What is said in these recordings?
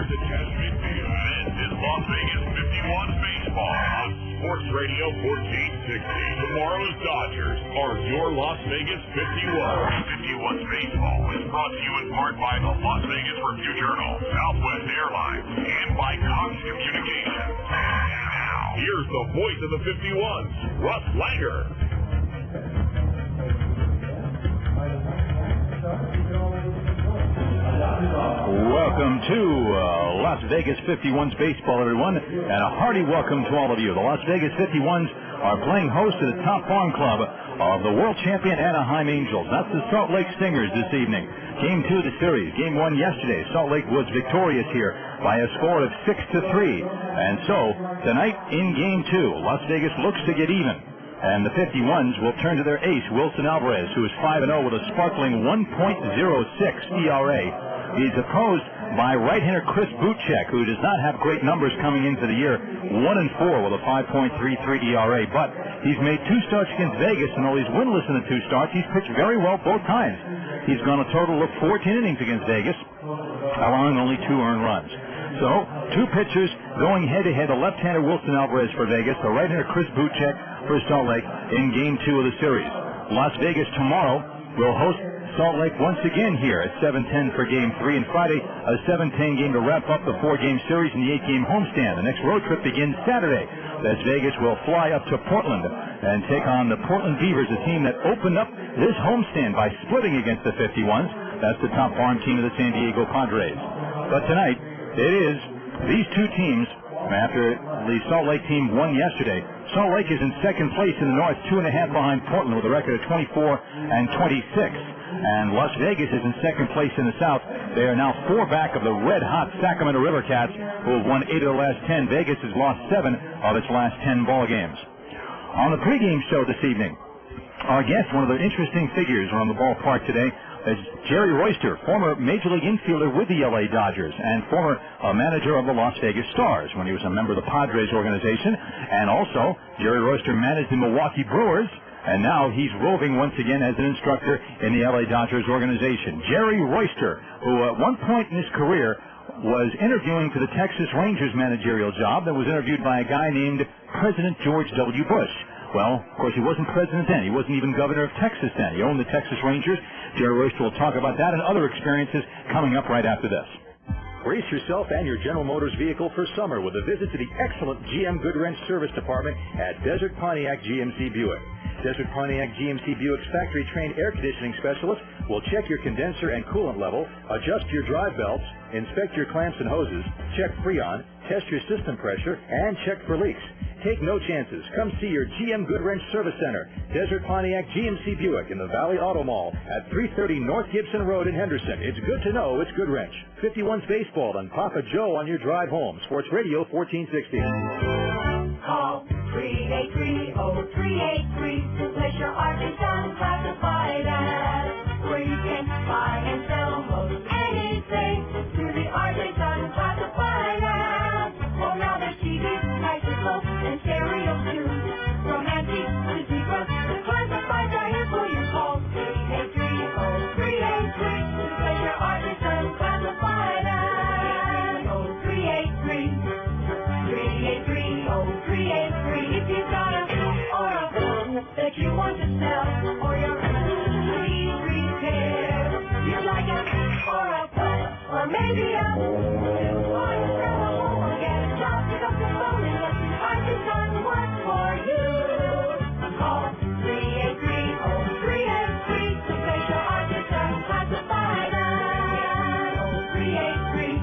Here's the Chesapeake Field. This is Las Vegas 51's baseball on Sports Radio 1460. Tomorrow's Dodgers are your Las Vegas 51. 51's baseball is brought to you in part by the Las Vegas Review-Journal, Southwest Airlines, and by Cox Communications. And now, here's the voice of the 51s, Russ Langer. Welcome to Las Vegas 51's baseball, everyone, and a hearty welcome to all of you. The Las Vegas 51s are playing host to the top farm club of the world champion Anaheim Angels. That's the Salt Lake Stingers this evening. Game 2 of the series. Game 1 yesterday. Salt Lake was victorious here by a score of 6-3. And so, tonight in Game 2, Las Vegas looks to get even. And the 51s will turn to their ace, Wilson Alvarez, who is 5-0 with a sparkling 1.06 ERA. He's opposed by right-hander Chris Butchek, who does not have great numbers coming into the year, 1-4 with a 5.33 ERA. But he's made 2 starts against Vegas, and though he's winless in the 2 starts, he's pitched very well both times. He's gone a total of 14 innings against Vegas, allowing only 2 earned runs. So, 2 pitchers going head-to-head, the left-hander Wilson Alvarez for Vegas, the right-hander Chris Butchek for Salt Lake in Game 2 of the series. Las Vegas tomorrow will host Salt Lake once again here at 7:10 for Game 3, and Friday a 7:10 game to wrap up the 4-game series in the 8-game homestand. The next road trip begins Saturday, as Vegas will fly up to Portland and take on the Portland Beavers, a team that opened up this homestand by splitting against the 51s. That's the top farm team of the San Diego Padres. But tonight, it is these 2 teams. After the Salt Lake team won yesterday, Salt Lake is in second place in the North, 2.5 behind Portland with a record of 24-26. And Las Vegas is in second place in the South. They are now 4 back of the red-hot Sacramento River Cats, who have won 8 of the last 10. Vegas has lost 7 of its last 10 ball games. On the pregame show this evening, our guest, one of the interesting figures around the ballpark today, is Jerry Royster, former Major League infielder with the L.A. Dodgers and former manager of the Las Vegas Stars when he was a member of the Padres organization. And also, Jerry Royster managed the Milwaukee Brewers, and now he's roving once again as an instructor in the L.A. Dodgers organization. Jerry Royster, who at one point in his career was interviewing for the Texas Rangers managerial job that was interviewed by a guy named President George W. Bush. Well, of course, he wasn't president then. He wasn't even governor of Texas then. He owned the Texas Rangers. Jerry Royster will talk about that and other experiences coming up right after this. Brace yourself and your General Motors vehicle for summer with a visit to the excellent GM Goodwrench Service Department at Desert Pontiac GMC Buick. Desert Pontiac GMC Buick's factory-trained air conditioning specialist will check your condenser and coolant level, adjust your drive belts, inspect your clamps and hoses, check Freon, test your system pressure, and check for leaks. Take no chances. Come see your GM Goodwrench Service Center, Desert Pontiac GMC Buick in the Valley Auto Mall at 330 North Gibson Road in Henderson. It's good to know it's Goodwrench. 51's baseball and Papa Joe on your drive home. Sports Radio 1460. Call 383-0383 to place your RV down classified as where you can buy and sell most anything to the RV down classified as. Well, now there's TVs, microphones, and stereo too. From antiques to zebras, the classifieds are here for you. Call 383-0383 to place your RV down classified as 0383. If you've got a or a book that you want to sell, or your please repair, you'd like a or a book, or maybe a or sell a home, or get a job, pick up the phone and let the artisan work for you. Call 383-0383 to place your artisan classified as 0383.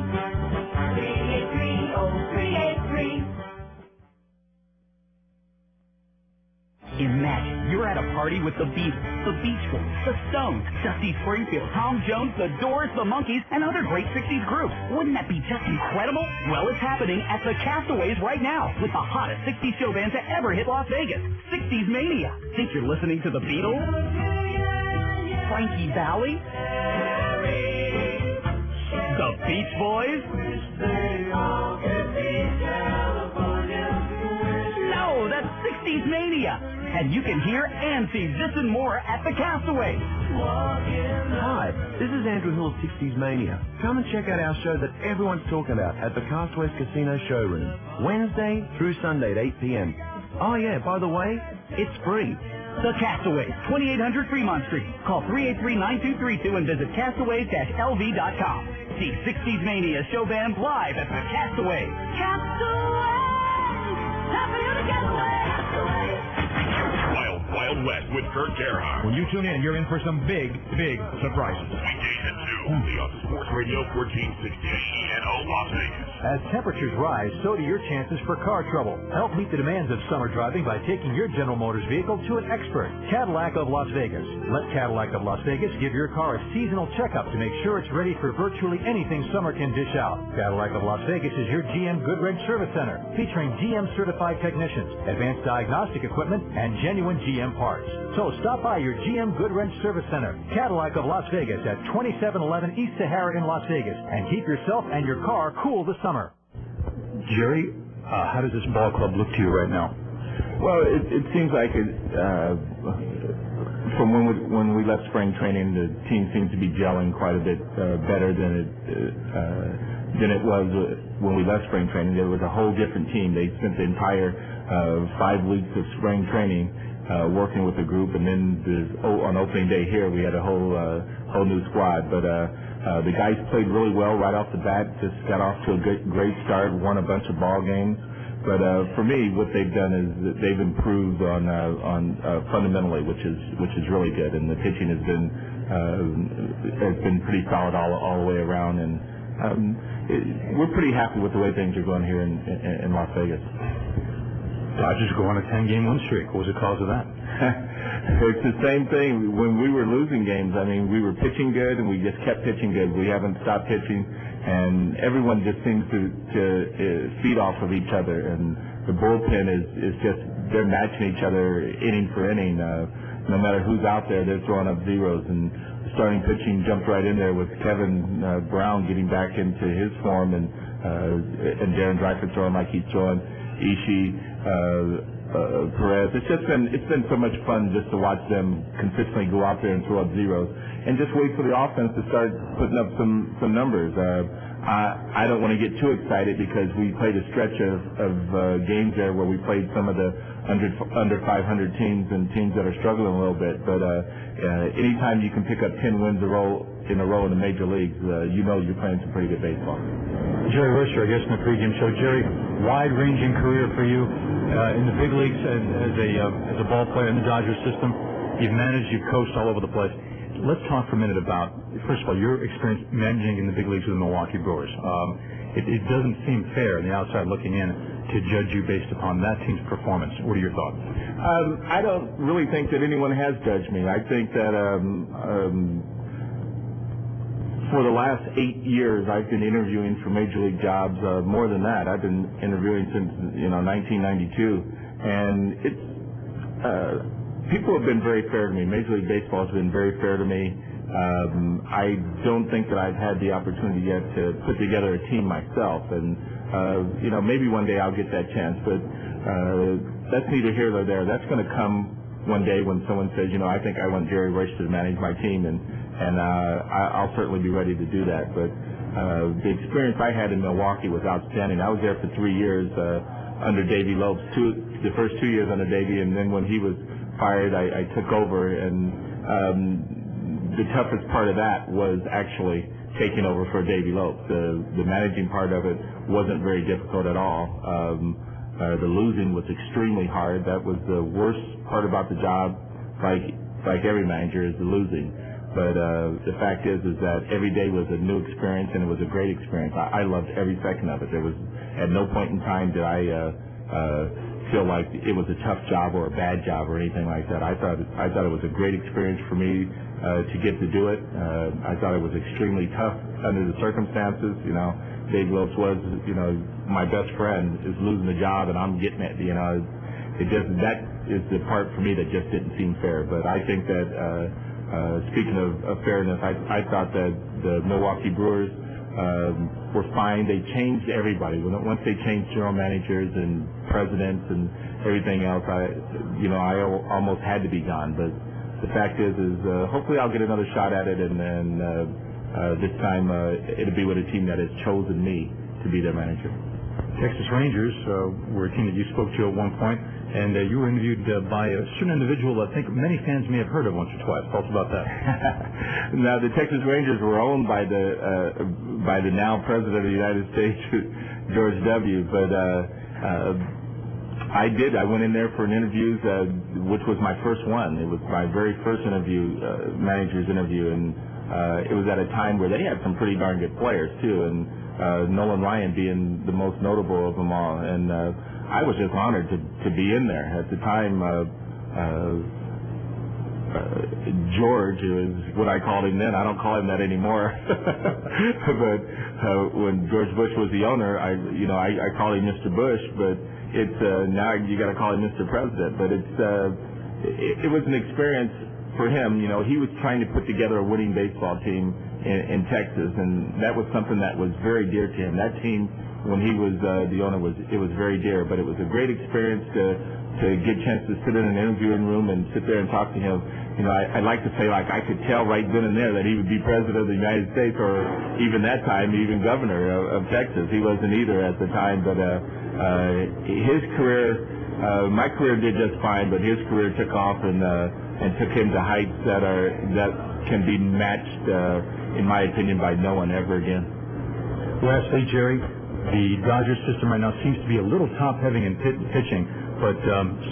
Imagine you're at a party with the Beatles, the Beach Boys, the Stones, Dusty Springfield, Tom Jones, the Doors, the Monkees, and other great 60s groups. Wouldn't that be just incredible? Well, it's happening at the Castaways right now with the hottest 60s show band to ever hit Las Vegas, 60s Mania. Think you're listening to the Beatles? Frankie Valli? The Beach Boys? No, that's 60s Mania. And you can hear and see this and more at the Castaways. Hi, this is Andrew Hill's 60s Mania. Come and check out our show that everyone's talking about at the Castaway Casino Showroom, Wednesday through Sunday at 8 p.m. Oh yeah, by the way, it's free. The Castaways, 2800 Fremont Street. Call 383-9232 and visit castaways-lv.com. See 60s Mania show band live at the Castaways. Castaways! Time for you to get away! Castaways! Wild West with Kurt Gerhardt. When you tune in, you're in for some big surprises. Weekdays at 2, only on Sports Radio 1460 KENO Las Vegas. As temperatures rise, so do your chances for car trouble. Help meet the demands of summer driving by taking your General Motors vehicle to an expert, Cadillac of Las Vegas. Let Cadillac of Las Vegas give your car a seasonal checkup to make sure it's ready for virtually anything summer can dish out. Cadillac of Las Vegas is your GM Goodwrench Service Center, featuring GM-certified technicians, advanced diagnostic equipment, and genuine GM parts. So stop by your GM Goodwrench Service Center, Cadillac of Las Vegas at 2711 East Sahara in Las Vegas, and keep yourself and your car cool this summer. Jerry, how does this ball club look to you right now? Well, it seems like from when we left spring training, the team seems to be gelling quite a bit better than it was when we left spring training. There was a whole different team. They spent the entire 5 weeks of spring training working with the group, and then on opening day here, we had a whole new squad. But the guys played really well right off the bat. Just got off to a great start. Won a bunch of ball games. But for me, what they've done is that they've improved on fundamentally, which is really good. And the pitching has been pretty solid all the way around. And we're pretty happy with the way things are going here in Las Vegas. Dodgers go on a 10-game win streak. What was the cause of that? It's the same thing. When we were losing games, I mean, we were pitching good, and we just kept pitching good. We haven't stopped pitching, and everyone just seems to feed off of each other. And the bullpen is just, they're matching each other inning for inning. No matter who's out there, they're throwing up zeros. And starting pitching jumped right in there with Kevin Brown getting back into his form, and Darren Dreifort throwing like he's throwing. Ishii, Perez. It's been so much fun just to watch them consistently go out there and throw up zeros, and just wait for the offense to start putting up some numbers. I don't want to get too excited because we played a stretch of games there where we played some of the under 500 teams and teams that are struggling a little bit. But anytime you can pick up 10 wins in a row in the major leagues, you know you're playing some pretty good baseball. Jerry Royster, I guess, in the pregame show. Jerry, wide-ranging career for you in the big leagues as a ball player in the Dodgers system. You've managed, you've coached all over the place. Let's talk for a minute about, first of all, your experience managing in the big leagues with the Milwaukee Brewers. It doesn't seem fair on the outside looking in to judge you based upon that team's performance. What are your thoughts? I don't really think that anyone has judged me. I think that for the last 8 years, I've been interviewing for major league jobs. More than that, I've been interviewing since 1992, and it's people have been very fair to me. Major League Baseball has been very fair to me. I don't think that I've had the opportunity yet to put together a team myself, and maybe one day I'll get that chance. But that's neither here nor there. That's going to come one day when someone says, I think I want Jerry Royster to manage my team, and I'll certainly be ready to do that. But the experience I had in Milwaukee was outstanding. I was there for 3 years under Davey Lopes, the first 2 years under Davey, and then when he was fired, I took over. And the toughest part of that was actually taking over for Davey Lopes. The managing part of it wasn't very difficult at all. The losing was extremely hard. That was the worst part about the job, like every manager, is the losing. But the fact is that every day was a new experience, and it was a great experience. I loved every second of it. There was, at no point in time did I feel like it was a tough job or a bad job or anything like that. I thought it was a great experience for me to get to do it. I thought it was extremely tough under the circumstances. Dave Lopes was, my best friend is losing the job, and I'm getting it. That is the part for me that just didn't seem fair. But I think that speaking of fairness, I thought that the Milwaukee Brewers were fine. They changed everybody. Once they changed general managers and presidents and everything else, I almost had to be gone. But the fact is hopefully I'll get another shot at it, and this time it'll be with a team that has chosen me to be their manager. Texas Rangers were a team that you spoke to at one point, and you were interviewed by a certain individual I think many fans may have heard of once or twice. Tell us about that. Now, the Texas Rangers were owned by the now President of the United States, George W., but I went in there for an interview, which was my first one. It was my very first interview, manager's interview, and it was at a time where they had some pretty darn good players, too, and Nolan Ryan being the most notable of them all. And I was just honored to be in there. At the time, George is what I called him then. I don't call him that anymore. But when George Bush was the owner, I call him Mr. Bush, but it's now you got to call him Mr. President. But it was an experience for him. He was trying to put together a winning baseball team in Texas, and that was something that was very dear to him. That team, when he was the owner, was very dear. But it was a great experience to get a chance to sit in an interviewing room and sit there and talk to him. I like to say, like, I could tell right then and there that he would be president of the United States, or even that time, even governor of Texas. He wasn't either at the time, but his career, my career did just fine, but his career took off and took him to heights that can be matched, in my opinion, by no one ever again. Lastly, Jerry, the Dodgers system right now seems to be a little top-heavy in pitching, but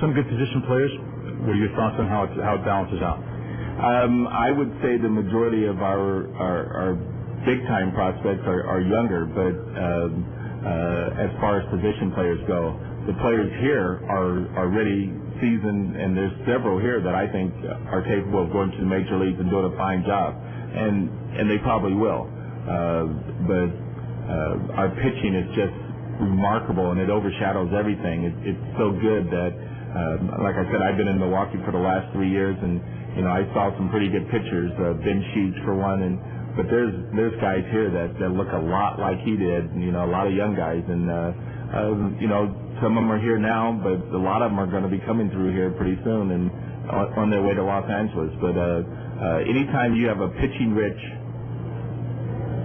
some good position players. What are your thoughts on how it balances out? I would say the majority of our big-time prospects are younger, but as far as position players go, the players here are already seasoned, and there's several here that I think are capable of going to the major leagues and doing a fine job, and they probably will. But our pitching is just remarkable, and it overshadows everything. It's so good that, like I said, I've been in Milwaukee for the last 3 years, and I saw some pretty good pitchers, Ben Sheets for one, but there's guys here that look a lot like he did, a lot of young guys, and some of them are here now, but a lot of them are going to be coming through here pretty soon and on their way to Los Angeles. But anytime you have a pitching-rich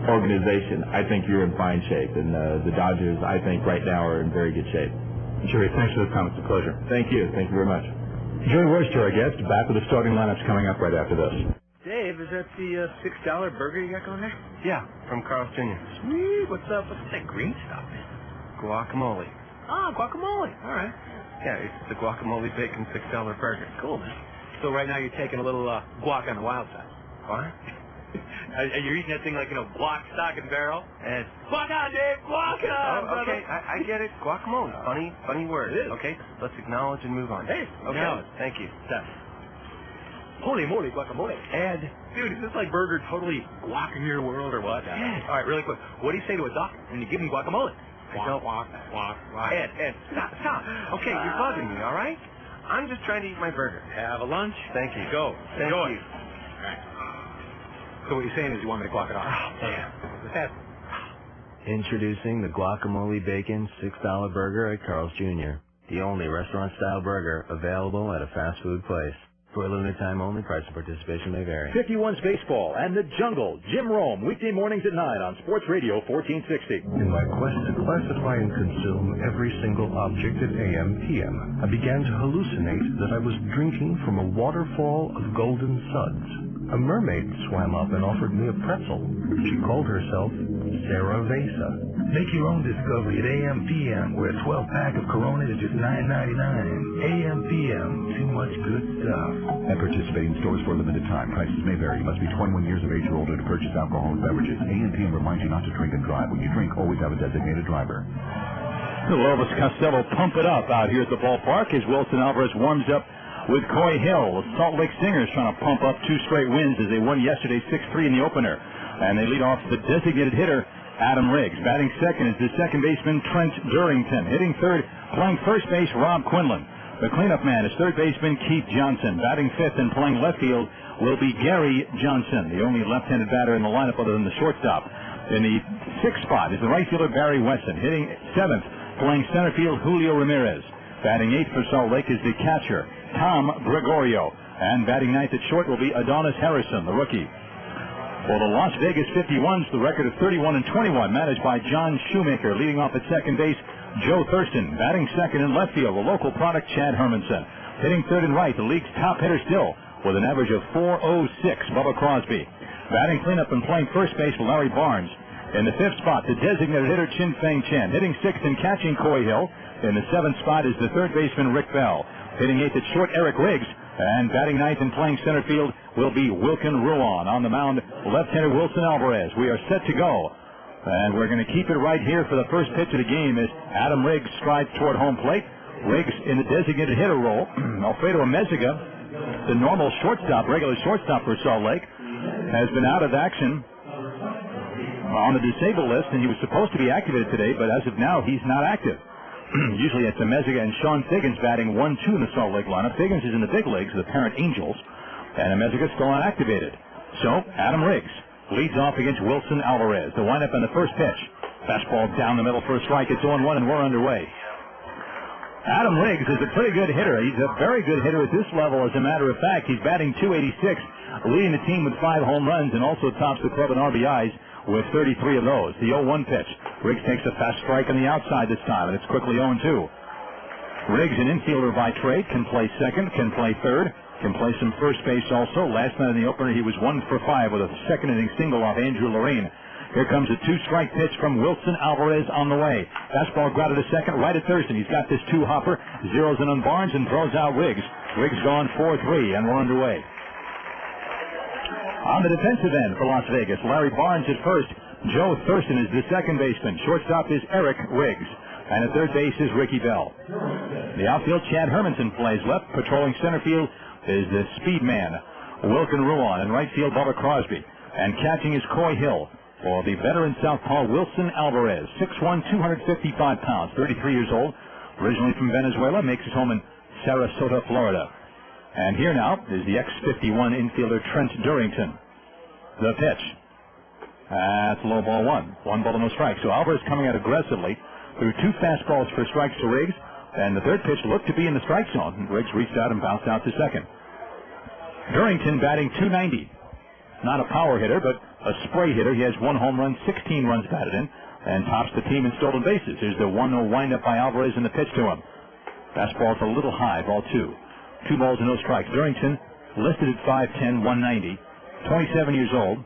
organization, I think you're in fine shape, and the Dodgers, I think, right now are in very good shape. Jerry, thanks for the time. It's a pleasure. Thank you. Thank you very much. Jerry Royster, our guest, back with the starting lineups coming up right after this. Dave, is that the $6 burger you got going there? Yeah, from Carl's Jr. Sweet. What's that green stuff? Guacamole. Ah, guacamole. All right. Yeah, it's the guacamole bacon $6 burger. Cool, man. So right now you're taking a little guac on the wild side. What? Are you eating that thing like, guac, stock, and barrel? And guac on, Dave, guac on, Oh, okay, I get it. Guacamole. Funny word. It is. Okay, let's acknowledge and move on. Hey, okay. Thank you. Holy moly, guacamole. Ed. Dude, is this like burger totally guac in your world or what? Yes. All right, really quick. What do you say to a doctor when you give him guacamole? Guac. Ed, stop. Okay, you're bugging me, all right? I'm just trying to eat my burger. Have a lunch. Thank you. Go. Thank Enjoy. you. All right. So what you're saying is you want me to guac it off? Oh, damn. What's that? Introducing the guacamole bacon $6 burger at Carl's Jr., the only restaurant-style burger available at a fast food place. For a limited time only, price and participation may vary. 51's Baseball and The Jungle, Jim Rome, weekday mornings at 9 on Sports Radio 1460. In my quest to classify and consume every single object at AM/PM, I began to hallucinate that I was drinking from a waterfall of golden suds. A mermaid swam up and offered me a pretzel. She called herself Sarah Vesa. Make your own discovery at AM/PM, where a 12-pack of Corona is just $9.99. AM/PM, too much good stuff. At participating stores for a limited time, prices may vary. You must be 21 years of age or older to purchase alcoholic beverages. AM/PM reminds you not to drink and drive. When you drink, always have a designated driver. Little Elvis Costello pump it up out here at the ballpark as Wilson Alvarez warms up with Coy Hill. The Salt Lake Stingers trying to pump up 2 straight wins as they won yesterday 6-3 in the opener. And they lead off the designated hitter, Adam Riggs. Batting second is the second baseman, Trent Durrington. Hitting third, playing first base, Rob Quinlan. The cleanup man is third baseman, Keith Johnson. Batting fifth and playing left field will be Gary Johnson, the only left-handed batter in the lineup other than the shortstop. In the sixth spot is the right fielder, Barry Weston. Hitting seventh, playing center field, Julio Ramirez. Batting eighth for Salt Lake is the catcher, Tom Gregorio. And batting ninth at short will be Adonis Harrison, the rookie. For the Las Vegas 51s, the record of 31-21, managed by John Shoemaker. Leading off at second base, Joe Thurston. Batting second in left field, the local product, Chad Hermanson. Hitting third and right, the league's top hitter still, with an average of .406, Bubba Crosby. Batting cleanup and playing first base, Larry Barnes. In the fifth spot, the designated hitter, Chin Feng Chen. Hitting sixth and catching, Coy Hill. In the seventh spot is the third baseman, Rick Bell. Hitting eighth at short, Eric Riggs. And batting ninth and playing center field will be Wilkin Ruan. On the mound, left-hander Wilson Alvarez. We are set to go. And we're going to keep it right here for the first pitch of the game as Adam Riggs strides toward home plate. Riggs in the designated hitter role. Alfredo Amezaga, the normal shortstop, regular shortstop for Salt Lake, has been out of action on the disabled list, and he was supposed to be activated today, but as of now, he's not active. Usually it's Amezaga and Sean Figgins batting 1-2 in the Salt Lake lineup. Figgins is in the big leagues, the parent Angels, and Amezaga still unactivated. So Adam Riggs leads off against Wilson Alvarez. The windup on the first pitch. Fastball down the middle for a strike. It's 0-1 and we're underway. Adam Riggs is a pretty good hitter. He's a very good hitter at this level. As a matter of fact, he's batting .286, leading the team with 5 home runs, and also tops the club in RBIs with 33 of those. The 0-1 pitch. Riggs takes a fast strike on the outside this time, and it's quickly 0-2. Riggs, an infielder by trade, can play second, can play third, can play some first base also. Last night in the opener, he was 1 for 5 with a second inning single off Andrew Lorraine. Here comes a 2-strike pitch from Wilson Alvarez on the way. Fastball grounded to second, right at Thurston. He's got this 2-hopper, zeroes in on Barnes, and throws out Riggs. Riggs gone 4-3, and we're underway. On the defensive end for Las Vegas, Larry Barnes at first. Joe Thurston is the second baseman. Shortstop is Eric Riggs. And at third base is Ricky Bell. The outfield, Chad Hermanson plays left. Patrolling center field is the speed man, Wilkin Ruan. And right field, Bubba Crosby. And catching is Coy Hill for the veteran southpaw Wilson Alvarez. 6'1", 255 pounds, 33 years old. Originally from Venezuela, makes his home in Sarasota, Florida. And here now is the X-51 infielder Trent Durrington. The pitch. That's low ball 1. 1 ball, no strike. So Alvarez coming out aggressively through 2 fastballs for strikes to Riggs. And the third pitch looked to be in the strike zone. Riggs reached out and bounced out to second. Durrington batting .290. Not a power hitter, but a spray hitter. He has 1 home run, 16 runs batted in, and tops the team in stolen bases. Here's the 1-0 windup by Alvarez in the pitch to him. Fastball's a little high, ball 2. 2 balls and no strikes. Durrington, listed at 5'10", 190, 27 years old,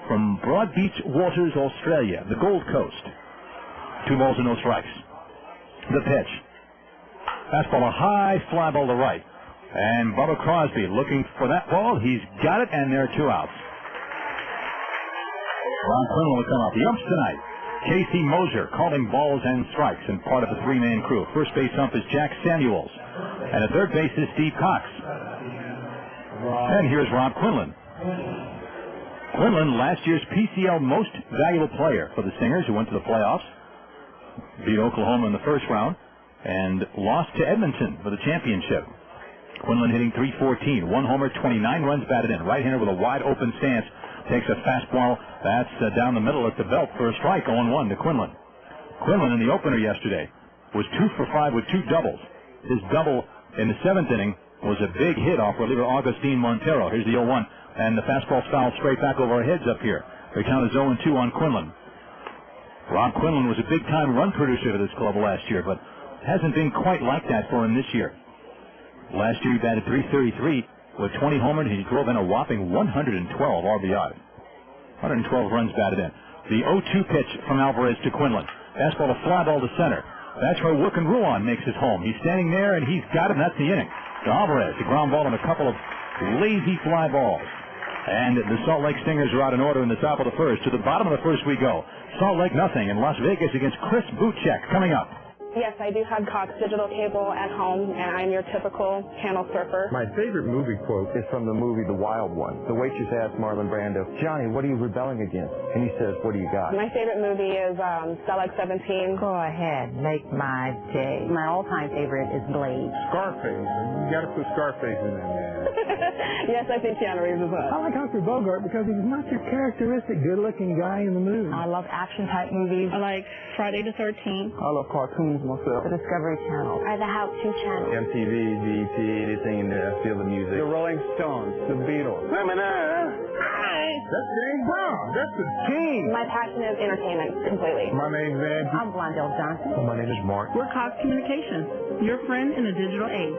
from Broadbeach Waters, Australia, the Gold Coast. 2 balls and no strikes. The pitch. Fastball, a high fly ball to right. And Bubba Crosby looking for that ball. He's got it, and there are 2 outs. Ron Quinlan will come up. The umps tonight. Casey Mosier calling balls and strikes and part of the 3-man crew. First base ump is Jack Samuels. And at third base is Steve Cox. And here's Rob Quinlan. Quinlan, last year's PCL most valuable player for the Stingers, who went to the playoffs, beat Oklahoma in the first round, and lost to Edmonton for the championship. Quinlan hitting .314, 1 homer, 29 runs batted in. Right-hander with a wide open stance. Takes a fastball that's down the middle at the belt for a strike, 0-1 to Quinlan. Quinlan in the opener yesterday was 2 for 5 with 2 doubles. His double in the 7th inning was a big hit off reliever Augustine Montero. Here's the 0-1, and the fastball fouled straight back over our heads up here. The count is 0-2 on Quinlan. Rob Quinlan was a big-time run producer for this club last year, but hasn't been quite like that for him this year. Last year he batted .333 with 20 homers. He drove in a whopping 112 RBI. 112 runs batted in. The 0-2 pitch from Alvarez to Quinlan. Fastball, a fly ball to center. That's where Wilkin Ruan makes his home. He's standing there, and he's got him. That's the inning. To Alvarez, the ground ball and a couple of lazy fly balls. And the Salt Lake Stingers are out in order in the top of the first. To the bottom of the first we go. Salt Lake nothing, and Las Vegas against Chris Buchek coming up. Yes, I do have Cox digital cable at home, and I'm your typical channel surfer. My favorite movie quote is from the movie The Wild One. The waitress asks Marlon Brando, "Johnny, what are you rebelling against?" And he says, "What do you got?" My favorite movie is Select 17. Go ahead, make my day. My all-time favorite is Blade. Scarface. You got to put Scarface in there, man. Yes, I think Keanu Reeves as well. I like Humphrey Bogart because he's not your characteristic good-looking guy in the movie. I love action-type movies. I like Friday the 13th. I love cartoons myself. The Discovery Channel. Or the How To Channel. MTV, BET, anything in the field of music. The Rolling Stones, the Beatles. That's James Brown. That's the team. My passion is entertainment, completely. My name's Andy. I'm Blondell Johnson. My name is Mark. We're Cox Communications, your friend in the digital age.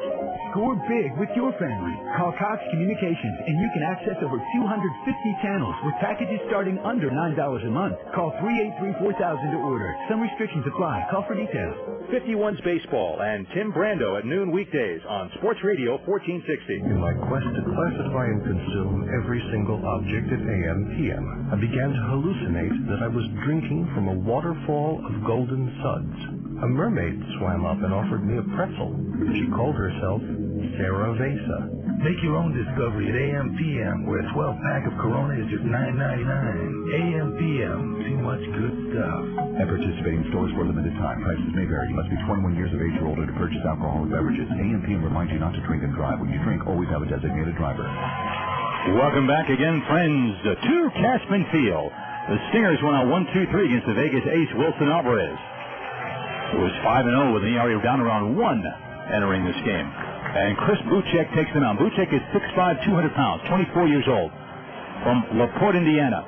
Score big with your family. Call Cox Communications and you can access over 250 channels with packages starting under $9 a month. Call 383-4000 to order. Some restrictions apply. Call for details. 51's Baseball and Tim Brando at noon weekdays on Sports Radio 1460. In my quest to classify and consume every single object at AM/PM, I began to hallucinate that I was drinking from a waterfall of golden suds. A mermaid swam up and offered me a pretzel. She called herself Sarah Vesa. Make your own discovery at AM/PM, where a 12-pack of Corona is just $9.99. AM/PM, too much good stuff. At participating stores for a limited time, prices may vary. You must be 21 years of age or older to purchase alcoholic beverages. AM/PM reminds you not to drink and drive. When you drink, always have a designated driver. Welcome back again, friends, to Cashman Field. The Stingers went out 1-2-3 against the Vegas ace, Wilson Alvarez, who was 5-0 with an ERA down around 1 entering this game. And Chris Buchek takes them out. Buchek is 6'5", 200 pounds, 24 years old, from LaPorte, Indiana.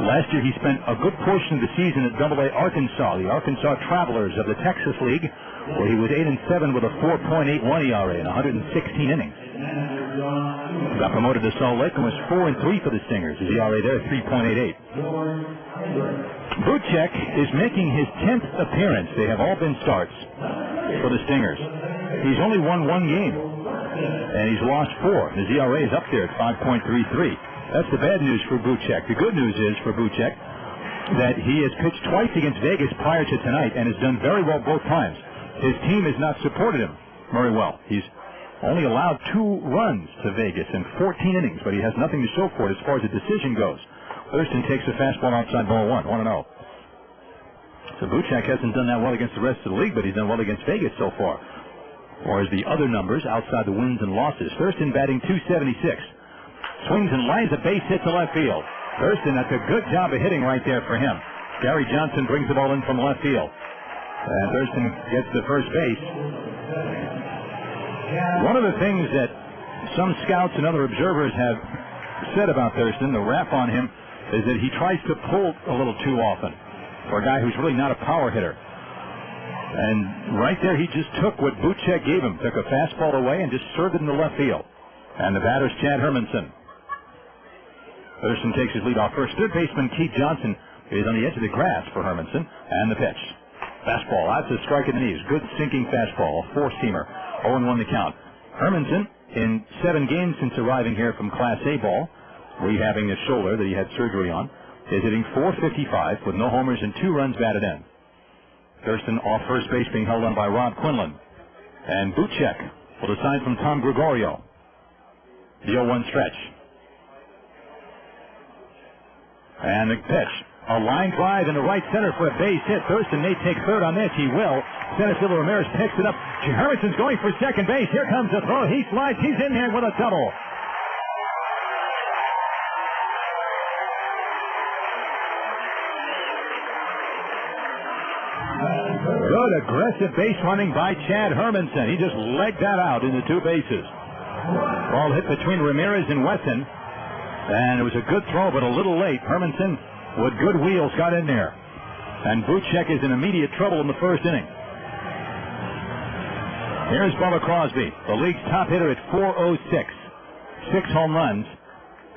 Last year he spent a good portion of the season at AA Arkansas, the Arkansas Travelers of the Texas League, where he was 8-7 with a 4.81 ERA in 116 innings. Got promoted to Salt Lake and was 4-3 for the Stingers. His ERA there 3.88. Buchek is making his 10th appearance. They have all been starts for the Stingers. He's only won 1 game, and he's lost 4. His ERA is up there at 5.33. That's the bad news for Buchek. The good news is for Buchek that he has pitched twice against Vegas prior to tonight and has done very well both times. His team has not supported him very well. He's only allowed 2 runs to Vegas in 14 innings, but he has nothing to show for it as far as the decision goes. Thurston takes a fastball outside ball 1, 1-0. So Buchek hasn't done that well against the rest of the league, but he's done well against Vegas so far. Whereas the other numbers outside the wins and losses. Thurston batting .276. Swings and lines a base hit to left field. Thurston, that's a good job of hitting right there for him. Gary Johnson brings the ball in from left field. And Thurston gets to first base. One of the things that some scouts and other observers have said about Thurston, the rap on him, is that he tries to pull a little too often for a guy who's really not a power hitter. And right there, he just took what Buchek gave him, took a fastball away and just served it in the left field. And the batter's Chad Hermanson. Thurston takes his lead off first. Third baseman Keith Johnson is on the edge of the grass for Hermanson. And the pitch. Fastball. That's a strike in the knees. Good sinking fastball. A 4-seamer. 0-1 the count. Hermanson, in 7 games since arriving here from Class A ball, rehabbing his shoulder that he had surgery on, is hitting .455 with no homers and 2 runs batted in. Thurston off first base being held on by Rob Quinlan. And Buchek will decide from Tom Gregorio. The 0-1 stretch. And the pitch. A line drive into right center for a base hit. Thurston may take third on this. He will. Center fielder Ramirez picks it up. Hermanson's going for second base. Here comes the throw. He slides. He's in there with a double. Good aggressive base running by Chad Hermanson. He just legged that out into 2 bases. Ball hit between Ramirez and Wesson. And it was a good throw, but a little late. Hermanson, with good wheels, got in there. And Buchek is in immediate trouble in the first inning. Here's Bubba Crosby, the league's top hitter at .406. 6 home runs.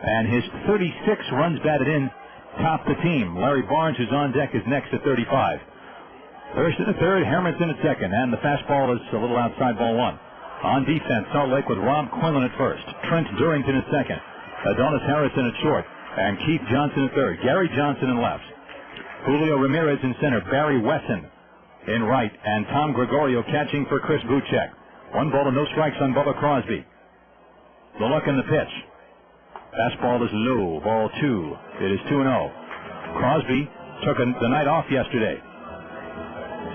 And his 36 runs batted in top the team. Larry Barnes, who's on deck, is next at 35. Thurston at third, Hermanson at second, and the fastball is a little outside ball 1. On defense, Salt Lake with Rob Quinlan at first, Trent Durrington at second, Adonis Harrison at short, and Keith Johnson at third, Gary Johnson in left, Julio Ramirez in center, Barry Wesson in right, and Tom Gregorio catching for Chris Buchek. 1 ball and no strikes on Bubba Crosby. The look in the pitch. Fastball is low, ball 2. It is 2-0. Crosby took the night off yesterday,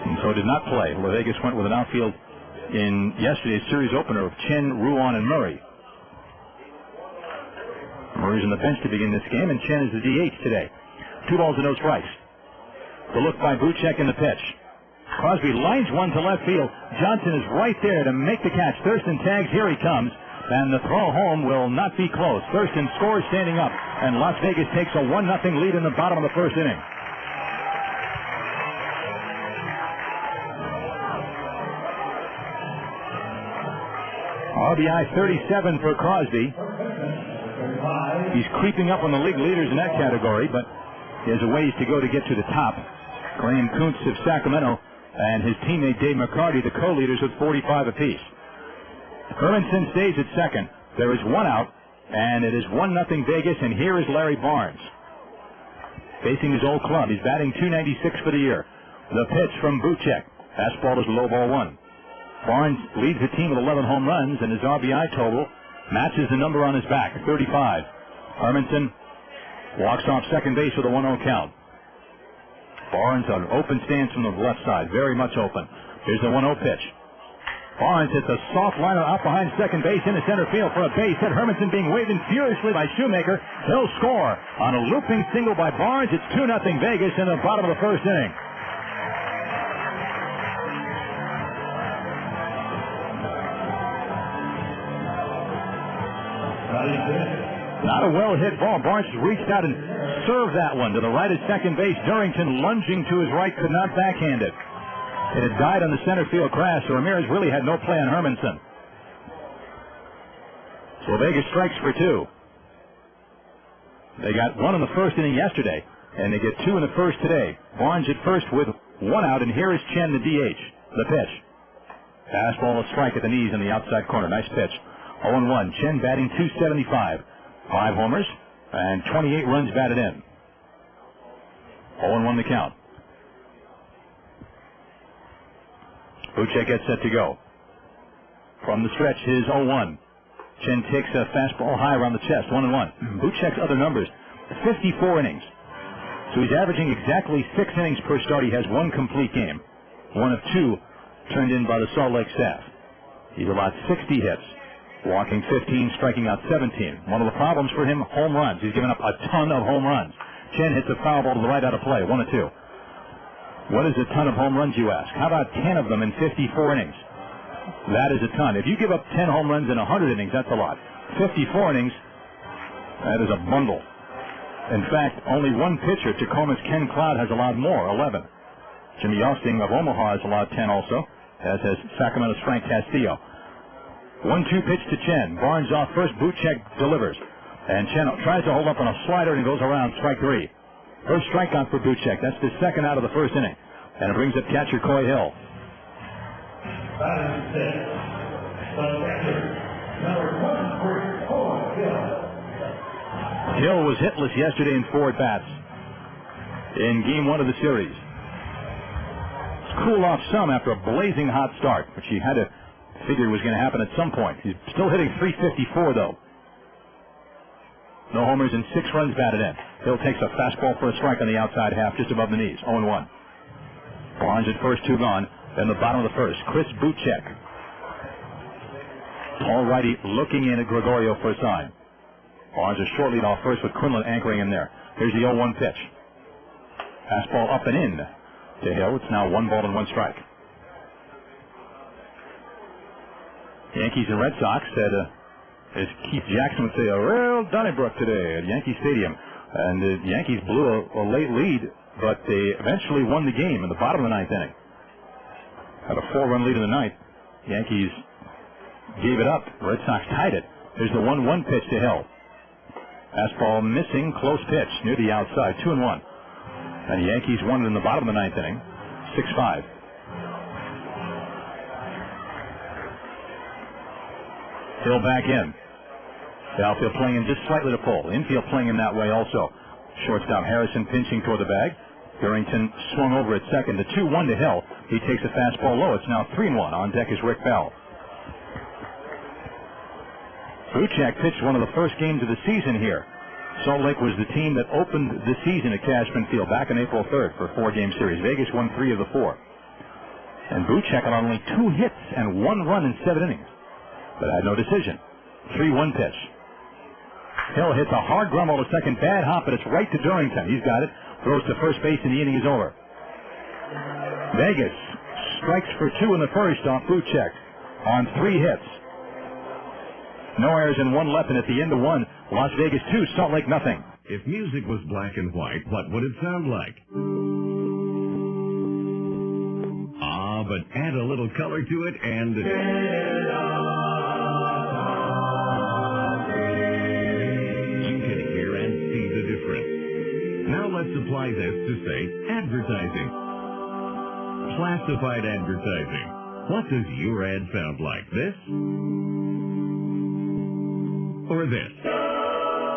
and so did not play. Well, Vegas went with an outfield in yesterday's series opener of Chen, Ruan, and Murray. Maroons on the bench to begin this game, and Chen is the DH today. 2 balls and no strikes. The look by Buchek in the pitch. Crosby lines one to left field. Johnson is right there to make the catch. Thurston tags. Here he comes. And the throw home will not be close. Thurston scores standing up. And Las Vegas takes a 1-0 lead in the bottom of the first inning. RBI 37 for Crosby. He's creeping up on the league leaders in that category, but he has a ways to go to get to the top. Graham Kuntz of Sacramento and his teammate Dave McCarty, the co-leaders, with 45 apiece. Hermanson stays at second. There is 1 out, and it is 1-0 Vegas, and here is Larry Barnes. Facing his old club. He's batting .296 for the year. The pitch from Buchek. Fastball is low ball 1. Barnes leads the team with 11 home runs, and his RBI total matches the number on his back, 35. Hermanson walks off second base with a 1-0 count. Barnes on open stance from the left side, very much open. Here's the 1-0 pitch. Barnes hits a soft liner out behind second base into center field for a base hit. Hermanson being waved in furiously by Shoemaker. He'll score on a looping single by Barnes. It's 2-0 Vegas in the bottom of the first inning. Not a well-hit ball. Barnes reached out and served that one to the right of second base. Durrington lunging to his right could not backhand it. It had died on the center field crash, so Ramirez really had no play on Hermanson. So Vegas strikes for 2. They got 1 in the first inning yesterday, and they get 2 in the first today. Barnes at first with 1 out, and here is Chen, the DH. The pitch. Fastball, a strike at the knees in the outside corner. Nice pitch. 0-1. Chen batting .275. 5 homers and 28 runs batted in. 0-1 the count. Buchek gets set to go. From the stretch, his 0-1. Chen takes a fastball high around the chest, 1-1. Buchek's other numbers, 54 innings. So he's averaging exactly 6 innings per start. He has 1 complete game. 1 of 2 turned in by the Salt Lake staff. He's allowed 60 hits, walking 15, striking out 17. One of the problems for him, home runs. He's given up a ton of home runs. Chen hits a foul ball to the right out of play, 1-2. What is a ton of home runs, you ask? How about 10 of them in 54 innings? That is a ton. If you give up 10 home runs in 100 innings, that's a lot. 54 innings, that is a bundle. In fact, only one pitcher, Tacoma's Ken Cloud, has allowed more, 11. Jimmy Yosting of Omaha has allowed 10 also, as has Sacramento's Frank Castillo. 1-2 pitch to Chen. Barnes off first. Buchek delivers. And Chen tries to hold up on a slider and goes around, strike 3. First strikeout for Buchek. That's the second out of the first inning. And it brings up catcher Coy Hill. Hill was hitless yesterday in 4 at-bats in Game 1 of the series. It's cooled off some after a blazing hot start, which he had to figure was going to happen at some point. He's still hitting .354, though. No homers and 6 runs batted in. Hill takes a fastball for a strike on the outside half, just above the knees. 0-1. Barnes at first, 2 gone. Then the bottom of the first. Chris Buchek. Tall righty looking in at Gregorio for a sign. Barnes a short lead off first with Quinlan anchoring him there. Here's the 0-1 pitch. Fastball up and in to Hill. It's now 1 ball and 1 strike. Yankees and Red Sox said, as Keith Jackson would say, a real Donnybrook today at Yankee Stadium. And the Yankees blew a late lead, but they eventually won the game in the bottom of the 9th inning. Had a 4-run lead in the 9th. Yankees gave it up. Red Sox tied it. There's the 1-1 pitch to Hill. Fastball missing, close pitch near the outside, 2-1. And the Yankees won it in the bottom of the 9th inning, 6-5. Hill back in. The outfield playing him just slightly to pull. Infield playing him that way also. Shortstop Harrison pinching toward the bag. Durrington swung over at second. The 2-1 to Hill. He takes a fastball low. It's now 3-1. On deck is Rick Bell. Buchek pitched one of the first games of the season here. Salt Lake was the team that opened the season at Cashman Field back on April 3rd for a 4-game series. Vegas won 3 of the 4. And Buchek had only 2 hits and 1 run in 7 innings. But had no decision. 3-1 pitch. Hill hits a hard grumble to second. Bad hop, but it's right to Durrington. He's got it. Throws to first base, and the inning is over. Vegas strikes for 2 in the first off Buchek on 3 hits. No errors and 1 left, and at the end of 1, Las Vegas 2, Salt Lake nothing. If music was black and white, what would it sound like? But add a little color to it and... you can hear and see the difference. Now let's apply this to, say, advertising. Classified advertising. What does your ad sound like? This? Or this?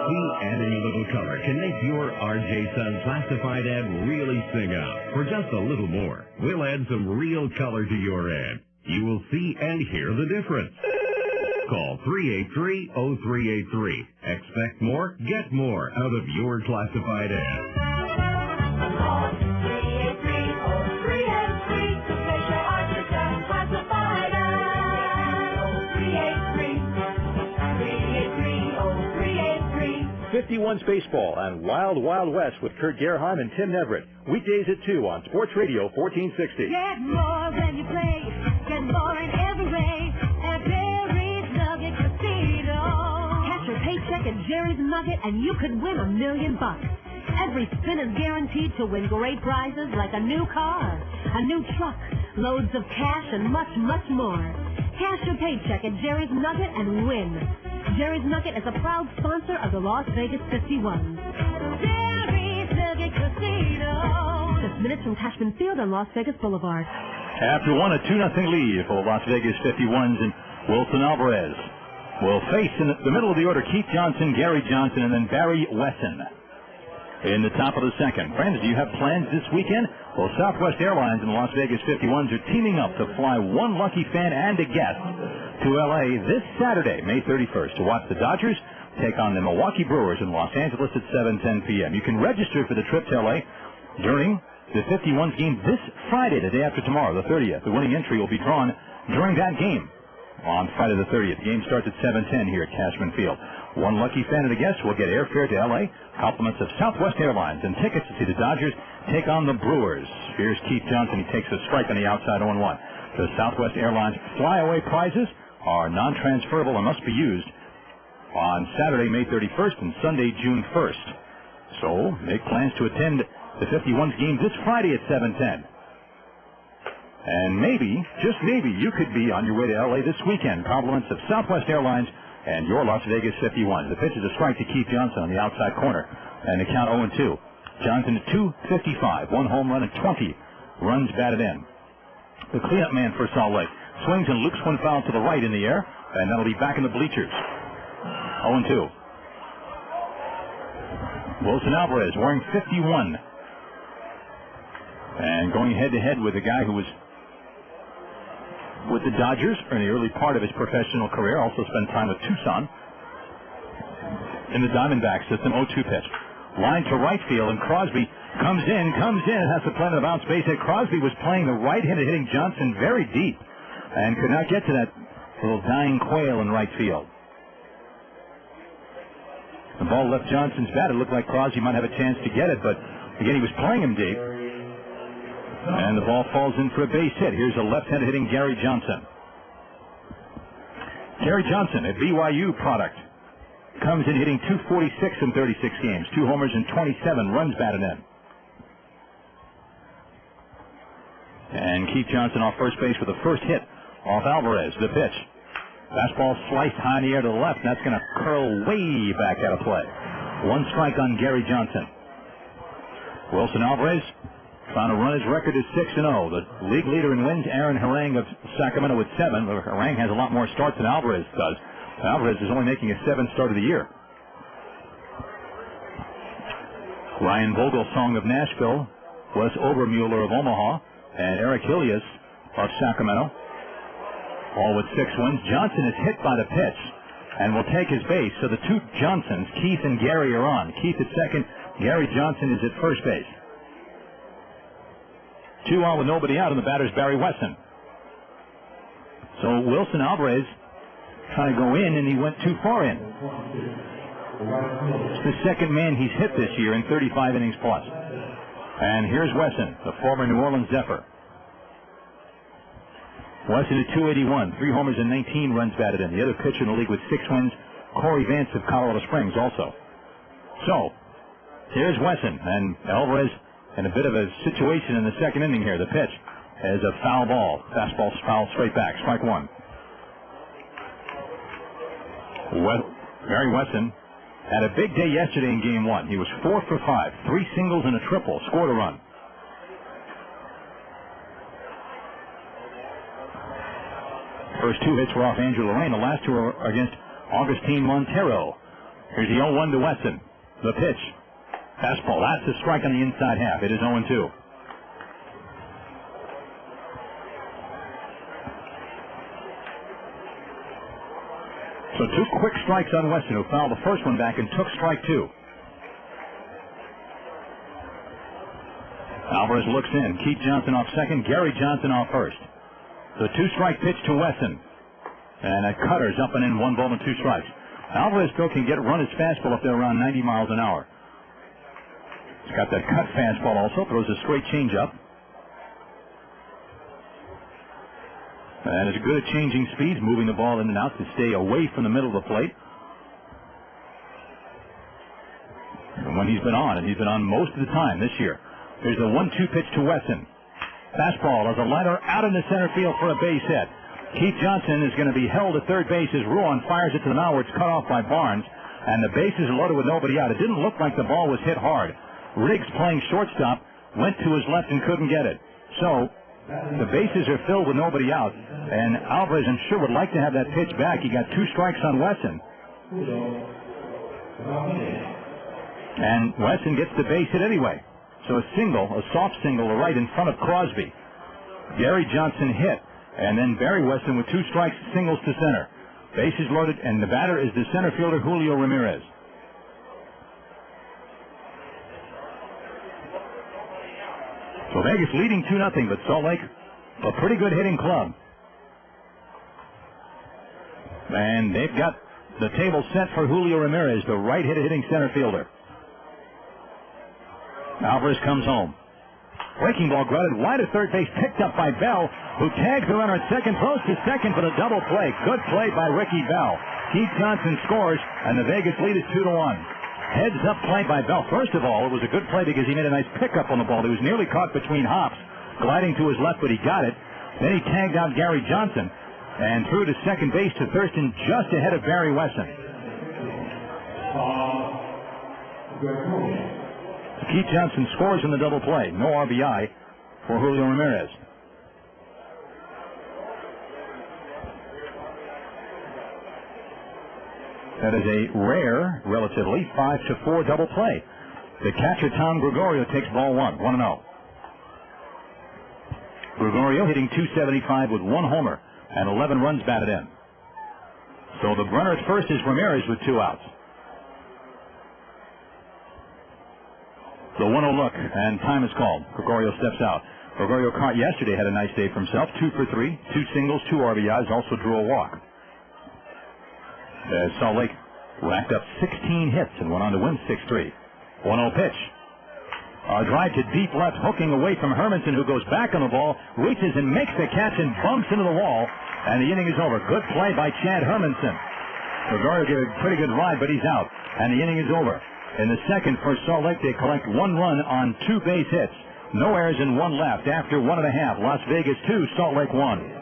See, adding a little color can make your R.J. Sun classified ad really sing out. For just a little more, we'll add some real color to your ad. You will see and hear the difference. Call 383-0383. Expect more, get more out of your classified ad. Call 383-0383 to make your R.J. Sun classified ad. 51's Baseball on Wild Wild West with Kurt Gerhardt and Tim Neverett. Weekdays at 2 on Sports Radio 1460. Get more when you play. Get more in every way at Jerry's Nugget Casino. Cash your paycheck at Jerry's Nugget and you could win $1 million. Every spin is guaranteed to win great prizes like a new car, a new truck, loads of cash, and much, much more. Cash your paycheck at Jerry's Nugget and win. Jerry's Nugget is a proud sponsor of the Las Vegas 51. Jerry's Nugget Casino. Just minutes from Cashman Field on Las Vegas Boulevard. After 1, a 2-0 lead for Las Vegas 51s, and Wilson Alvarez will face in the middle of the order Keith Johnson, Gary Johnson, and then Barry Wesson in the top of the second. Friends, do you have plans this weekend? Well, Southwest Airlines and the Las Vegas 51s are teaming up to fly one lucky fan and a guest to L.A. this Saturday, May 31st, to watch the Dodgers take on the Milwaukee Brewers in Los Angeles at 7:10 p.m. You can register for the trip to L.A. during the 51s game this Friday, the day after tomorrow, the 30th. The winning entry will be drawn during that game on Friday the 30th. The game starts at 7:10 here at Cashman Field. One lucky fan and a guest will get airfare to L.A., compliments of Southwest Airlines, and tickets to see the Dodgers take on the Brewers. Here's Keith Johnson. He takes a strike on the outside 0-1. The Southwest Airlines flyaway prizes are non-transferable and must be used on Saturday, May 31st and Sunday, June 1st. So make plans to attend the 51's game this Friday at 7:10. And maybe, just maybe, you could be on your way to L.A. this weekend. Compliments of Southwest Airlines and your Las Vegas 51. The pitch is a strike to Keith Johnson on the outside corner. And the count 0-2. Johnson at .255, 1 home run and 20 runs batted in. The cleanup man for Salt Lake swings and loops one foul to the right in the air, and that'll be back in the bleachers. 0-2. Wilson Alvarez wearing 51. And going head-to-head with a guy who was with the Dodgers in the early part of his professional career, also spent time with Tucson in the Diamondback system. 0-2 pitch. Line to right field, and Crosby comes in, has to play on the bounce base hit. Crosby was playing the right-handed, hitting Johnson very deep, and could not get to that little dying quail in right field. The ball left Johnson's bat. It looked like Crosby might have a chance to get it, but again, he was playing him deep. And the ball falls in for a base hit. Here's a left-handed hitting Gary Johnson. Gary Johnson, a BYU product, comes in hitting .246 in 36 games, 2 homers and 27 runs batted in. And Keith Johnson off first base with the first hit off Alvarez. The pitch. Fastball sliced high in the air to the left, and that's going to curl way back out of play. 1 strike on Gary Johnson. Wilson Alvarez trying to run his record to 6-0. The league leader in wins, Aaron Harang of Sacramento with 7. Harang has a lot more starts than Alvarez does. Alvarez is only making his 7th start of the year. Ryan Vogelsong of Nashville, Wes Obermueller of Omaha, and Eric Hilias of Sacramento, all with 6 wins. Johnson is hit by the pitch and will take his base. So the 2 Johnsons, Keith and Gary, are on. Keith at second. Gary Johnson is at first base. 2 on with nobody out, and the batter's Barry Wesson. So Wilson Alvarez trying to go in, and he went too far in. It's the second man he's hit this year in 35 innings plus. And here's Wesson, the former New Orleans Zephyr. Wesson at 281, 3 homers and 19 runs batted in. The other pitcher in the league with 6 wins, Corey Vance of Colorado Springs also. So, here's Wesson, and Alvarez in a bit of a situation in the second inning here. The pitch is a foul ball. Fastball foul straight back, strike one. Barry Wesson had a big day yesterday in Game 1. He was 4 for 5, 3 singles and a triple, scored a run. First 2 hits were off Andrew Lorraine. The last 2 are against Augustine Montero. Here's the 0-1 to Wesson. The pitch. Fastball. That's a strike on the inside half. It is 0-2. So 2 quick strikes on Wesson, who fouled the first one back and took strike 2. Alvarez looks in. Keith Johnson off second. Gary Johnson off first. The 2-strike pitch to Wesson. And a cutter's up and in, 1 ball and 2 strikes. Alvarez still can run his fastball up there around 90 miles an hour. He's got that cut fastball also. Throws a straight changeup. And is good at changing speeds, moving the ball in and out to stay away from the middle of the plate. And when he's been on, and he's been on most of the time this year, there's the 1-2 pitch to Wesson. Fastball as a liner out into center field for a base hit. Keith Johnson is going to be held at third base as Ruan fires it to the mound where it's cut off by Barnes, and the bases are loaded with nobody out. It didn't look like the ball was hit hard. Riggs, playing shortstop, went to his left and couldn't get it. So the bases are filled with nobody out, and Alvarez, I'm sure, would like to have that pitch back. He got 2 strikes on Wesson. And Wesson gets the base hit anyway. So a single, a soft single to right in front of Crosby. Gary Johnson hit, and then Barry Wesson with 2 strikes, singles to center. Bases loaded, and the batter is the center fielder Julio Ramirez. So Vegas leading 2-0, but Salt Lake, a pretty good hitting club. And they've got the table set for Julio Ramirez, the right-handed hitting center fielder. Alvarez comes home. Breaking ball grounded wide at third base, picked up by Bell, who tags the runner at second, throws to second for the double play. Good play by Ricky Bell. Keith Johnson scores, and the Vegas lead is 2-1. Heads up play by Bell. First of all, it was a good play because he made a nice pickup on the ball. He was nearly caught between hops, gliding to his left, but he got it. Then he tagged out Gary Johnson and threw to second base to Thurston just ahead of Barry Wesson. Keith Johnson scores in the double play. No RBI for Julio Ramirez. That is a rare, relatively, 5-4 double play. The catcher, Tom Gregorio, takes ball 1, 1-0. Gregorio hitting .275 with 1 homer and 11 runs batted in. So the runner at first is Ramirez with 2 outs. The 1-0 look, and time is called. Gregorio steps out. Gregorio yesterday had a nice day for himself. 2 for 3, 2 singles, 2 RBIs, also drew a walk. As Salt Lake racked up 16 hits and went on to win 6-3. 1-0 pitch. A drive to deep left, hooking away from Hermanson, who goes back on the ball, reaches and makes the catch and bumps into the wall, and the inning is over. Good play by Chad Hermanson. Gregorio gave a pretty good ride, but he's out, and the inning is over. In the second for Salt Lake, they collect 1 run on 2 base hits. No errors and 1 left after 1.5. Las Vegas 2, Salt Lake 1.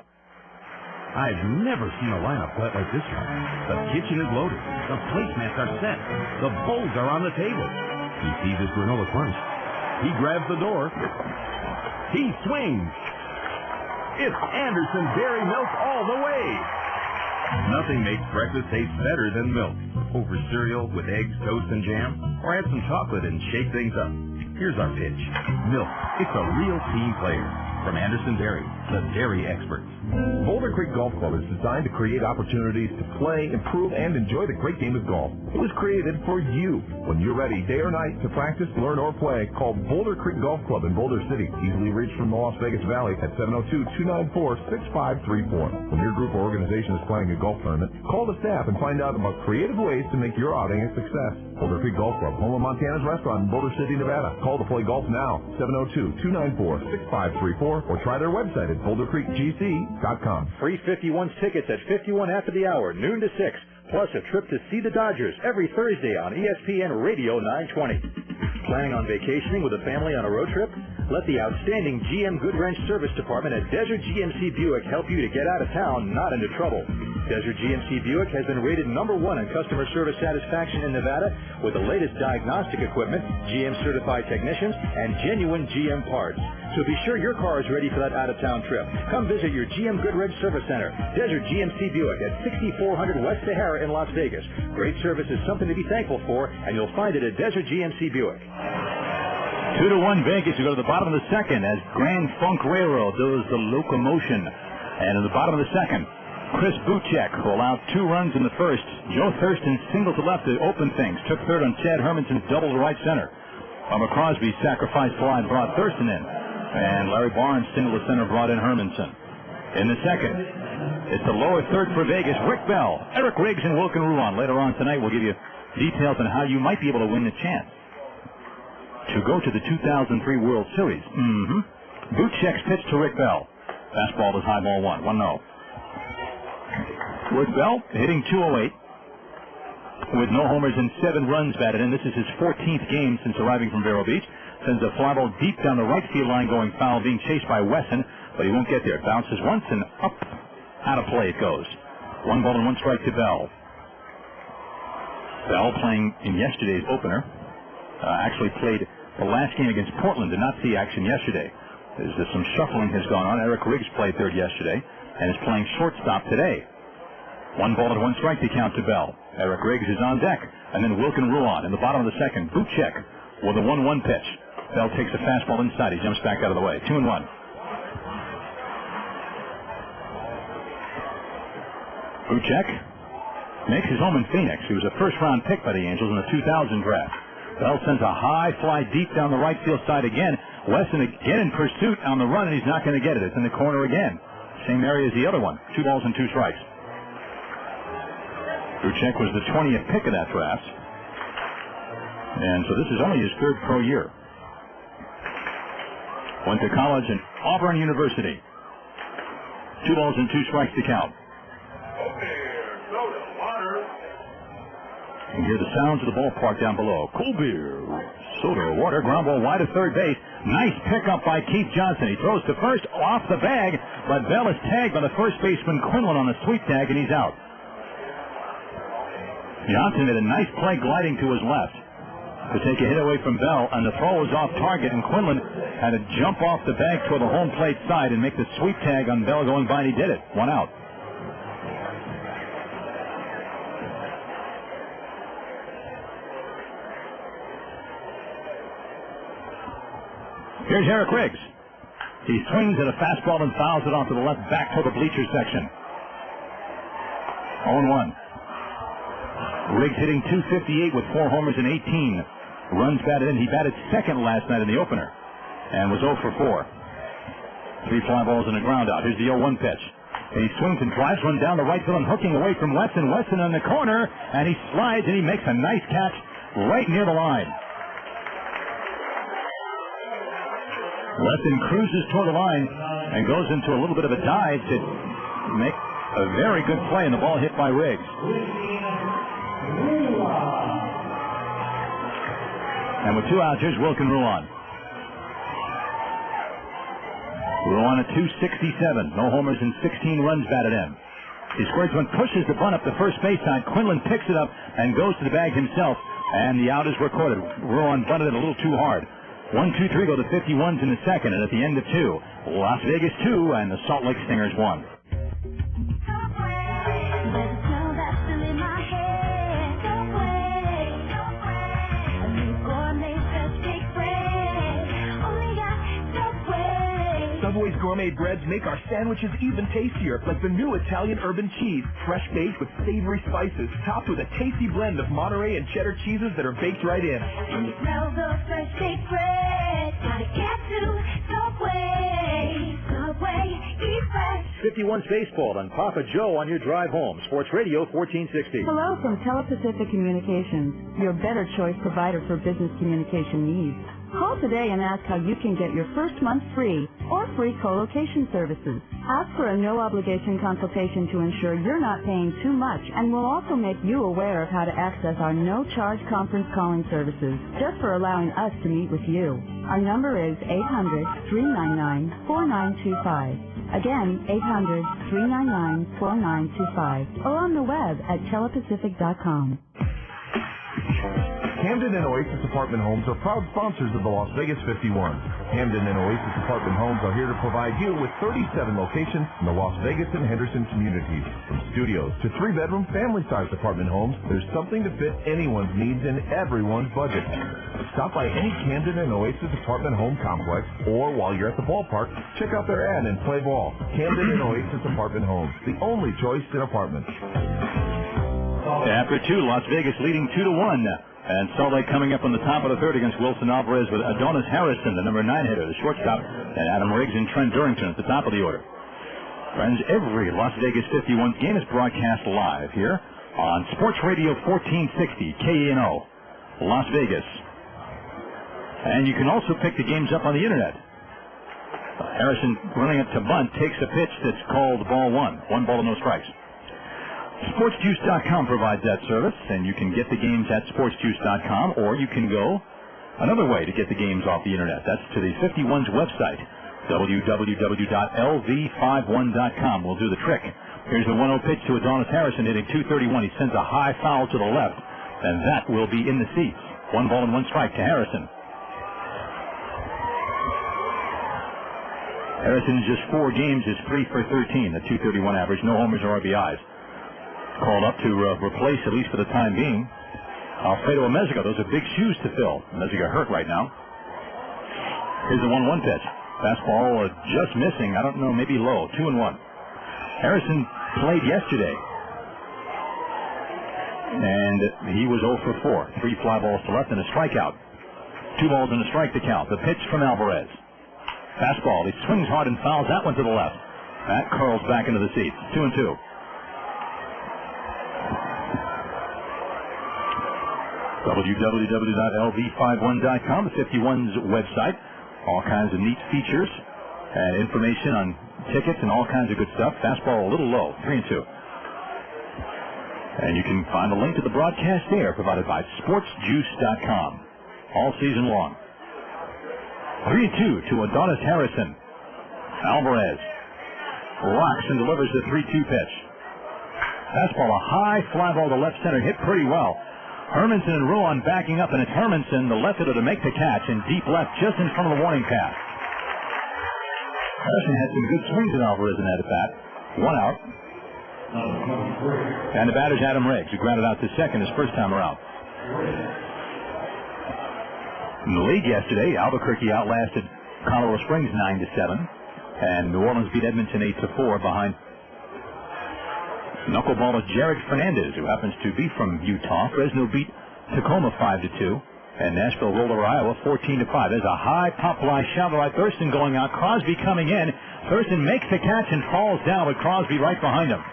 I've never seen a lineup quite like this one. The kitchen is loaded. The placemats are set. The bowls are on the table. He sees his granola crunch. He grabs the door. He swings. It's Anderson Dairy Milk all the way. Nothing makes breakfast taste better than milk. Over cereal with eggs, toast, and jam, or add some chocolate and shake things up. Here's our pitch. Milk. It's a real team player. from Anderson Dairy, the dairy experts. Boulder Creek Golf Club is designed to create opportunities to play, improve, and enjoy the great game of golf. It was created for you. When you're ready, day or night, to practice, learn, or play, call Boulder Creek Golf Club in Boulder City, easily reached from the Las Vegas Valley at 702-294-6534. When your group or organization is playing a golf tournament, call the staff and find out about creative ways to make your outing a success. Boulder Creek Golf Club, home of Montana's restaurant in Boulder City, Nevada. Call to play golf now, 702-294-6534, or try their website at bouldercreekgc.com. Free 51's tickets at 51 after the hour, noon to 6, plus a trip to see the Dodgers every Thursday on ESPN Radio 920. Planning on vacationing with a family on a road trip? Let the outstanding GM Goodwrench Service Department at Desert GMC Buick help you to get out of town, not into trouble. Desert GMC Buick has been rated #1 in customer service satisfaction in Nevada with the latest diagnostic equipment, GM certified technicians, and genuine GM parts. So be sure your car is ready for that out-of-town trip. Come visit your GM Goodwrench Service Center, Desert GMC Buick at 6400 West Sahara in Las Vegas. Great service is something to be thankful for, and you'll find it at Desert GMC Buick. 2-1 Vegas. We go to the bottom of the second as Grand Funk Railroad does the locomotion. And in the bottom of the second, Chris Buchek, who allowed 2 runs in the first. Joe Thurston singled to left to open things. Took third on Chad Hermanson's double to right center. Farmer Crosby's sacrifice fly brought Thurston in. And Larry Barnes single to center brought in Hermanson. In the second, it's the lower third for Vegas. Rick Bell, Eric Riggs, and Wilkin Ruan. Later on tonight, we'll give you details on how you might be able to win the chance to go to the 2003 World Series. Buchek's pitch to Rick Bell. Fastball is high ball 1-0. Rick Bell hitting .208 with no homers and 7 runs batted in. This is his 14th game since arriving from Vero Beach. Sends a fly ball deep down the right field line going foul, being chased by Wesson, but he won't get there. It bounces once and up, out of play it goes. 1 ball and 1 strike to Bell. Bell playing in yesterday's opener. Actually played the last game against Portland. Did not see action yesterday. There's some shuffling has gone on. Eric Riggs played third yesterday and is playing shortstop today. 1 ball and 1 strike to count to Bell. Eric Riggs is on deck, and then Wilkin Ruan in the bottom of the second. Buchek with a 1-1 pitch. Bell takes a fastball inside. He jumps back out of the way. 2-1. Buchek makes his home in Phoenix. He was a first-round pick by the Angels in the 2000 draft. Bell sends a high fly deep down the right field side again. Wesson again in pursuit on the run, and he's not going to get it. It's in the corner again. Same area as the other one. 2 balls and 2 strikes. Buchek was the 20th pick of that draft. And so this is only his 3rd pro year. Went to college at Auburn University. 2 balls and 2 strikes to count. You hear the sounds of the ballpark down below. Cool beer, soda, water, ground ball wide of third base. Nice pickup by Keith Johnson. He throws to first, off the bag, but Bell is tagged by the first baseman Quinlan on the sweep tag, and he's out. Johnson made a nice play gliding to his left to take a hit away from Bell, and the throw was off target, and Quinlan had to jump off the bag toward the home plate side and make the sweep tag on Bell going by, and he did it. 1 out. Here's Eric Riggs. He swings at a fastball and fouls it off to the left back toward the bleachers section. 0-1. Riggs hitting .258 with 4 homers and 18 runs batted in. He batted second last night in the opener and was 0 for 4. 3 fly balls and a ground out. Here's the 0-1 pitch. He swings and drives one down the right field and hooking away from Wesson. Wesson on the corner, and he slides and he makes a nice catch right near the line. Wesson cruises toward the line and goes into a little bit of a dive to make a very good play, and the ball hit by Riggs. And with 2 outs, here's Wilkin Ruan. Ruan at .267, no homers and 16 runs batted in. He squares one, pushes the bunt up the first base side. Quinlan picks it up and goes to the bag himself, and the out is recorded. Ruan bunted it a little too hard. 1, 2, 3 go to 51s in the second, and at the end of 2, Las Vegas 2 and the Salt Lake Stingers 1. Subway's gourmet breads make our sandwiches even tastier, like the new Italian urban cheese, fresh baked with savory spices, topped with a tasty blend of Monterey and cheddar cheeses that are baked right in. When you smell the fresh baked bread, gotta get to Subway. Subway, eat fresh. 51's baseball and Papa Joe on your drive home. Sports Radio 1460. Hello from Telepacific Communications, your better choice provider for business communication needs. Call today and ask how you can get your first month free or free co-location services. Ask for a no-obligation consultation to ensure you're not paying too much, and we'll also make you aware of how to access our no-charge conference calling services just for allowing us to meet with you. Our number is 800-399-4925. Again, 800-399-4925, or on the web at telepacific.com. Camden and Oasis Apartment Homes are proud sponsors of the Las Vegas 51. Camden and Oasis Apartment Homes are here to provide you with 37 locations in the Las Vegas and Henderson communities. From studios to 3-bedroom family-sized apartment homes, there's something to fit anyone's needs and everyone's budget. Stop by any Camden and Oasis Apartment Home complex, or while you're at the ballpark, check out their ad and play ball. Camden and Oasis Apartment Homes, the only choice in apartments. After 2, Las Vegas leading 2-1. And Salt Lake coming up on the top of the third against Wilson Alvarez with Adonis Harrison, the number 9 hitter, the shortstop, and Adam Riggs and Trent Durrington at the top of the order. Friends, every Las Vegas 51 game is broadcast live here on Sports Radio 1460, KENO, Las Vegas. And you can also pick the games up on the Internet. Harrison running up to bunt takes a pitch that's called ball 1. 1 ball and no strikes. SportsJuice.com provides that service, and you can get the games at SportsJuice.com, or you can go another way to get the games off the Internet. That's to the 51's website, www.lv51.com. Will do the trick. Here's the 1-0 pitch to Adonis Harrison, hitting .231. He sends a high foul to the left, and that will be in the seats. 1 ball and 1 strike to Harrison. Harrison's just 4 games is 3 for 13, the .231 average, no homers or RBIs. Called up to replace, at least for the time being, Alfredo Ameziga. Those are big shoes to fill. Ameziga hurt right now. Here's the 1-1 pitch. Fastball just missing. I don't know, maybe low. 2-1. Harrison played yesterday, and he was 0 for 4. 3 fly balls to left and a strikeout. 2 balls and a strike to count. The pitch from Alvarez. Fastball. He swings hard and fouls that one to the left. That curls back into the seats. 2-2. www.lv51.com, the 51's website. All kinds of neat features and information on tickets and all kinds of good stuff. Fastball a little low, 3-2. And you can find a link to the broadcast there provided by SportsJuice.com all season long. 3-2 to Adonis Harrison. Alvarez rocks and delivers the 3-2 pitch. Fastball, a high fly ball to left center, hit pretty well. Hermanson and Ruan backing up, and it's Hermanson, the left hitter, to make the catch in deep left, just in front of the warning path. Harrison had some good swings at Alvarez in that at bat. 1 out. And the batter's Adam Riggs, who grounded out to second his first time around. In the league yesterday, Albuquerque outlasted Colorado Springs 9-7, and New Orleans beat Edmonton 8-4 behind knuckleballer Jared Fernandez, who happens to be from Utah. Fresno beat Tacoma 5-2, and Nashville rolled over Iowa 14-5. There's a high pop fly shot by Thurston going out. Crosby coming in. Thurston makes the catch and falls down with Crosby right behind him.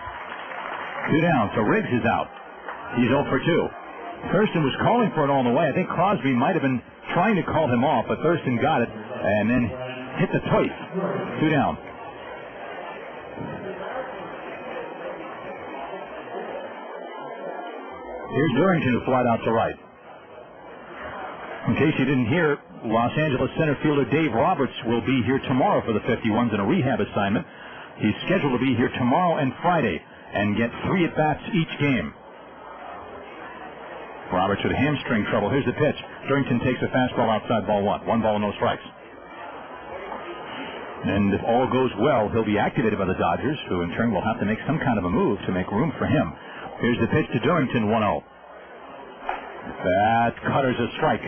2 down, so Riggs is out. He's 0 for 2. Thurston was calling for it all the way. I think Crosby might have been trying to call him off, but Thurston got it and then hit the turf. 2 down. Here's Durrington, who flied out to right. In case you didn't hear, Los Angeles center fielder Dave Roberts will be here tomorrow for the 51s in a rehab assignment. He's scheduled to be here tomorrow and Friday and get 3 at-bats each game. Roberts with hamstring trouble. Here's the pitch. Durrington takes a fastball outside ball 1. 1 ball and no strikes. And if all goes well, he'll be activated by the Dodgers, who in turn will have to make some kind of a move to make room for him. Here's the pitch to Durrington, 1-0. That cutter's a strike.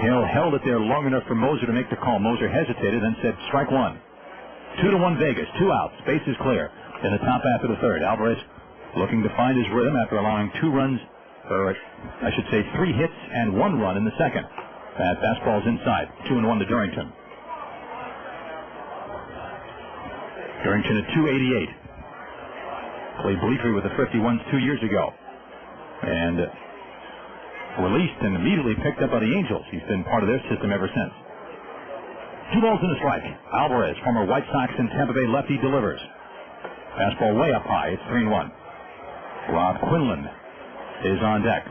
Hill held it there long enough for Moser to make the call. Moser hesitated and said strike 1. 2-1 Vegas. 2 outs. Bases clear in the top half of the third. Alvarez looking to find his rhythm after allowing 2 runs, or I should say 3 hits and 1 run in the second. That fastball's inside. 2-1 to Durrington. Durrington at 288. Played briefly with the 51s 2 years ago. And released and immediately picked up by the Angels. He's been part of their system ever since. 2 balls and a strike. Alvarez, former White Sox and Tampa Bay lefty, delivers. Fastball way up high. It's 3-1. Rob Quinlan is on deck.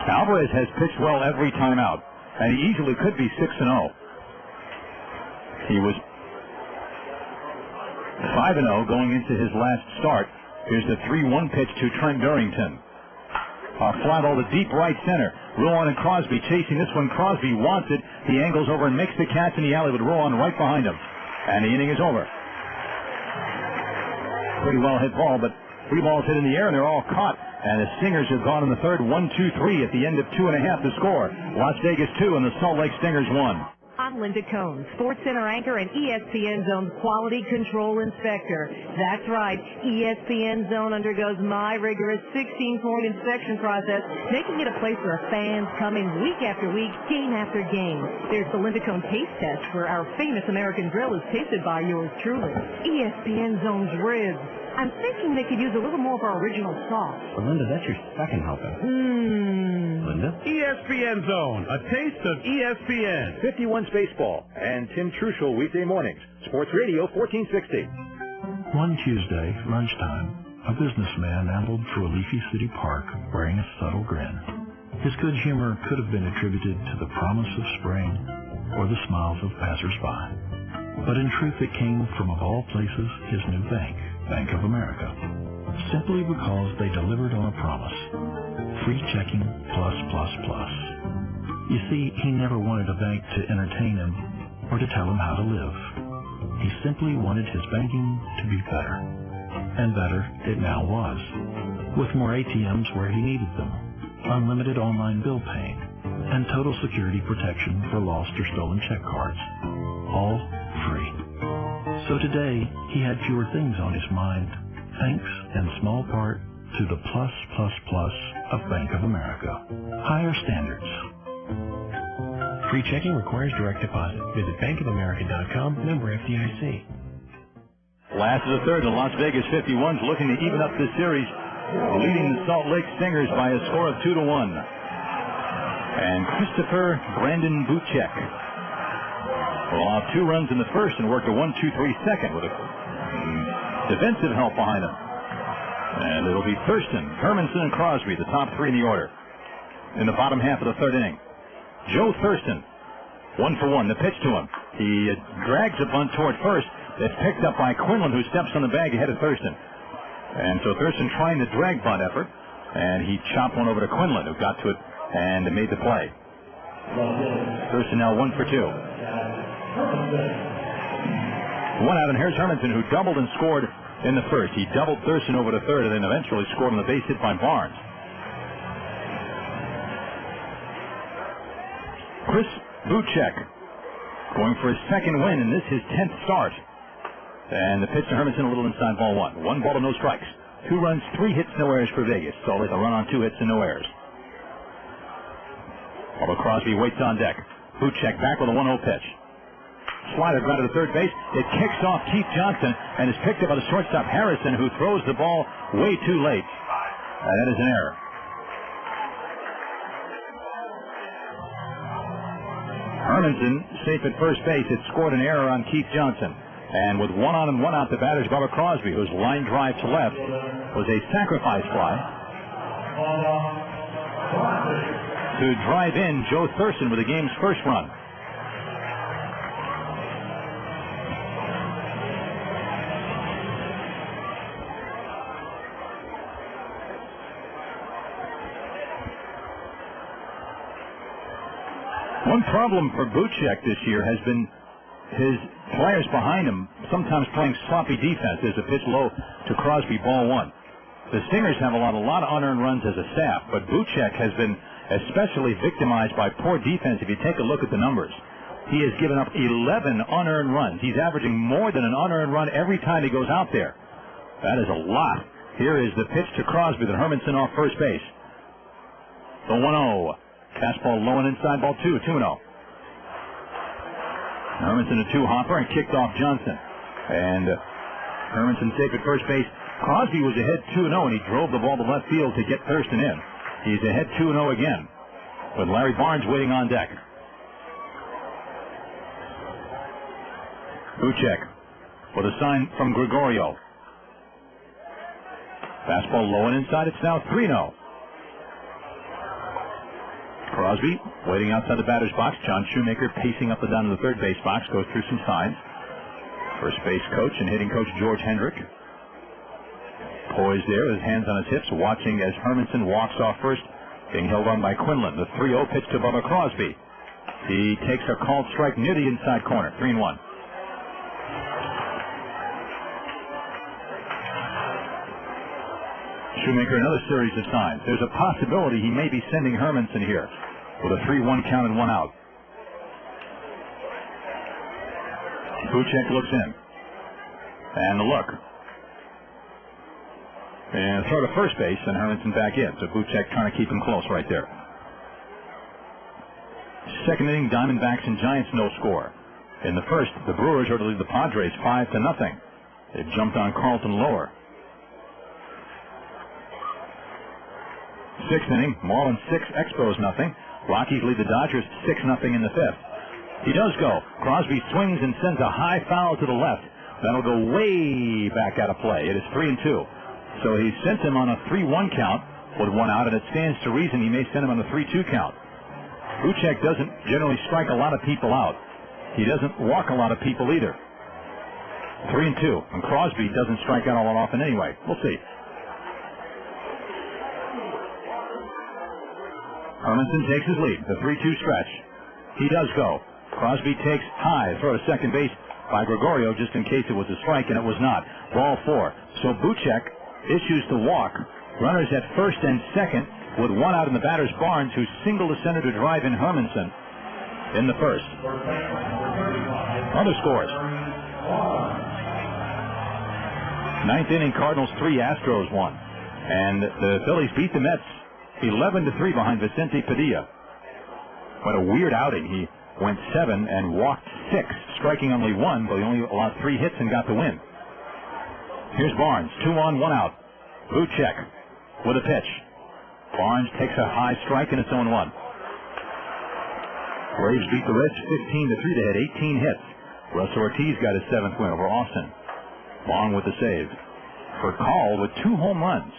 Alvarez has pitched well every time out, and he easily could be 6-0. He was 5-0 going into his last start. Here's the 3-1 pitch to Trent Durrington. A fly ball to deep right center. Ruan and Crosby chasing this one. Crosby wants it. He angles over and makes the catch in the alley with Ruan right behind him. And the inning is over. Pretty well hit ball, but 3 balls hit in the air and they're all caught. And the Stingers have gone in the third 1-2-3 at the end of 2.5 to score. Las Vegas 2 and the Salt Lake Stingers 1. I'm Linda Cohn, Sports Center anchor and ESPN Zone's quality control inspector. That's right, ESPN Zone undergoes my rigorous 16-point inspection process, making it a place where fans come in week after week, game after game. There's the Linda Cohn taste test, where our famous American grill is tasted by yours truly. ESPN Zone's ribs. I'm thinking they could use a little more of our original sauce. Well, Linda, that's your second helping. Linda? ESPN Zone, a taste of ESPN. 51's baseball and Tim Truschel weekday mornings. Sports Radio 1460. One Tuesday, lunchtime, a businessman ambled through a leafy city park wearing a subtle grin. His good humor could have been attributed to the promise of spring or the smiles of passers-by. But in truth, it came from, of all places, his new bank, Bank of America, simply because they delivered on a promise. Free checking plus, plus, plus. You see, he never wanted a bank to entertain him or to tell him how to live. He simply wanted his banking to be better. And better it now was, with more ATMs where he needed them, unlimited online bill paying, and total security protection for lost or stolen check cards. All free. So today, he had fewer things on his mind, thanks in small part to the plus, plus, plus of Bank of America. Higher standards. Free checking requires direct deposit. Visit bankofamerica.com, member FDIC. Last of the third, the Las Vegas 51s looking to even up this series, leading the Salt Lake Stingers by a score of 2-1. And Christopher Brandon Buchek will allow 2 runs in the first and worked a 1-2-3 second with a defensive help behind him. And it'll be Thurston, Hermanson, and Crosby, the top 3 in the order in the bottom half of the third inning. Joe Thurston, 1 for 1. The pitch to him. He drags a bunt toward first. It's picked up by Quinlan, who steps on the bag ahead of Thurston. And so Thurston trying the drag bunt effort, and he chopped one over to Quinlan, who got to it and made the play. Thurston now 1 for 2. 1 out, and here's Hermanson, who doubled and scored in the first. He doubled Thurston over to third and then eventually scored on the base hit by Barnes. Chris Buchek going for his second win, and this his 10th start. And the pitch to Hermanson, a little inside ball 1. 1 ball to no strikes. 2 runs, 3 hits, no errors for Vegas. So like a run on 2 hits and no errors. Although Crosby waits on deck. Buchek back with a 1-0 pitch. Slider grounded to third base. It kicks off Keith Johnson and is picked up by the shortstop Harrison, who throws the ball way too late. And that is an error. Hermanson safe at first base. It scored an error on Keith Johnson. And with 1 on and 1 out, the batter's Bubba Crosby, whose line drive to left was a sacrifice fly to drive in Joe Thurston with the game's first run. One problem for Buchek this year has been his players behind him sometimes playing sloppy defense. There's a pitch low to Crosby, ball 1. The Stingers have a lot of unearned runs as a staff, but Buchek has been especially victimized by poor defense if you take a look at the numbers. he has given up 11 unearned runs. He's averaging more than an unearned run every time he goes out there. That is a lot. Here is the pitch to Crosby, then Hermanson off first base. The 1-0. Fastball low and inside, ball 2, 2-0. Hermanson a 2-hopper and kicked off Johnson. And Hermanson safe at first base. Crosby was ahead 2-0, and he drove the ball to left field to get Thurston in. He's ahead 2-0 again, with Larry Barnes waiting on deck. Buchek with a sign from Gregorio. Fastball low and inside. It's now 3-0. Crosby waiting outside the batter's box. John Shoemaker pacing up and down to the third base box. Goes through some signs. First base coach and hitting coach George Hendrick. Poised there with his hands on his hips, watching as Hermanson walks off first, being held on by Quinlan. The 3-0 pitch to Bubba Crosby. He takes a called strike near the inside corner. 3-1. Shoemaker, another series of signs. There's a possibility he may be sending Hermanson here with a 3-1 count and 1 out. Buchek looks in. And a look. And throw to first base, and Hermanson back in. So Buchek trying to keep him close right there. Second inning, Diamondbacks and Giants no score. In the first, the Brewers are to lead the Padres 5-0. They've jumped on Carlton lower. Sixth inning, Marlins 6, Expos nothing. Rockies lead the Dodgers 6-0 in the fifth. He does go. Crosby swings and sends a high foul to the left. That'll go way back out of play. It is 3-2. So he sent him on a 3-1 count with 1 out, and it stands to reason he may send him on a 3-2 count. Buchek doesn't generally strike a lot of people out. He doesn't walk a lot of people either. 3-2. And Crosby doesn't strike out all that often anyway. We'll see. Hermanson takes his lead, the 3-2 stretch. He does go. Crosby takes high, throw to second base by Gregorio just in case it was a strike, and it was not. Ball 4. So Buchek issues the walk. Runners at first and second with 1 out in the batter's Barnes, who singled to center to drive in Hermanson in the first. Other scores. Ninth inning, Cardinals 3, Astros 1. And the Phillies beat the Mets 11-3 behind Vicente Padilla. What a weird outing. He went 7 and walked 6, striking only 1, but he only allowed 3 hits and got the win. Here's Barnes, 2 on, 1 out. Buchek with a pitch. Barnes takes a high strike, and it's 0-1. Braves beat the Reds 15-3 to hit 18 hits. Russ Ortiz got his 7th win over Austin. Long with the save. For Call with 2 home runs.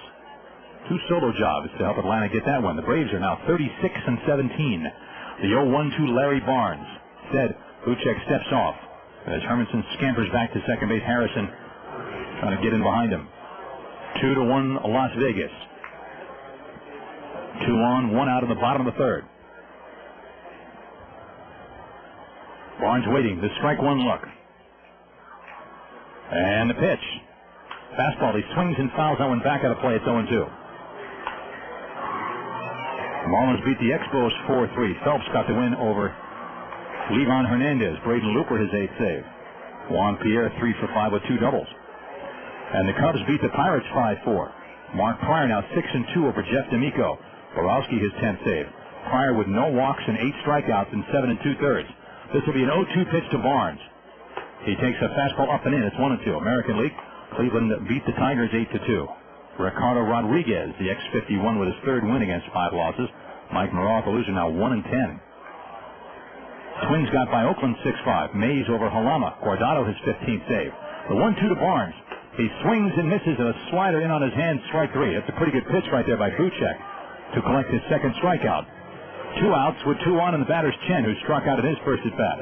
2 solo jobs to help Atlanta get that one. The Braves are now 36-17. The 0-1-2 Larry Barnes. Instead, Buchek steps off as Hermanson scampers back to second base. Harrison trying to get in behind him. 2-1 Las Vegas. 2 on, 1 out in the bottom of the third. Barnes waiting. The strike 1 look. And the pitch. Fastball. He swings and fouls that one back out of play. It's 0-2. Marlins beat the Expos 4-3. Phelps got the win over Livan Hernandez. Braden Looper his 8th save. Juan Pierre 3 for 5 with 2 doubles. And the Cubs beat the Pirates 5-4. Mark Pryor now 6-2 over Jeff D'Amico. Borowski his 10th save. Pryor with no walks and 8 strikeouts in 7 2/3. This will be an 0-2 pitch to Barnes. He takes a fastball up and in. It's 1-2. American League. Cleveland beat the Tigers 8-2. Ricardo Rodriguez, the X-51, with his 3rd win against 5 losses. Mike Maroth, the loser, now 1-10. Twins got by Oakland 6-5. Mays over Halama. Guardado his 15th save. The 1-2 to Barnes. He swings and misses, and a slider in on his hand, strike 3. That's a pretty good pitch right there by Buchek to collect his 2nd strikeout. 2 outs with 2 on, and the batter's Chen, who struck out at his first at bat.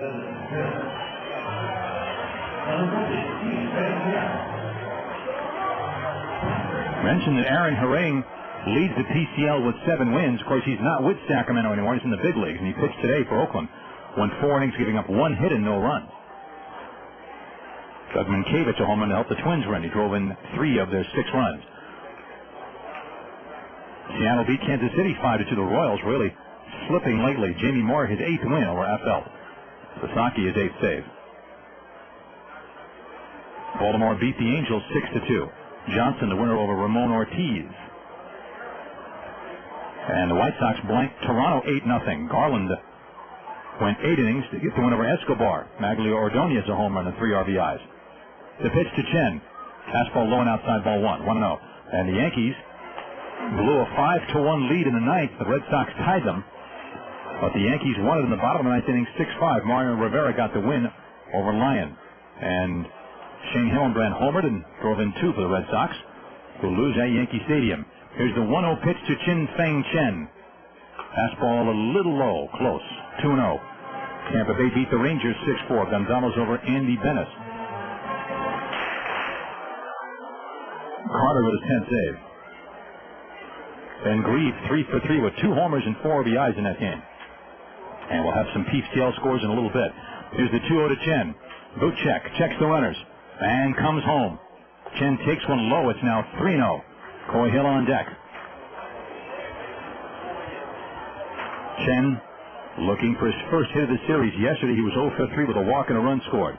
Mentioned that Aaron Harang leads the PCL with 7 wins. Of course, he's not with Sacramento anymore. He's in the big leagues, and he pitched today for Oakland. Won 4 innings, giving up 1 hit and no runs. Doug Mankiewicz, a home run to help the Twins win. He drove in 3 of their 6 runs. Seattle beat Kansas City 5-2. The Royals really slipping lately. Jamie Moore, his 8th win over FL. Sasaki is 8th save. Baltimore beat the Angels 6-2. Johnson, the winner over Ramon Ortiz. And the White Sox blanked Toronto 8-0. Garland went 8 innings to get the win over Escobar. Maglio Ordonez a home run and 3 RBIs. The pitch to Chen. Fastball low and outside, ball 1-0. And the Yankees blew a 5-1 lead in the ninth. The Red Sox tied them. But the Yankees won it in the bottom of the ninth inning 6-5. Mario Rivera got the win over Lyon. And Shane Hillenbrand homered and drove in 2 for the Red Sox, who lose at Yankee Stadium. Here's the 1-0 pitch to Chin Feng Chen. Fastball a little low, close, 2-0. Tampa Bay beat the Rangers 6-4. Gonzalez over Andy Bennis. Carter with his 10th save. Ben Grieve 3 for 3 with 2 homers and 4 RBIs in that game. And we'll have some PCL scores in a little bit. Here's the 2-0 to Chen. Buchek checks the runners and comes home. Chen takes one low. It's now 3-0. Coy Hill on deck. Chen looking for his first hit of the series. Yesterday he was 0 for 3 with a walk and a run scored.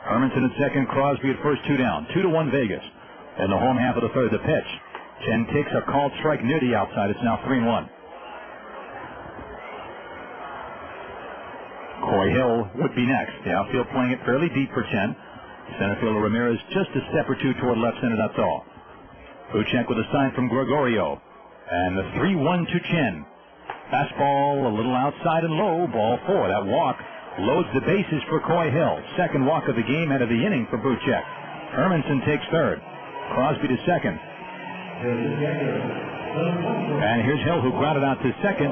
Hermanson at second, Crosby at first, 2 down. 2-1 Vegas. In the home half of the third, the pitch. Chen takes a called strike near the outside. It's now 3-1. Coy Hill would be next. The outfield playing it fairly deep for Chen. Center fielder Ramirez just a step or 2 toward left center, that's all. Buchek with a sign from Gregorio. And the 3-1 to Chen. Fastball a little outside and low, ball 4. That walk loads the bases for Coy Hill. Second walk of the game, out of the inning for Buchek. Hermanson takes third. Crosby to second. And here's Hill, who grounded out to second.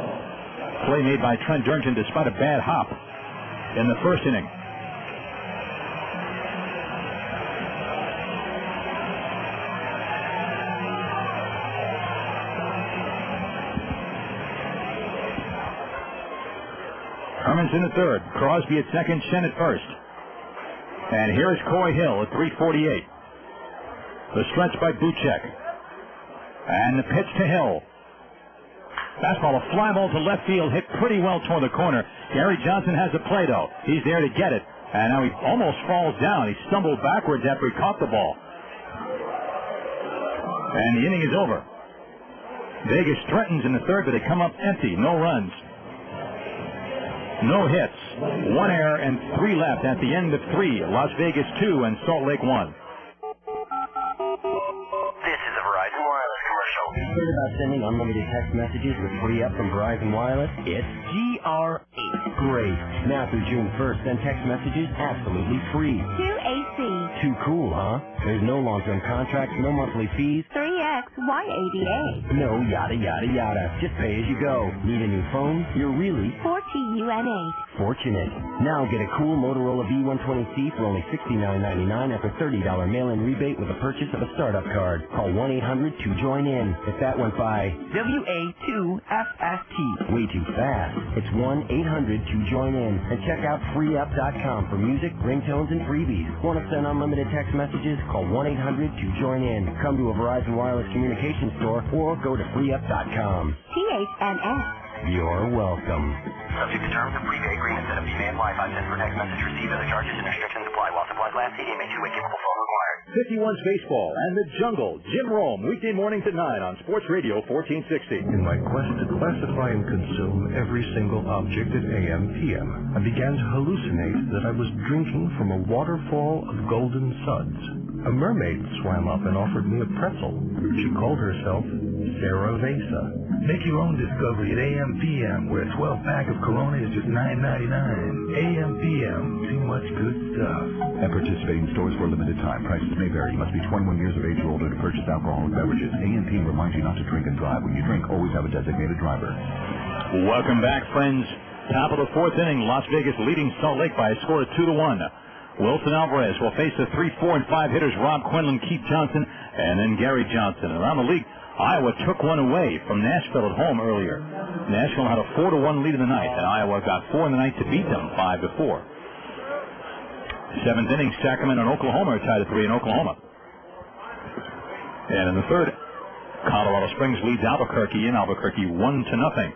Play made by Trent Durrington despite a bad hop in the first inning. Hermanson at third, Crosby at second, Chen at first. And here's Coy Hill at 3:48. The stretch by Buchek. And the pitch to Hill. Fastball, a fly ball to left field, hit pretty well toward the corner. Gary Johnson has the play, though. He's there to get it. And now he almost falls down. He stumbled backwards after he caught the ball. And the inning is over. Vegas threatens in the third, but they come up empty. No runs. No hits. 1 error and 3 left at the end of 3. Las Vegas 2 and Salt Lake 1. Heard about sending unlimited text messages with free up from Verizon Wireless? It's GR8. Great. Now through June 1st, send text messages absolutely free. 2AC. Too cool, huh? There's no long-term contracts, no monthly fees. 3X. Why ADA? No yada yada yada. Just pay as you go. Need a new phone? You're really 4TUN8. fortunate. Now get a cool Motorola V120C for only $69.99 after $30 mail-in rebate with the purchase of a startup card. Call 1-800-2-JOIN-IN. If that went by WA2FST way too fast. It's 1-800-2-JOIN-IN. And check out freeup.com for music, ringtones, and freebies. Want to send unlimited text messages? Call 1-800-2-JOIN-IN. Come to a Verizon Wireless Communications store or go to freeup.com. THNS. You're welcome. Subject to terms of prepaid agreement. Set up VPN Wi-Fi. Send for text message received. Other charges and restrictions apply. While supplies last, CDMA 2-way capable phone required. 51's Baseball and the Jungle. Jim Rome, weekday mornings at 9 on Sports Radio 1460. In my quest to classify and consume every single object at AM/PM, I began to hallucinate that I was drinking from a waterfall of golden suds. A mermaid swam up and offered me a pretzel. She called herself Sarah Vesa. Make your own discovery at AM/PM, where a 12-pack of Corona is just $9.99. AM/PM, too much good stuff. At participating stores for a limited time, prices may vary. You must be 21 years of age or older to purchase alcoholic beverages. AM/PM reminds you not to drink and drive. When you drink, always have a designated driver. Welcome back, friends. Top of the fourth inning, Las Vegas leading Salt Lake by a score of 2-1. Wilson Alvarez will face the 3, 4, and 5 hitters Rob Quinlan, Keith Johnson, and then Gary Johnson. Around the league, Iowa took one away from Nashville at home earlier. Nashville had a 4-1 lead in the ninth, and Iowa got 4 in the ninth to beat them 5-4. Seventh inning, Sacramento and Oklahoma are tied at 3 in Oklahoma. And in the third, Colorado Springs leads Albuquerque in Albuquerque 1-0.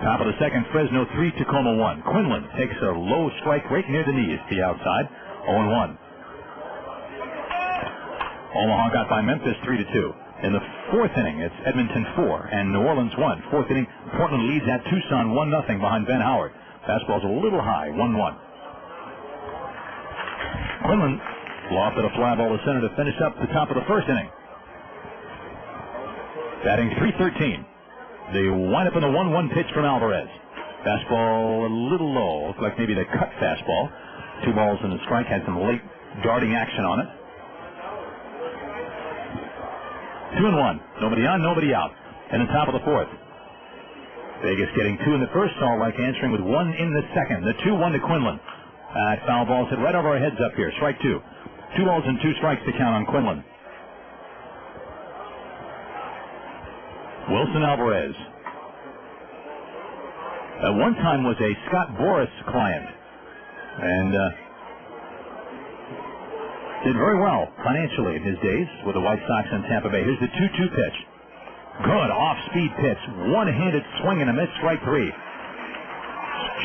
Top of the second, Fresno 3, Tacoma 1. Quinlan takes a low strike right near the knees to the outside, 0-1. Omaha got by Memphis 3-2. In the fourth inning, it's Edmonton 4 and New Orleans 1. Fourth inning, Portland leads at Tucson 1-0 behind Ben Howard. Fastball's a little high, 1-1. Quinlan lofted a fly ball to center to finish up the top of the first inning. Batting .313. They wind up in the 1-1 pitch from Alvarez. Fastball a little low. Looks like maybe the cut fastball. 2 balls and a strike. Had some late darting action on it. 2-1. Nobody on, nobody out. In the top of the fourth. Vegas getting 2 in the first. Salt Lake answering with 1 in the second. The 2-1 to Quinlan. That foul ball hit right over our heads up here. Strike 2. 2 balls and 2 strikes to count on Quinlan. Wilson Alvarez. At one time was a Scott Boras client. And did very well financially in his days with the White Sox in Tampa Bay. Here's the 2-2 pitch. Good off-speed pitch. One-handed swing and a miss, strike 3.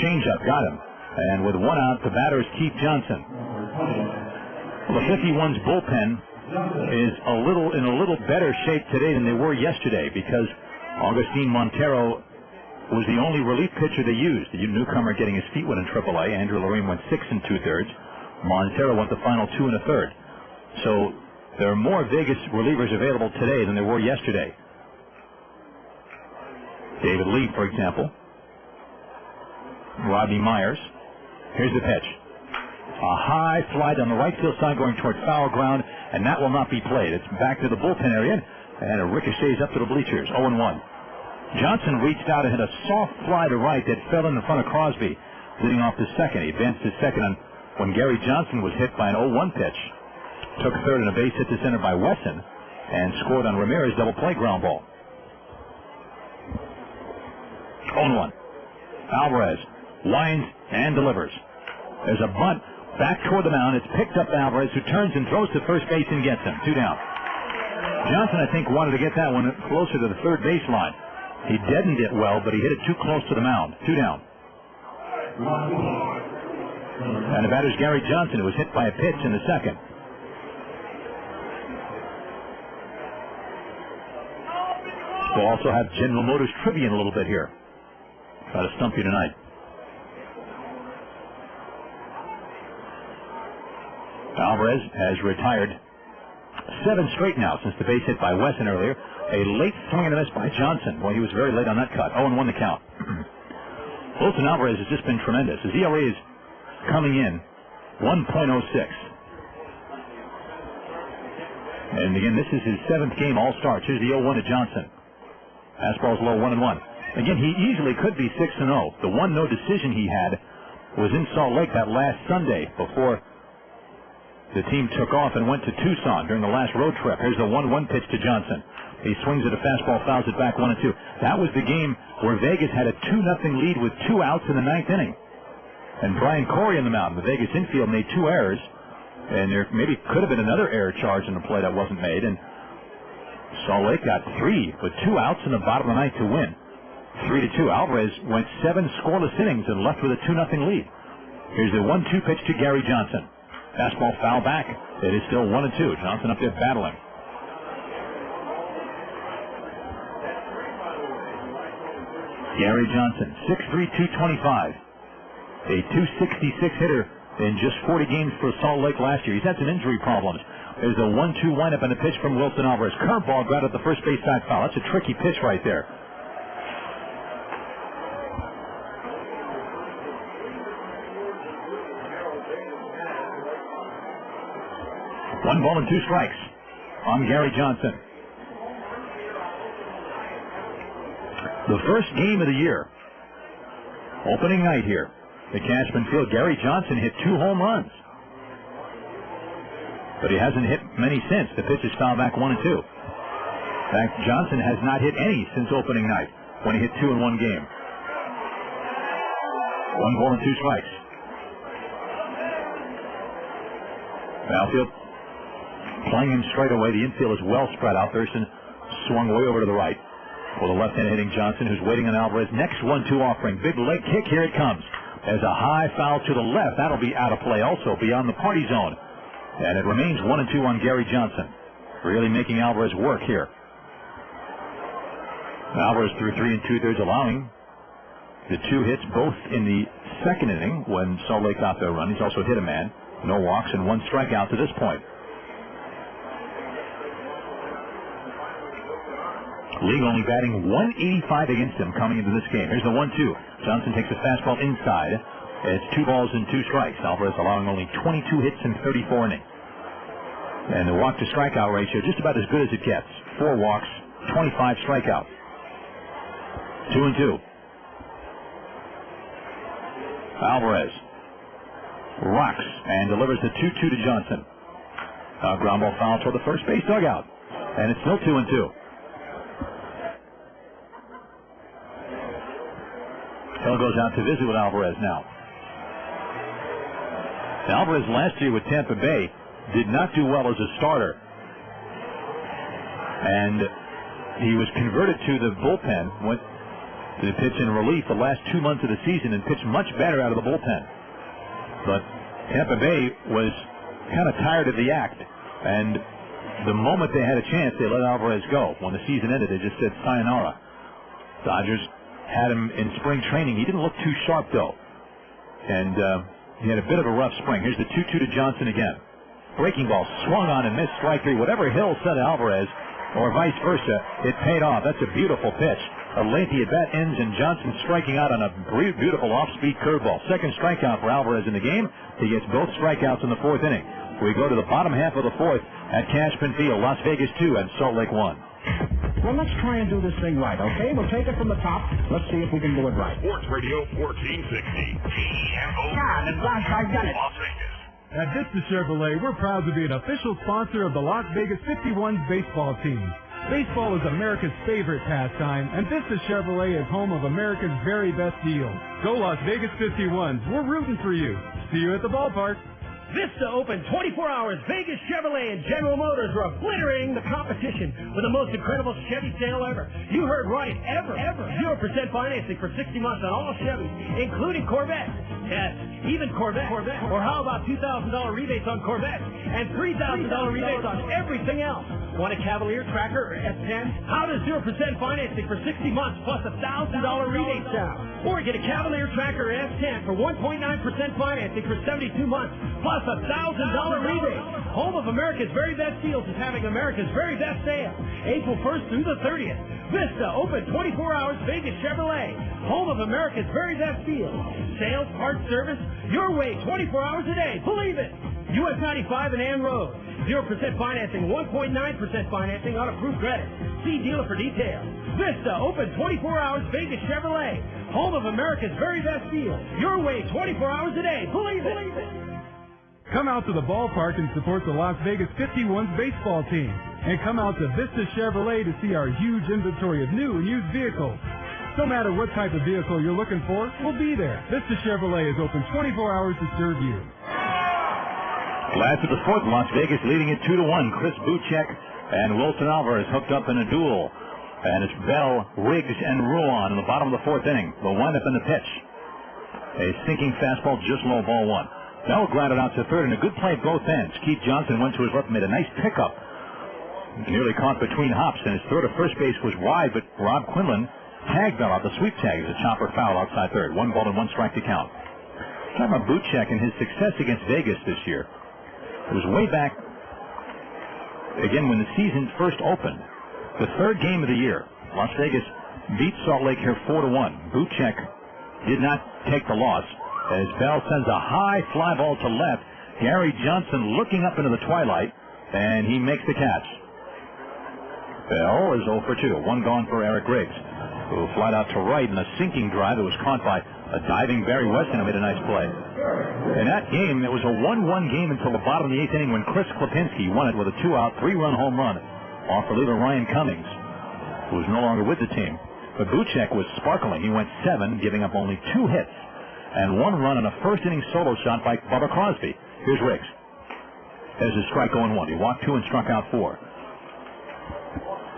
Changeup got him. And with 1 out, the batter is Keith Johnson. Well, the 51's bullpen is in a little better shape today than they were yesterday because Augustine Montero was the only relief pitcher they used. The newcomer getting his feet wet in AAA. Andrew Lorraine went 6 2/3. Montero went the final 2 1/3. So there are more Vegas relievers available today than there were yesterday. David Lee, for example. Rodney Myers. Here's the pitch. A high fly down the right field side going toward foul ground, and that will not be played. It's back to the bullpen area, and it ricochets up to the bleachers. 0-1. Johnson reached out and hit a soft fly to right that fell in front of Crosby, leading off to second. He advanced to second when Gary Johnson was hit by an 0-1 pitch. Took third and a base hit to center by Wesson, and scored on Ramirez double play ground ball. 0-1. Alvarez winds and delivers. There's a bunt back toward the mound. It's picked up by Alvarez, who turns and throws to first base and gets him. 2 down. Johnson, I think, wanted to get that one closer to the third base line. He deadened it well, but he hit it too close to the mound. 2 down. And the batter's Gary Johnson, who was hit by a pitch in the second. We'll also have General Motors trivia in a little bit here. Try to stump you tonight. Alvarez has retired 7 straight now since the base hit by Wesson earlier. A late swing and a miss by Johnson. Well, he was very late on that cut. 0-1 the count. Wilson Alvarez has just been tremendous. His ERA is coming in 1.06. And again, this is his 7th game all starts. Here's the 0-1 to Johnson. Fastball's low, 1-1. Again, he easily could be 6-0. The one no decision he had was in Salt Lake that last Sunday before the team took off and went to Tucson during the last road trip. Here's the 1-1 pitch to Johnson. He swings at a fastball, fouls it back 1-2. That was the game where Vegas had a 2-0 lead with 2 outs in the 9th inning. And Brian Corey on the mound. The Vegas infield made 2 errors. And there maybe could have been another error charge in the play that wasn't made. And Salt Lake got 3 with 2 outs in the bottom of the 9th to win. 3-2. Alvarez went 7 scoreless innings and left with a 2-0 lead. Here's the 1-2 pitch to Gary Johnson. Fastball foul back. It is still 1-2. Johnson up there battling. Gary Johnson, 6'3", 225. A 266 hitter in just 40 games for Salt Lake last year. He's had some injury problems. There's a 1-2 windup and a pitch from Wilson Alvarez. Curveball got at the first base side foul. That's a tricky pitch right there. One ball and 2 strikes on Gary Johnson. The first game of the year, opening night here, the Cashman Field. Gary Johnson hit 2 home runs, but he hasn't hit many since. The pitch is fouled back 1-2. In fact, Johnson has not hit any since opening night when he hit 2 in one game. 1 ball and 2 strikes. Outfield playing him straight away. The infield is well spread out. Thurston swung way over to the right. For the left-hand hitting Johnson, who's waiting on Alvarez. Next 1-2 offering. Big leg kick. Here it comes. There's a high foul to the left. That'll be out of play also, beyond the party zone. And it remains 1-2 on Gary Johnson. Really making Alvarez work here. Alvarez threw 3 2/3, allowing the 2 hits both in the second inning when Salt Lake got their run. He's also hit a man. No walks and 1 strikeout to this point. League only batting 185 against him coming into this game. Here's the 1-2. Johnson takes a fastball inside. It's 2 balls and 2 strikes. Alvarez allowing only 22 hits in 34 innings. And the walk to strikeout ratio just about as good as it gets. 4 walks, 25 strikeouts. 2-2. Alvarez rocks and delivers the 2-2 to Johnson. Ground ball foul toward the first base dugout. And it's still 2-2. Hill goes out to visit with Alvarez now. Alvarez last year with Tampa Bay did not do well as a starter. And he was converted to the bullpen, went to pitch in relief the last 2 months of the season and pitched much better out of the bullpen. But Tampa Bay was kind of tired of the act. And the moment they had a chance, they let Alvarez go. When the season ended, they just said sayonara. Dodgers had him in spring training. He didn't look too sharp, though. And he had a bit of a rough spring. Here's the 2-2 to Johnson again. Breaking ball swung on and missed strike 3. Whatever Hill said to Alvarez, or vice versa, it paid off. That's a beautiful pitch. A lengthy at-bat ends, and Johnson striking out on a beautiful off-speed curveball. Second strikeout for Alvarez in the game. He gets both strikeouts in the 4th inning. We go to the bottom half of the 4th at Cashman Field. Las Vegas 2 and Salt Lake 1. Well, let's try and do this thing right, okay? We'll take it from the top. Let's see if we can do it right. Sports Radio 1460. KMO. God, at last I've done it. Las Vegas. At Vista Chevrolet, we're proud to be an official sponsor of the Las Vegas 51's baseball team. Baseball is America's favorite pastime, and Vista Chevrolet is home of America's very best deals. Go Las Vegas 51s. We're rooting for you. See you at the ballpark. Vista open 24 hours. Vegas Chevrolet and General Motors are obliterating the competition with the most incredible Chevy sale ever. You heard right, ever. 0% financing for 60 months on all Chevys, including Corvettes. Yes, even Corvette. Or how about $2,000 rebates on Corvettes and $3,000 rebates on everything else? Want a Cavalier Tracker or S10? How does 0% financing for 60 months plus $1,000 rebate sound? Or get a Cavalier Tracker or S10 for 1.9% financing for 72 months plus $1,000 rebate. Home of America's very best deals is having America's very best sale. April 1st through the 30th. Vista open 24 hours. Vegas Chevrolet. Home of America's very best deals. Sales, parts, service, your way 24 hours a day. Believe it. US 95 and Ann Road. 0% financing, 1.9% financing on approved credit. See dealer for details. Vista open 24 hours. Vegas Chevrolet. Home of America's very best deals. Your way 24 hours a day. Believe it. Come out to the ballpark and support the Las Vegas 51's baseball team. And come out to Vista Chevrolet to see our huge inventory of new and used vehicles. No matter what type of vehicle you're looking for, we'll be there. Vista Chevrolet is open 24 hours to serve you. Last of the 4th, Las Vegas leading it 2-1. Chris Buchek and Wilson Alvarez hooked up in a duel. And it's Bell, Riggs, and Ruan in the bottom of the 4th inning. They'll wind up in the pitch. A sinking fastball, just low, ball 1. Bell grounded out to 3rd, and a good play at both ends. Keith Johnson went to his left and made a nice pickup. Nearly caught between hops, and his throw to first base was wide, but Rob Quinlan tagged Bell out the sweep tag as a chopper foul outside 3rd. 1 ball and 1 strike to count. Talking about Buchek and his success against Vegas this year. It was way back, again, when the season first opened. The 3rd game of the year. Las Vegas beat Salt Lake here 4-1. Buchek did not take the loss as Bell sends a high fly ball to left. Gary Johnson looking up into the twilight, and he makes the catch. Bell is 0 for 2. 1 gone for Eric Riggs, who flied out to right in a sinking drive that was caught by a diving Barry Weston, who made a nice play. In that game, it was a 1-1 game until the bottom of the 8th inning when Chris Klipinski won it with a 2-out, 3-run home run off reliever Ryan Cummings, who was no longer with the team. But Buchek was sparkling. He went 7, giving up only 2 hits and 1 run on a first-inning solo shot by Bubba Crosby. Here's Riggs. There's his strike 0-1. He walked 2 and struck out 4.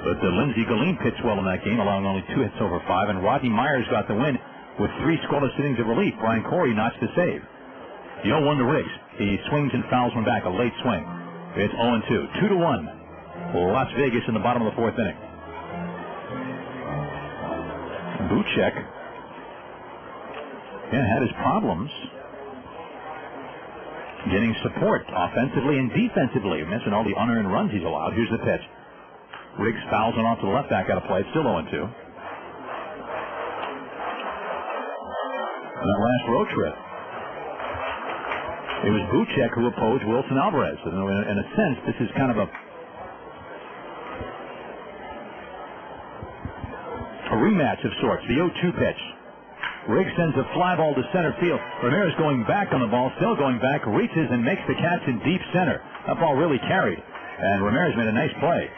But Lindsey Galeen pitched well in that game, allowing only 2 hits over 5, and Rodney Myers got the win with 3 scoreless innings of relief. Brian Corey notched the save. The 0-1 to Riggs. He swings and fouls one back, a late swing. It's 0-2. 2-1. Las Vegas in the bottom of the 4th inning. Buchek had his problems getting support offensively and defensively. I mentioned all the unearned runs he's allowed. Here's the pitch. Riggs fouls it off to the left back out of play. It's still 0-2. That last road trip, it was Buchek who opposed Wilson Alvarez. In a sense, this is kind of a rematch of sorts. The 0-2 pitch. Riggs sends a fly ball to center field. Ramirez going back on the ball, still going back, reaches and makes the catch in deep center. That ball really carried, and Ramirez made a nice play.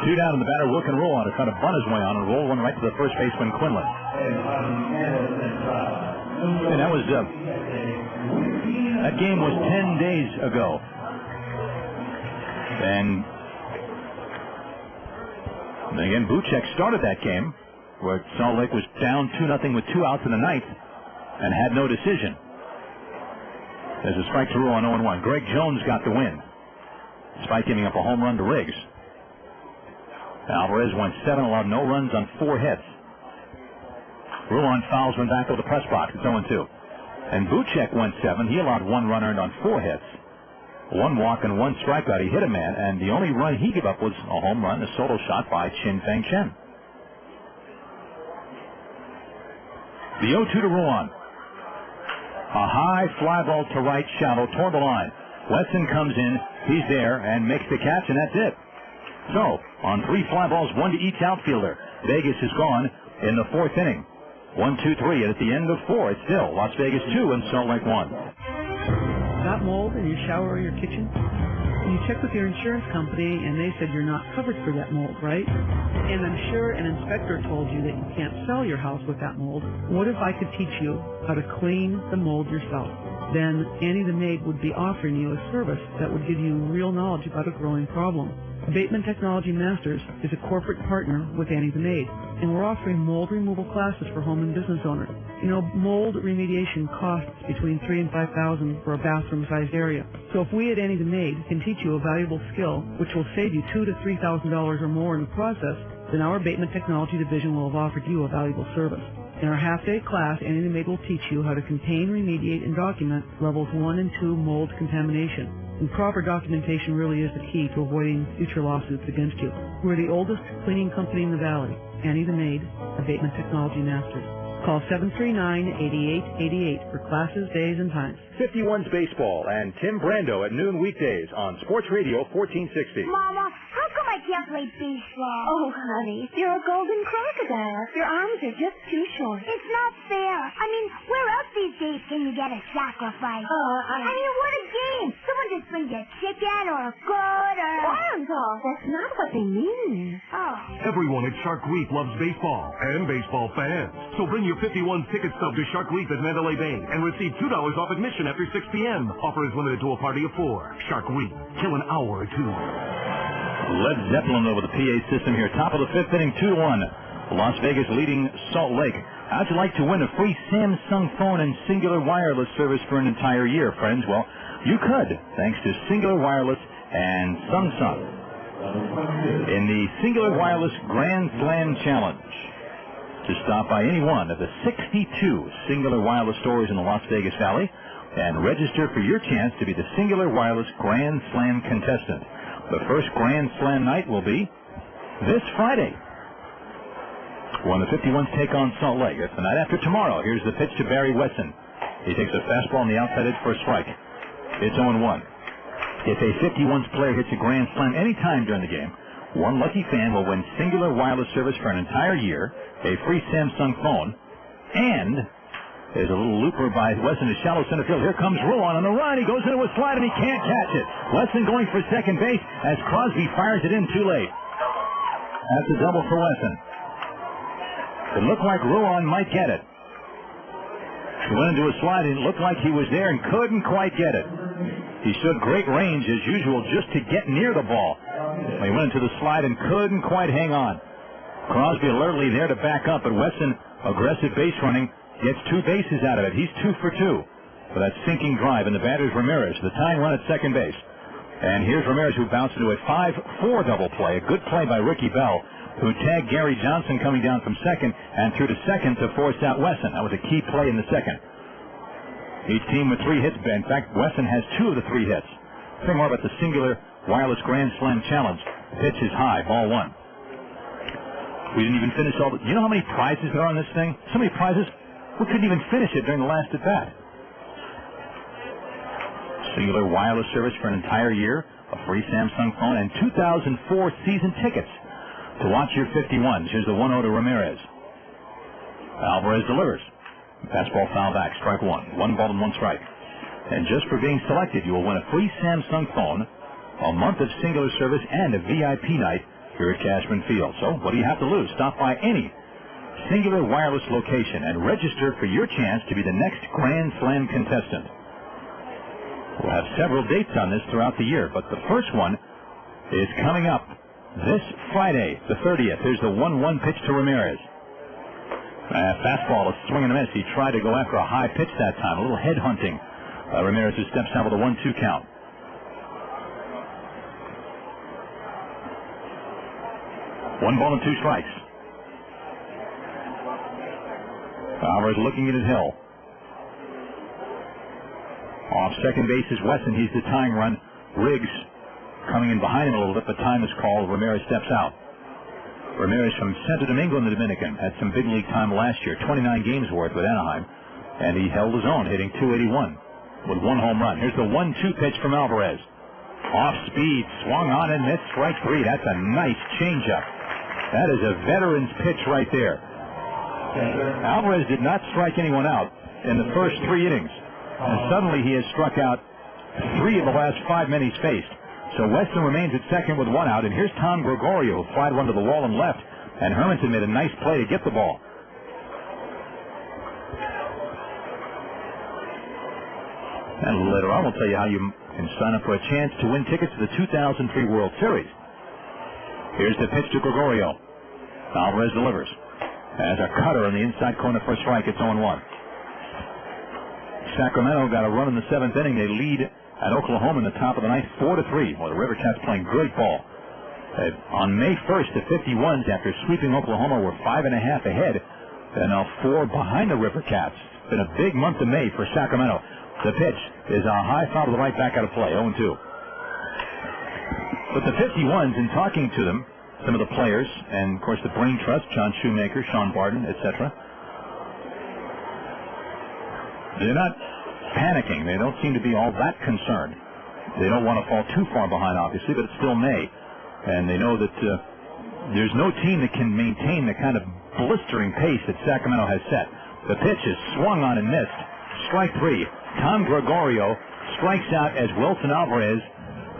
2 down, and the batter Wilkin Rowan to try to bunt his way on and roll one right to the first baseman Quinlan. And that game was 10 days ago. And again, Buchek started that game where Salt Lake was down 2-0 with 2 outs in the 9th and had no decision. There's a strike to Rowan, 0-1. Greg Jones got the win, despite giving up a home run to Riggs. Alvarez went 7, allowed no runs on 4 hits. Rowan fouls one back over the press box. It's 0-2. And Buchek went 7. He allowed 1 run earned on 4 hits. 1 walk and 1 strikeout. He hit a man, and the only run he gave up was a home run, a solo shot by Chin Feng Chen. The 0-2 to Rowan. A high fly ball to right, shallow, toward the line. Wesson comes in. He's there and makes the catch, and that's it. So, on 3 fly balls, 1 to each outfielder, Vegas is gone in the 4th inning. 1-2-3, and at the end of 4, it's still Las Vegas 2 and Salt Lake 1. Got mold in your shower or your kitchen? You checked with your insurance company, and they said you're not covered for that mold, right? And I'm sure an inspector told you that you can't sell your house with that mold. What if I could teach you how to clean the mold yourself? Then Annie the Maid would be offering you a service that would give you real knowledge about a growing problem. Abatement Technology Masters is a corporate partner with Annie the Maid, and we're offering mold removal classes for home and business owners. You know, mold remediation costs between $3,000 and $5,000 for a bathroom-sized area. So if we at Annie the Maid can teach you a valuable skill, which will save you $2,000 to $3,000 or more in the process, then our Abatement Technology Division will have offered you a valuable service. In our half-day class, Annie the Maid will teach you how to contain, remediate, and document levels 1 and 2 mold contamination. And proper documentation really is the key to avoiding future lawsuits against you. We're the oldest cleaning company in the Valley. Annie the Maid, Abatement Technology Masters. Call 739-8888 for classes, days, and times. 51's baseball and Tim Brando at noon weekdays on Sports Radio 1460. Mama, how come I can't play baseball? Oh, honey, you're a golden crocodile. Your arms are just too short. It's not fair. I mean, where else these days can you get a sacrifice? I mean, what a game. Someone just brings a chicken or a goat or a... Armsall. That's not what they mean. Oh. Everyone at Shark Reef loves baseball and baseball fans. So bring your 51 ticket stub to Shark Reef at Mandalay Bay and receive $2 off admission after 6 p.m. Offer is limited to a party of 4. Shark Reef. Kill an hour or 2. Led Zeppelin over the PA system here. Top of the 5th inning, 2-1. Las Vegas leading Salt Lake. How'd you like to win a free Samsung phone and Singular Wireless service for an entire year, friends? Well, you could, thanks to Singular Wireless and Samsung. In the Singular Wireless Grand Slam Challenge, to stop by any one of the 62 Singular Wireless stores in the Las Vegas Valley and register for your chance to be the Singular Wireless Grand Slam contestant. The first Grand Slam night will be this Friday, when the 51s take on Salt Lake. It's the night after tomorrow. Here's the pitch to Barry Wetson. He takes a fastball on the outside edge for a strike. It's 0-1. If a 51s player hits a Grand Slam any time during the game, one lucky fan will win Singular Wireless service for an entire year, a free Samsung phone, and there's a little looper by Wesson to shallow center field. Here comes Rowan on the run. He goes into a slide and he can't catch it. Wesson going for second base as Crosby fires it in too late. That's a double for Wesson. It looked like Rowan might get it. He went into a slide and it looked like he was there and couldn't quite get it. He showed great range as usual just to get near the ball. He went into the slide and couldn't quite hang on. Crosby alertly there to back up, but Wesson, aggressive base running, gets 2 bases out of it. He's 2 for 2 for that sinking drive, and the batter's Ramirez, the tying run at second base. And here's Ramirez, who bounced into a 5-4 double play, a good play by Ricky Bell, who tagged Gary Johnson coming down from second and threw to second to force out Wesson. That was a key play in the second. Each team with 3 hits. In fact, Wesson has 2 of the 3 hits. Think more about the singular wireless Grand Slam challenge. Pitch is high, ball 1. We didn't even finish all the... You know how many prizes there are on this thing? So many prizes, we couldn't even finish it during the last at-bat. Singular wireless service for an entire year, a free Samsung phone, and 2004 season tickets to watch your 51s. Here's the 1-0 to Ramirez. Alvarez delivers. Fastball foul back, strike 1. 1 ball and 1 strike. And just for being selected, you will win a free Samsung phone, a month of singular service, and a VIP night here at Cashman Field. So what do you have to lose? Stop by any singular wireless location and register for your chance to be the next Grand Slam contestant. We'll have several dates on this throughout the year, but the first one is coming up this Friday, the 30th. There's the 1-1 pitch to Ramirez. Fastball, a swing and a miss. He tried to go after a high pitch that time, a little head hunting. Ramirez, who steps down with a 1-2 count. One ball and 2 strikes. Alvarez looking at his hill. Off second base is Wesson. He's the tying run. Riggs coming in behind him a little bit, but time is called. Ramirez steps out. Ramirez from Santo Domingo in the Dominican had some big league time last year, 29 games worth with Anaheim, and he held his own, hitting .281 with 1 home run. Here's the 1-2 pitch from Alvarez. Off speed, swung on and missed, strike 3. That's a nice changeup. That is a veteran's pitch right there. Alvarez did not strike anyone out in the first 3 innings, and suddenly he has struck out 3 of the last 5 men he's faced. So Weston remains at second with 1 out, and here's Tom Gregorio, who flied one to the wall and left, and Hermanson made a nice play to get the ball. And a little later on, we'll tell you how you can sign up for a chance to win tickets to the 2003 World Series. Here's the pitch to Gregorio. Alvarez delivers. As a cutter in the inside corner for a strike, it's 0-1. Sacramento got a run in the 7th inning. They lead at Oklahoma in the top of the 9th, 4-3. Well, the River Cats playing great ball. On May 1st, the 51s, after sweeping Oklahoma, were 5.5 ahead. They're now 4 behind the River Cats. It's been a big month of May for Sacramento. The pitch is a high foul to the right, back out of play, 0-2. But the 51s, in talking to them, some of the players, and of course the Brain Trust, John Shoemaker, Sean Barden, etc., they're not panicking. They don't seem to be all that concerned. They don't want to fall too far behind, obviously, but it's still May. And they know that there's no team that can maintain the kind of blistering pace that Sacramento has set. The pitch is swung on and missed. Strike 3. Tom Gregorio strikes out as Wilson Alvarez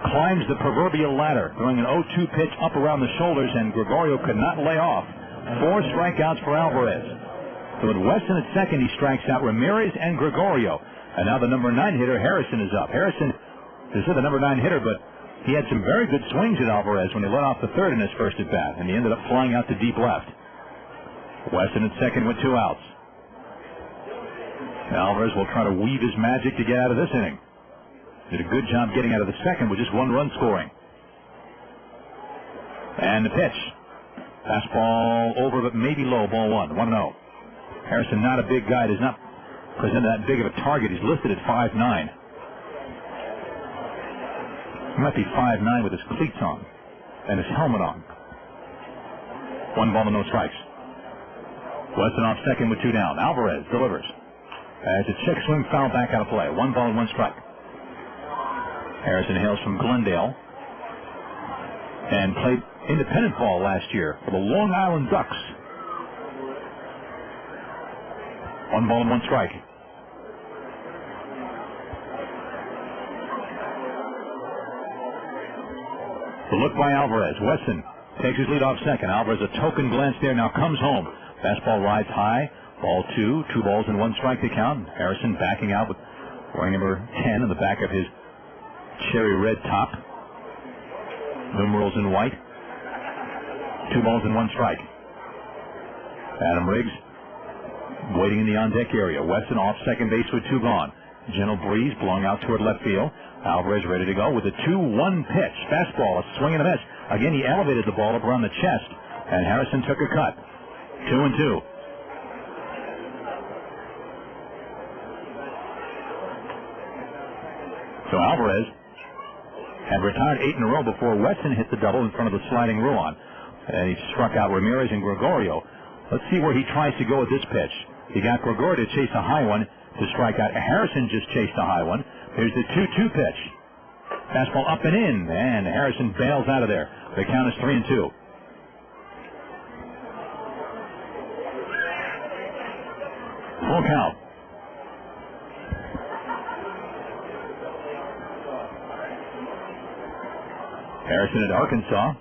climbs the proverbial ladder, throwing an 0-2 pitch up around the shoulders, and Gregorio could not lay off. 4 strikeouts for Alvarez. So with Weston at second, he strikes out Ramirez and Gregorio. And now the number 9 hitter, Harrison, is up. Harrison is the number 9 hitter, but he had some very good swings at Alvarez when he led off the 3rd in his first at-bat, and he ended up flying out to deep left. Weston at second with 2 outs. Alvarez will try to weave his magic to get out of this inning. Did a good job getting out of the second with just 1 run scoring. And the pitch. Fastball over, but maybe low, ball 1. 1-0. Harrison, not a big guy, does not present that big of a target. He's listed at 5'9". He might be 5'9" with his cleats on and his helmet on. 1 ball and no strikes. Weston off second with 2 down. Alvarez delivers. As a check swing foul, back out of play. 1 ball and 1 strike. Harrison hails from Glendale and played independent ball last year for the Long Island Ducks. 1 ball and 1 strike. The look by Alvarez. Weston takes his lead off second. Alvarez, a token glance there, now comes home. Fastball rides high. Ball 2. 2 balls and 1 strike to count. Harrison backing out with wearing number 10 in the back of his cherry red top. numerals in white. 2 balls and 1 strike. Adam Riggs waiting in the on-deck area. Weston off second base with 2 gone. Gentle breeze blowing out toward left field. Alvarez ready to go with a 2-1 pitch. Fastball, a swing and a miss. Again, he elevated the ball up around the chest, and Harrison took a cut. 2-2. So Alvarez had retired 8 in a row before Weston hit the double in front of the sliding Ruan. And he struck out Ramirez and Gregorio. Let's see where he tries to go with this pitch. He got Gregorio to chase a high one to strike out. Harrison just chased a high one. Here's the 2-2 pitch. Fastball up and in, and Harrison bails out of there. The count is 3-2. Full count. Harrison at Arkansas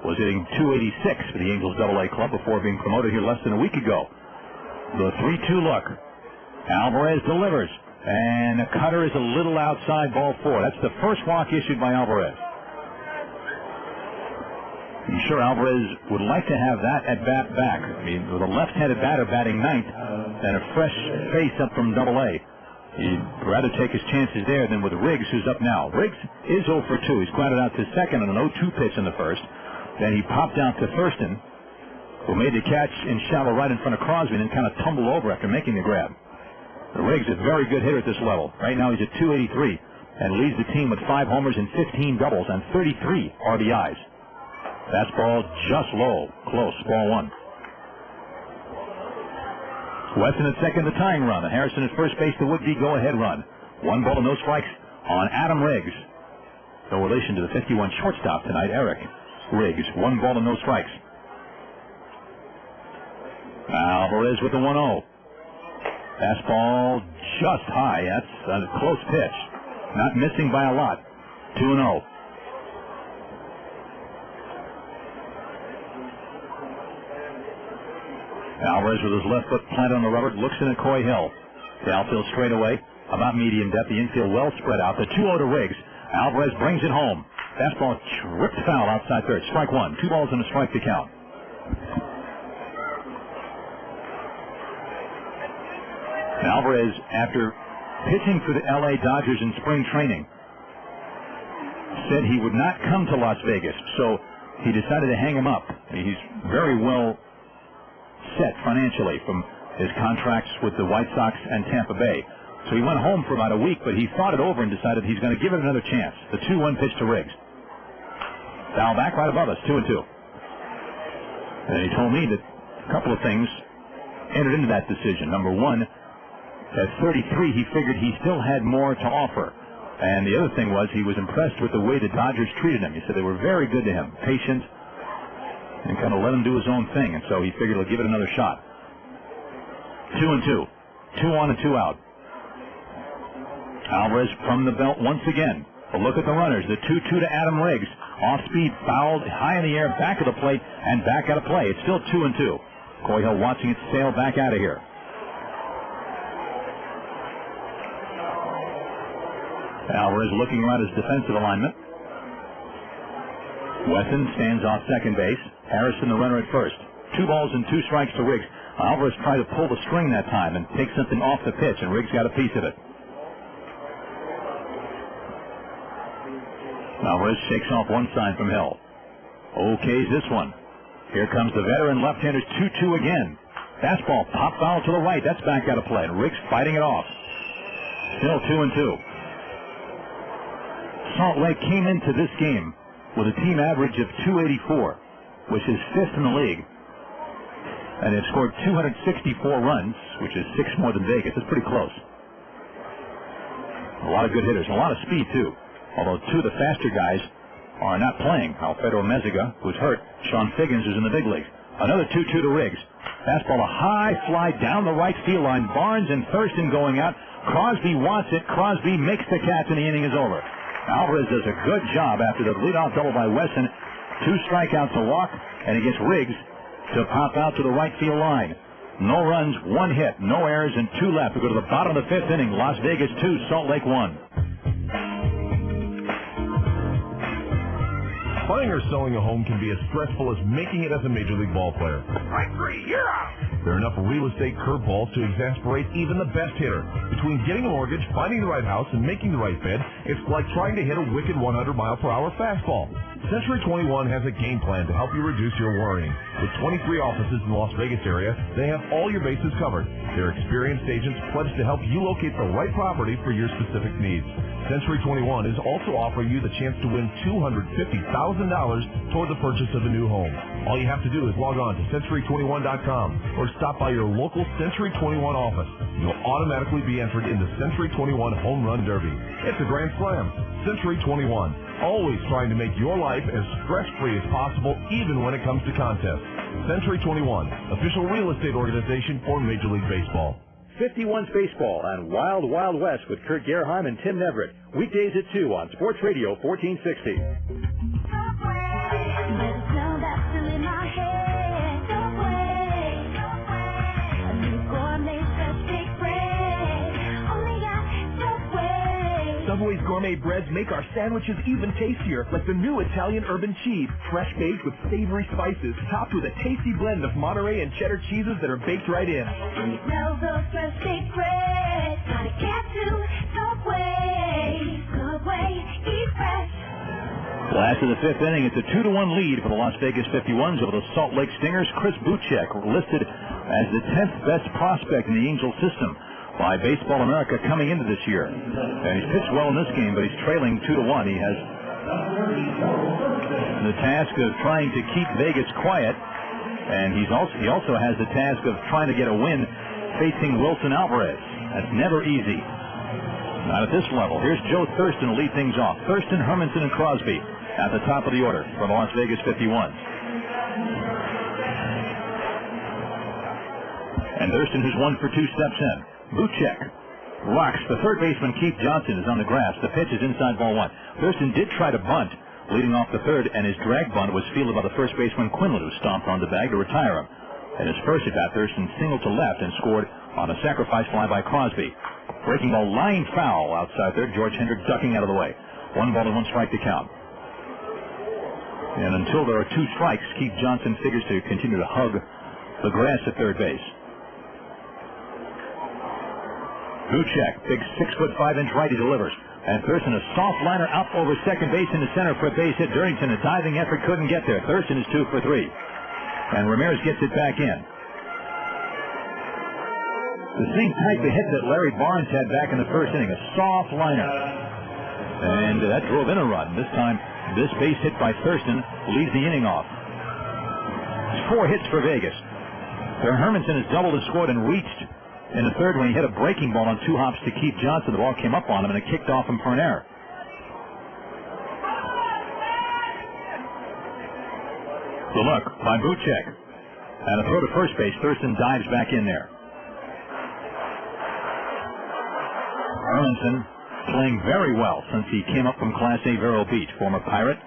was hitting .286 for the Angels AA club before being promoted here less than a week ago. The 3-2 look. Alvarez delivers, and the cutter is a little outside, ball 4. That's the first walk issued by Alvarez. I'm sure Alvarez would like to have that at bat back. I mean, with a left-handed batter batting ninth and a fresh face up from AA. He'd rather take his chances there than with Riggs, who's up now. Riggs is 0 for 2. He's grounded out to second on an 0-2 pitch in the first. Then he popped out to Thurston, who made the catch in shallow right in front of Crosby and then kind of tumbled over after making the grab. Riggs is a very good hitter at this level. Right now he's at .283 and leads the team with 5 homers and 15 doubles and 33 RBIs. Fastball just low, close, ball 1. Weston at second, the tying run. And Harrison at first base, the would-be go-ahead run. 1 ball and no strikes on Adam Riggs. No relation to the 51 shortstop tonight, Eric Riggs. 1 ball and no strikes. Alvarez with the 1-0. Fastball just high. That's a close pitch. Not missing by a lot. 2-0. Alvarez with his left foot planted on the rubber, looks in at Coy Hill. The outfield straightaway, about medium depth. The infield well spread out. The 2-0 to Riggs. Alvarez brings it home. Fastball tripped foul outside third. Strike 1. 2 balls and a strike to count. Alvarez, after pitching for the L.A. Dodgers in spring training, said he would not come to Las Vegas, so he decided to hang him up. He's very well set financially from his contracts with the White Sox and Tampa Bay. So he went home for about a week, but he thought it over and decided he's going to give it another chance. The 2-1 pitch to Riggs. Foul back right above us, 2-2. And he told me that a couple of things entered into that decision. Number 1, at 33, he figured he still had more to offer. And the other thing was he was impressed with the way the Dodgers treated him. He said they were very good to him, patient, and kind of let him do his own thing. And so he figured he'll give it another shot. 2-2. 2 on and 2 out. Alvarez from the belt once again. A look at the runners. The 2-2 to Adam Riggs. Off speed, fouled, high in the air, back of the plate, and back out of play. It's still 2-2. Coy Hill watching it sail back out of here. Alvarez looking around his defensive alignment. Weston stands off second base. Harrison the runner at first. 2 balls and 2 strikes to Riggs. Alvarez tried to pull the string that time and take something off the pitch, and Riggs got a piece of it. Alvarez shakes off one sign from Hill. Okays this one. Here comes the veteran left-hander, 2-2 again. Fastball, pop foul to the right. That's back out of play, and Riggs fighting it off. Still 2-2. Salt Lake came into this game with a team average of .284, which is 5th in the league. And they've scored 264 runs, which is 6 more than Vegas. It's pretty close. A lot of good hitters, and a lot of speed, too. Although 2 of the faster guys are not playing. Alfredo Meziga, who's hurt. Sean Figgins, who's in the big leagues. Another 2-2 to Riggs. Fastball, a high fly down the right field line. Barnes and Thurston going out. Crosby wants it. Crosby makes the catch, and the inning is over. Alvarez does a good job after the leadoff double by Weston. 2 strikeouts, a walk, and he gets Riggs to pop out to the right field line. No runs, 1 hit, no errors, and 2 left. We go to the bottom of the 5th inning. Las Vegas 2, Salt Lake 1. Buying or selling a home can be as stressful as making it as a Major League ball player. Strike three, you're out. There are enough real estate curveballs to exasperate even the best hitter. Between getting a mortgage, finding the right house, and making the right bed, it's like trying to hit a wicked 100-mile-per-hour fastball. Century 21 has a game plan to help you reduce your worrying. With 23 offices in the Las Vegas area, they have all your bases covered. Their experienced agents pledge to help you locate the right property for your specific needs. Century 21 is also offering you the chance to win $250,000 toward the purchase of a new home. All you have to do is log on to Century21.com or stop by your local Century 21 office. You'll automatically be entered in the Century 21 Home Run Derby. It's a grand slam. Century 21, always trying to make your life as stress-free as possible, even when it comes to contests. Century 21, official real estate organization for Major League Baseball. 51's Baseball on Wild Wild West with Kurt Gerheim and Tim Neverett. Weekdays at 2 on Sports Radio 1460. Subway's gourmet breads make our sandwiches even tastier, like the new Italian urban cheese, fresh baked with savory spices, topped with a tasty blend of Monterey and cheddar cheeses that are baked right in. When you smell those fresh baked bread, gotta get to Subway. Subway, eat fresh. Last of the fifth inning, it's a 2-1 lead for the Las Vegas 51s over the Salt Lake Stingers. Chris Buchek listed as the 10th best prospect in the Angels system by Baseball America coming into this year. And he's pitched well in this game, but he's trailing 2-1. He has the task of trying to keep Vegas quiet, and he also has the task of trying to get a win facing Wilson Alvarez. That's never easy. Not at this level. Here's Joe Thurston to lead things off. Thurston, Hermanson, and Crosby at the top of the order for the Las Vegas 51s. And Thurston, who's 1 for 2, steps in. Buchek rocks. The third baseman, Keith Johnson, is on the grass. The pitch is inside ball 1. Thurston did try to bunt leading off the third, and his drag bunt was fielded by the first baseman, Quinlan, who stomped on the bag to retire him. In his first at bat, Thurston singled to left and scored on a sacrifice fly by Crosby. Breaking ball, line foul outside third. George Hendrick ducking out of the way. 1 ball and 1 strike to count. And until there are 2 strikes, Keith Johnson figures to continue to hug the grass at third base. Buchek, big 6'5" righty, delivers. And Thurston, a soft liner out over second base into center for a base hit. Durrington, a diving effort, couldn't get there. Thurston is 2 for 3. And Ramirez gets it back in. The same type of hit that Larry Barnes had back in the first inning, a soft liner. And that drove in a run. This time, this base hit by Thurston leads the inning off. It's 4 hits for Vegas. Hermanson has doubled and scored and reached in the third when he hit a breaking ball on 2 hops to Keith Johnson. The ball came up on him and it kicked off him for an error. The look by Buchek. And a throw to first base. Thurston dives back in there. Hermanson playing very well since he came up from Class A Vero Beach. Former Pirate.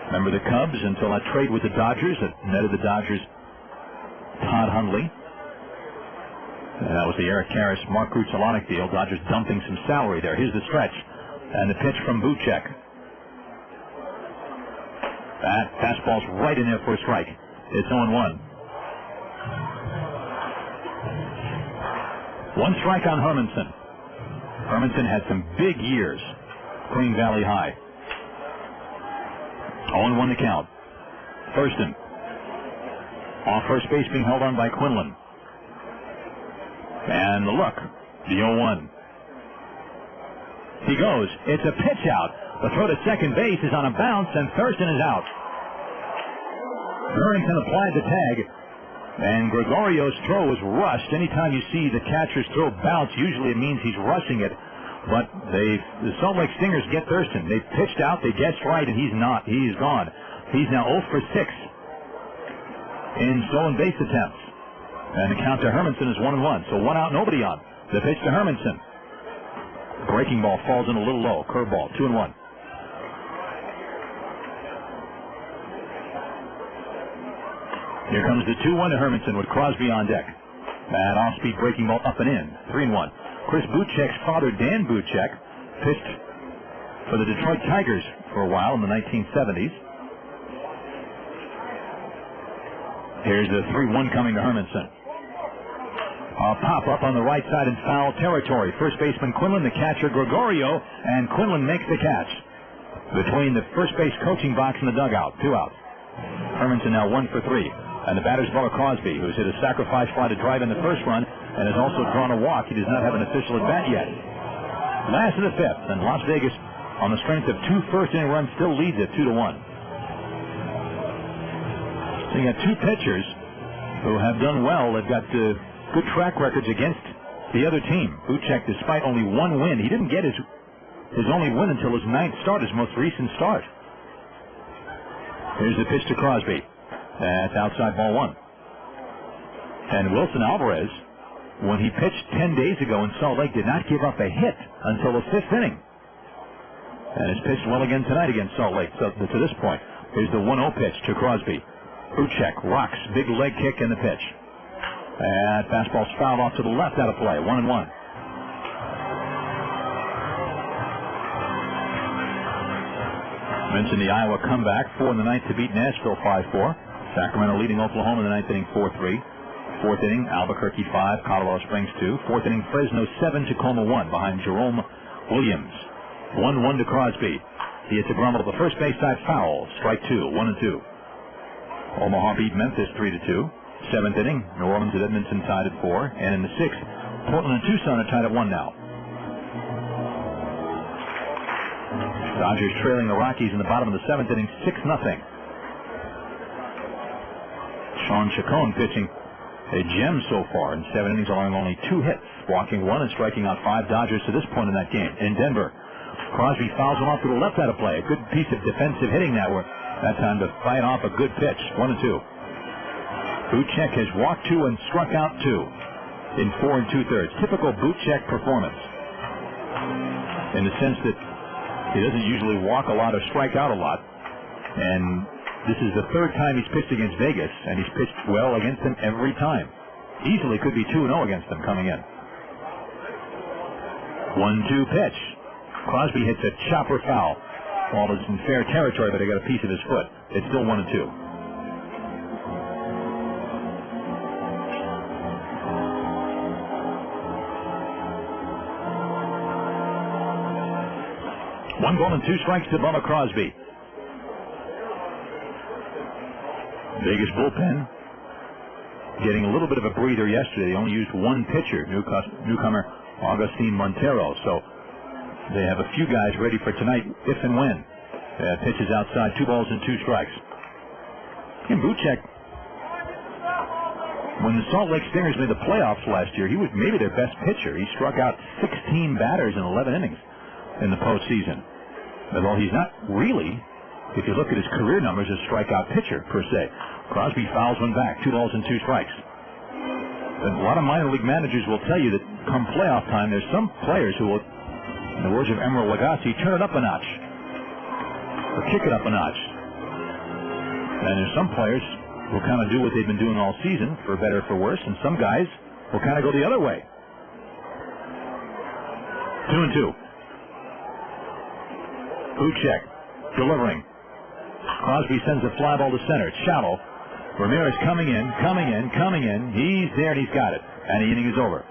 Remember the Cubs until that trade with the Dodgers that netted the Dodgers Todd Hundley. And that was the Eric Karras, Mark Grucholonic deal. Dodgers dumping some salary there. Here's the stretch. And the pitch from Buchek. That fastball's right in there for a strike. It's 0-1. 1 strike on Hermanson. Hermanson had some big years. Green Valley High. 0-1 to count. Thurston. Off first base being held on by Quinlan. And the look. The 0-1. He goes. It's a pitch out. The throw to second base is on a bounce, and Thurston is out. Durrington applied the tag, and Gregorio's throw was rushed. Anytime you see the catcher's throw bounce, usually it means he's rushing it. But the Salt Lake Stingers get Thurston. They pitched out, they guessed right, and he's not. He's gone. He's now 0 for 6 in stolen base attempts. And the count to Hermanson is 1-1. So 1 out, nobody on. The pitch to Hermanson. Breaking ball falls in a little low. Curveball, 2-1. Here comes the 2-1 to Hermanson with Crosby on deck. That off-speed breaking ball up and in. 3-1. Chris Buchek's father, Dan Buchek, pitched for the Detroit Tigers for a while in the 1970s. Here's the 3-1 coming to Hermanson. A pop-up on the right side in foul territory. First baseman Quinlan, the catcher Gregorio, and Quinlan makes the catch between the first base coaching box and the dugout. 2 outs. Hermanson now 1 for 3. And the batter's Bubba Crosby, who's hit a sacrifice fly to drive in the first run and has also drawn a walk. He does not have an official at bat yet. Last of the 5th, and Las Vegas, on the strength of 2 first-inning runs, still leads it 2-1. So you got 2 pitchers who have done well. They've got good track records against the other team. Buchek, despite only 1 win, he didn't get his only win until his 9th start, his most recent start. Here's the pitch to Crosby. That's outside, ball 1. And Wilson Alvarez, when he pitched 10 days ago in Salt Lake, did not give up a hit until the 5th inning. And has pitched well again tonight against Salt Lake. So to this point, here's the 1-0 pitch to Crosby. Buchek rocks, big leg kick in the pitch. And fastball's fouled off to the left, out of play. 1-1. Mentioned the Iowa comeback, 4 in the 9th to beat Nashville 5-4. Sacramento leading Oklahoma in the 9th inning 4-3. 4th inning, Albuquerque 5, Colorado Springs 2. 4th inning, Fresno 7, Tacoma 1 behind Jerome Williams. 1-1 to Crosby. He hits a grumble to the first base side foul. Strike 2, 1-2. Omaha beat Memphis 3-2. 7th inning, New Orleans at Edmonton tied at 4. And in the 6th, Portland and Tucson are tied at 1 now. Dodgers trailing the Rockies in the bottom of the 7th inning, 6-0. Sean Chacon pitching a gem so far in 7 innings, allowing only 2 hits, walking 1 and striking out 5 Dodgers to this point in that game. In Denver, Crosby fouls him off to the left out of play. A good piece of defensive hitting that time to fight off a good pitch. 1-2. Buchek has walked 2 and struck out 2 in 4 2/3. Typical Buchek performance in the sense that he doesn't usually walk a lot or strike out a lot. And this is the 3rd time he's pitched against Vegas, and he's pitched well against them every time. Easily could be 2-0 against them coming in. 1-2 pitch. Crosby hits a chopper foul. Ball is in fair territory, but he got a piece of his foot. It's still 1-2. One ball and 2 strikes to Bubba Crosby. Vegas bullpen getting a little bit of a breather yesterday. They only used 1 pitcher, newcomer Augustine Montero. So they have a few guys ready for tonight if and when. Pitches outside, 2 balls and 2 strikes. And Buchek, when the Salt Lake Stingers made the playoffs last year, he was maybe their best pitcher. He struck out 16 batters in 11 innings in the postseason. Although he's not really, if you look at his career numbers, a strikeout pitcher per se. Crosby fouls one back, 2 balls and 2 strikes. And a lot of minor league managers will tell you that come playoff time, there's some players who will, in the words of Emeril Lagasse, turn it up a notch or kick it up a notch. And there's some players who will kind of do what they've been doing all season, for better or for worse, and some guys will kind of go the other way. 2-2. Buchek delivering. Crosby sends a fly ball to center. It's shallow. Ramirez coming in. He's there and he's got it. And the inning is over.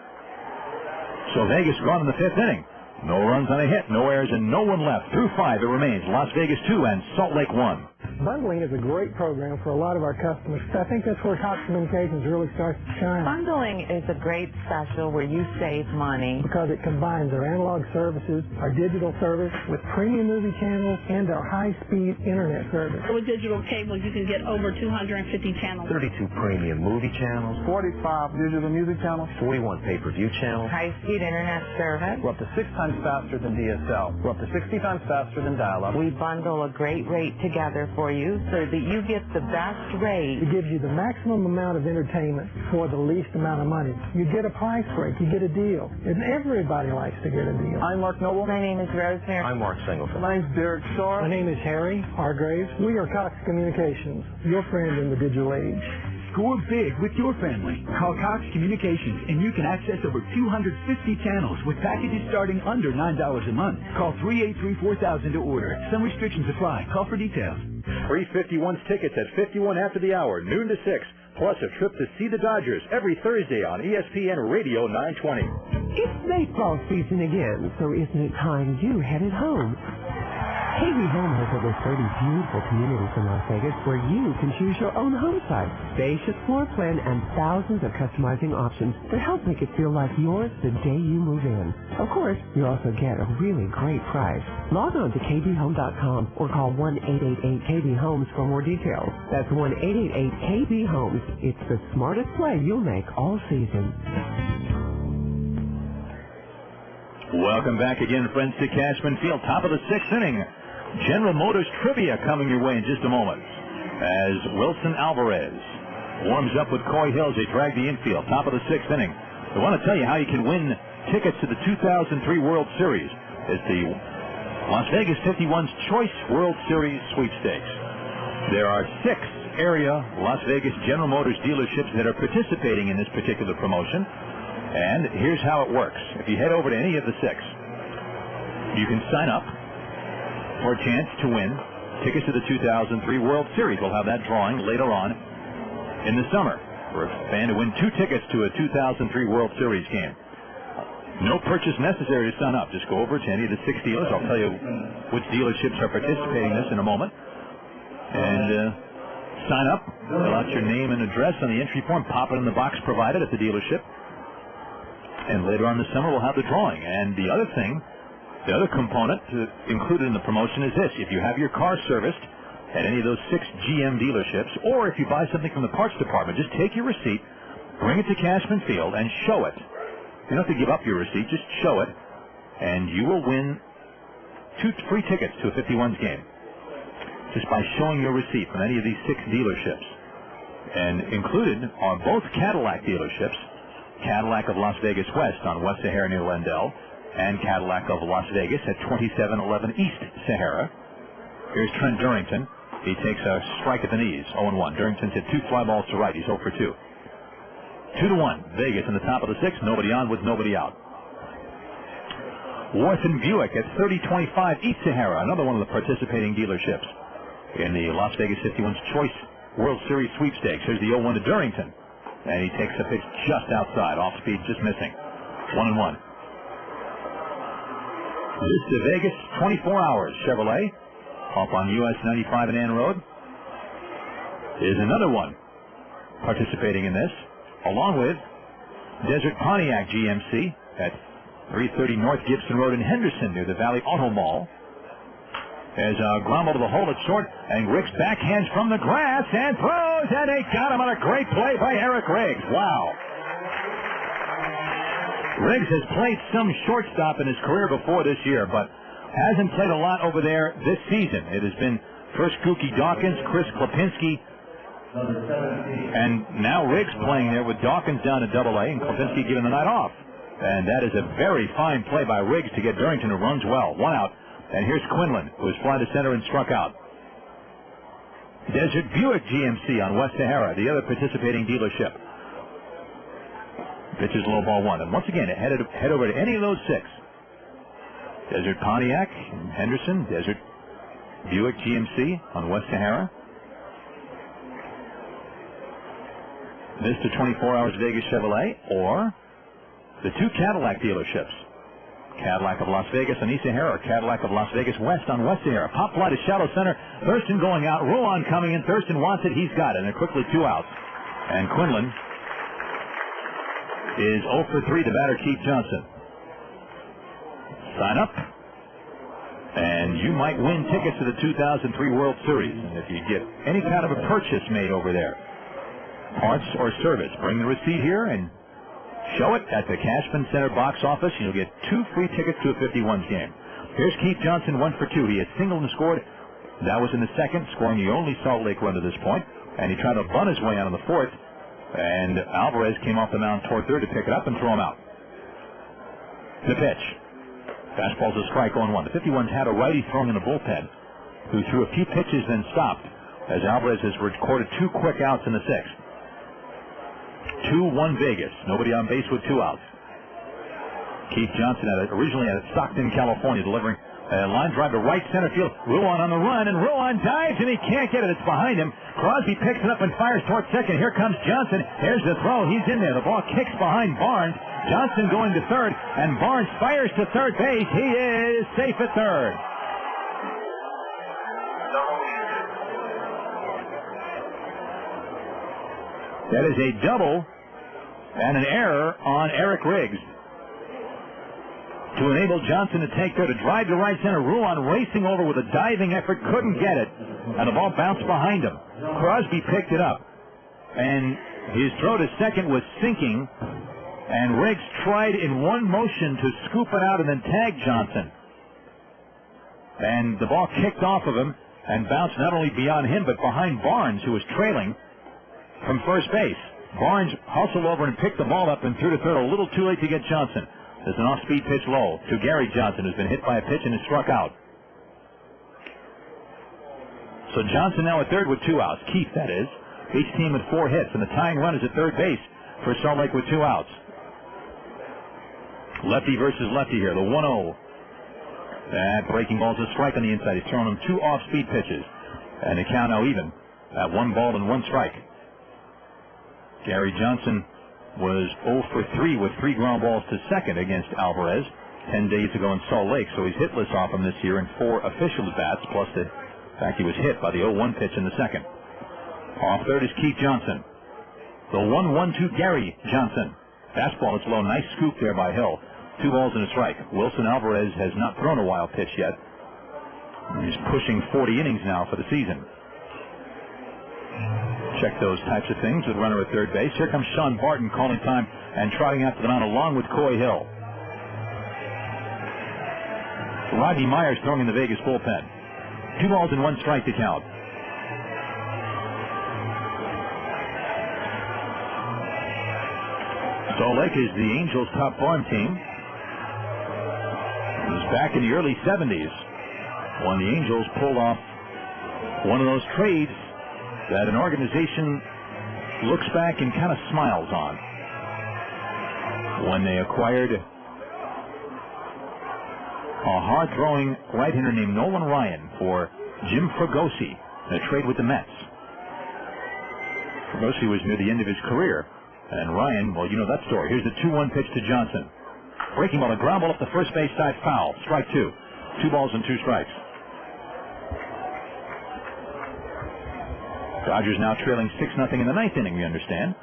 So Vegas gone in the 5th inning. No runs on a hit, no errors, and no one left. Through 5, it remains Las Vegas 2 and Salt Lake 1. Bundling is a great program for a lot of our customers. I think that's where Cox Communications really starts to shine. Bundling is a great special where you save money. Because it combines our analog services, our digital service, with premium movie channels, and our high-speed internet service. With digital cable, you can get over 250 channels. 32 premium movie channels. 45 digital music channels. 41 pay-per-view channels. High-speed internet service. We're up to 6 times faster than DSL. We're up to 60 times faster than dial-up. We bundle a great rate together for you so that you get the best rate. It gives you the maximum amount of entertainment for the least amount of money. You get a price break. You get a deal. And everybody likes to get a deal. I'm Mark Noble. My name is Rosemary. I'm Mark Singleton. My name's Derek Starr. My name is Harry Hargraves. We are Cox Communications, your friend in the digital age. Score big with your family. Call Cox Communications and you can access over 250 channels with packages starting under $9 a month. Call 383-4000 to order. Some restrictions apply. Call for details. Free 51's tickets at 51 after the hour, noon to 6. Plus a trip to see the Dodgers every Thursday on ESPN Radio 920. It's baseball season again, so isn't it time you headed home? KB Home has over 30 beautiful communities in Las Vegas where you can choose your own home site, spacious floor plan, and thousands of customizing options that help make it feel like yours the day you move in. Of course, you also get a really great price. Log on to kbhome.com or call 1-888-KB-HOMES for more details. That's 1-888-KB-HOMES. It's the smartest play you'll make all season. Welcome back again, friends, to Cashman Field. Top of the sixth inning. General Motors trivia coming your way in just a moment as Wilson Alvarez warms up with Coy Hills. They drag the infield. Top of the sixth inning. I want to tell you how you can win tickets to the 2003 World Series. It's the Las Vegas 51's Choice World Series Sweepstakes. There are 6 area Las Vegas General Motors dealerships that are participating in this particular promotion. And here's how it works. If you head over to any of the 6, you can sign up for a chance to win tickets to the 2003 World Series. We'll have that drawing later on in the summer for a fan to win 2 tickets to a 2003 World Series game. No purchase necessary to sign up. Just go over to any of the 6 dealers. I'll tell you which dealerships are participating in this in a moment. And sign up, fill out your name and address on the entry form, pop it in the box provided at the dealership. And later on this summer, we'll have the drawing. And the other thing, the other component included in the promotion is this. If you have your car serviced at any of those 6 GM dealerships, or if you buy something from the parts department, just take your receipt, bring it to Cashman Field, and show it. You don't have to give up your receipt. Just show it, and you will win 2 free tickets to a 51's game just by showing your receipt from any of these 6 dealerships. And included are both Cadillac dealerships, Cadillac of Las Vegas West on West Sahara near Lendell, and Cadillac of Las Vegas at 2711 East Sahara. Here's Trent Durrington. He takes a strike at the knees, 0-1. Durrington's hit 2 fly balls to right. He's 0 for 2. 2-1. Vegas in the top of the 6th. Nobody on with nobody out. Worth and Buick at 3025 East Sahara, another one of the participating dealerships in the Las Vegas 51's Choice World Series Sweepstakes. Here's the 0-1 to Durrington. And he takes a pitch just outside. Off speed, just missing. 1-1. This to Vegas 24 Hours Chevrolet, up on US 95 and Ann Road, is another one participating in this, along with Desert Pontiac GMC at 330 North Gibson Road in Henderson near the Valley Auto Mall. As Gromwell to the hole at short, and Riggs backhands from the grass and throws, and they got him on a great play by Eric Riggs. Wow. Riggs has played some shortstop in his career before this year, but hasn't played a lot over there this season. It has been first Kookie Dawkins, Chris Klipinski, and now Riggs playing there with Dawkins down to AA and Klipinski giving the night off. And that is a very fine play by Riggs to get Durrington, who runs well. 1 out. And here's Quinlan, who was fly to center and struck out. Desert Buick GMC on West Sahara, the other participating dealership. Pitches low ball 1. And once again, head over to any of those 6. Desert Pontiac in Henderson, Desert Buick GMC on West Sahara. This to 24 Hours Vegas Chevrolet, or the 2 Cadillac dealerships. Cadillac of Las Vegas on East Sahara, or Cadillac of Las Vegas West on West Sahara. Pop fly to shallow center. Thurston going out. Ruan coming in. Thurston wants it. He's got it. And they're quickly 2 outs. And Quinlan is 0 for 3 to batter Keith Johnson. Sign up, and you might win tickets to the 2003 World Series. And if you get any kind of a purchase made over there, parts or service, bring the receipt here and show it at the Cashman Center box office. You'll get 2 free tickets to a 51's game. Here's Keith Johnson, 1 for 2. He had singled and scored. That was in the 2nd, scoring the only Salt Lake run to this point. And he tried to bunt his way out in the 4th. And Alvarez came off the mound toward 3rd to pick it up and throw him out. The pitch. Fastball's a strike, 0-1. The 51's had a righty throwing in the bullpen who threw a few pitches then stopped, as Alvarez has recorded 2 quick outs in the 6th. 2-1 Vegas. Nobody on base with 2 outs. Keith Johnson originally at Stockton, California, delivering a line drive to right center field. Ruan on the run, and Ruan dives, and he can't get it. It's behind him. Crosby picks it up and fires towards second. Here comes Johnson. Here's the throw. He's in there. The ball kicks behind Barnes. Johnson going to third, and Barnes fires to third base. He is safe at third. That is a double and an error on Eric Riggs to enable Johnson to take third. A drive to right center. Ruan racing over with a diving effort, couldn't get it, and the ball bounced behind him. Crosby picked it up, and his throw to second was sinking, and Riggs tried in one motion to scoop it out and then tag Johnson. And the ball kicked off of him and bounced not only beyond him but behind Barnes, who was trailing from first base. Barnes hustled over and picked the ball up and threw to third a little too late to get Johnson. There's an off-speed pitch low to Gary Johnson, who's been hit by a pitch and is struck out. So Johnson now at third with 2 outs. Keith, that is. Each team with 4 hits, and the tying run is at third base for Salt Lake with 2 outs. Lefty versus lefty here, the 1-0. That breaking ball's a strike on the inside. He's thrown him 2 off-speed pitches, and the count now even at 1 ball and 1 strike. Gary Johnson was 0 for 3 with 3 ground balls to second against Alvarez 10 days ago in Salt Lake, so he's hitless off him this year in 4 official at-bats, plus the fact he was hit by the 0-1 pitch in the second. Off third is Keith Johnson. The 1-1 to Gary Johnson. Fastball is low. Nice scoop there by Hill. 2 balls and a strike. Wilson Alvarez has not thrown a wild pitch yet. He's pushing 40 innings now for the season. Check those types of things with runner at third base. Here comes Sean Barton calling time and trotting out to the mound along with Coy Hill. Rodney Myers throwing in the Vegas bullpen. 2 balls and 1 strike to count. Salt Lake is the Angels' top farm team. It was back in the early 70s when the Angels pulled off one of those trades that an organization looks back and kind of smiles on. When they acquired a hard-throwing right-hander named Nolan Ryan for Jim Fregosi in a trade with the Mets. Fregosi was near the end of his career, and Ryan, well, you know that story. Here's the 2-1 pitch to Johnson. Breaking ball, a ground ball up the first base side, foul. Strike 2. 2 balls and 2 strikes. Dodgers now trailing 6-0 in the 9th inning, we understand,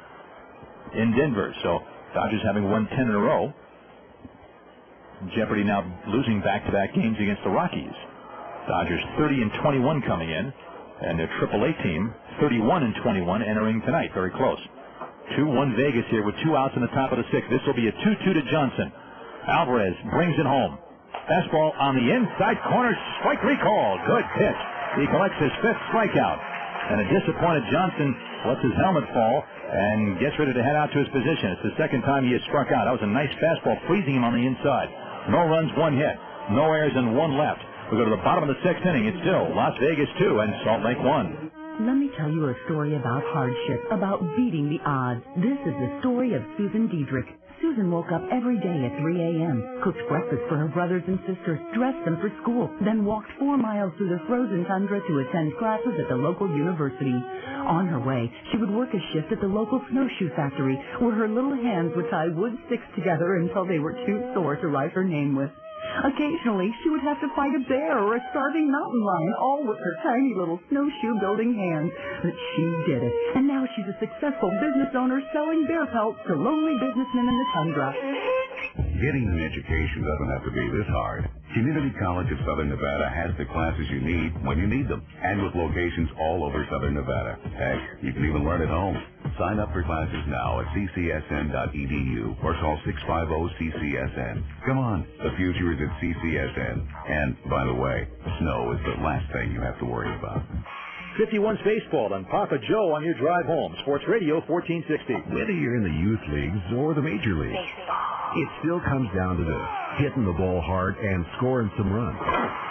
in Denver. So Dodgers having won 10 in a row. Jeopardy now losing back-to-back games against the Rockies. Dodgers 30-21 coming in, and their AAA team 31-21 entering tonight. Very close. 2-1 Vegas here with 2 outs in the top of the 6th. This will be a 2-2 to Johnson. Alvarez brings it home. Fastball on the inside corner. Strike 3 call. Good pitch. He collects his 5th strikeout. And a disappointed Johnson lets his helmet fall and gets ready to head out to his position. It's the second time he has struck out. That was a nice fastball, freezing him on the inside. No runs, 1 hit. No errors, and 1 left. We go to the bottom of the 6th inning. It's still Las Vegas 2 and Salt Lake 1. Let me tell you a story about hardship, about beating the odds. This is the story of Susan Diedrich. Susan woke up every day at 3 a.m., cooked breakfast for her brothers and sisters, dressed them for school, then walked 4 miles through the frozen tundra to attend classes at the local university. On her way, she would work a shift at the local snowshoe factory, where her little hands would tie wood sticks together until they were too sore to write her name with. Occasionally, she would have to fight a bear or a starving mountain lion, all with her tiny little snowshoe-building hands. But she did it, and now she's a successful business owner selling bear pelts to lonely businessmen in the tundra. Getting an education doesn't have to be this hard. Community College of Southern Nevada has the classes you need when you need them, and with locations all over Southern Nevada. Heck, you can even learn at home. Sign up for classes now at ccsn.edu or call 650-CCSN. Come on, the future is at CCSN. And, by the way, snow is the last thing you have to worry about. 51's Baseball and Papa Joe on your drive home. Sports Radio 1460. Whether you're in the youth leagues or the major leagues, it still comes down to this: hitting the ball hard and scoring some runs.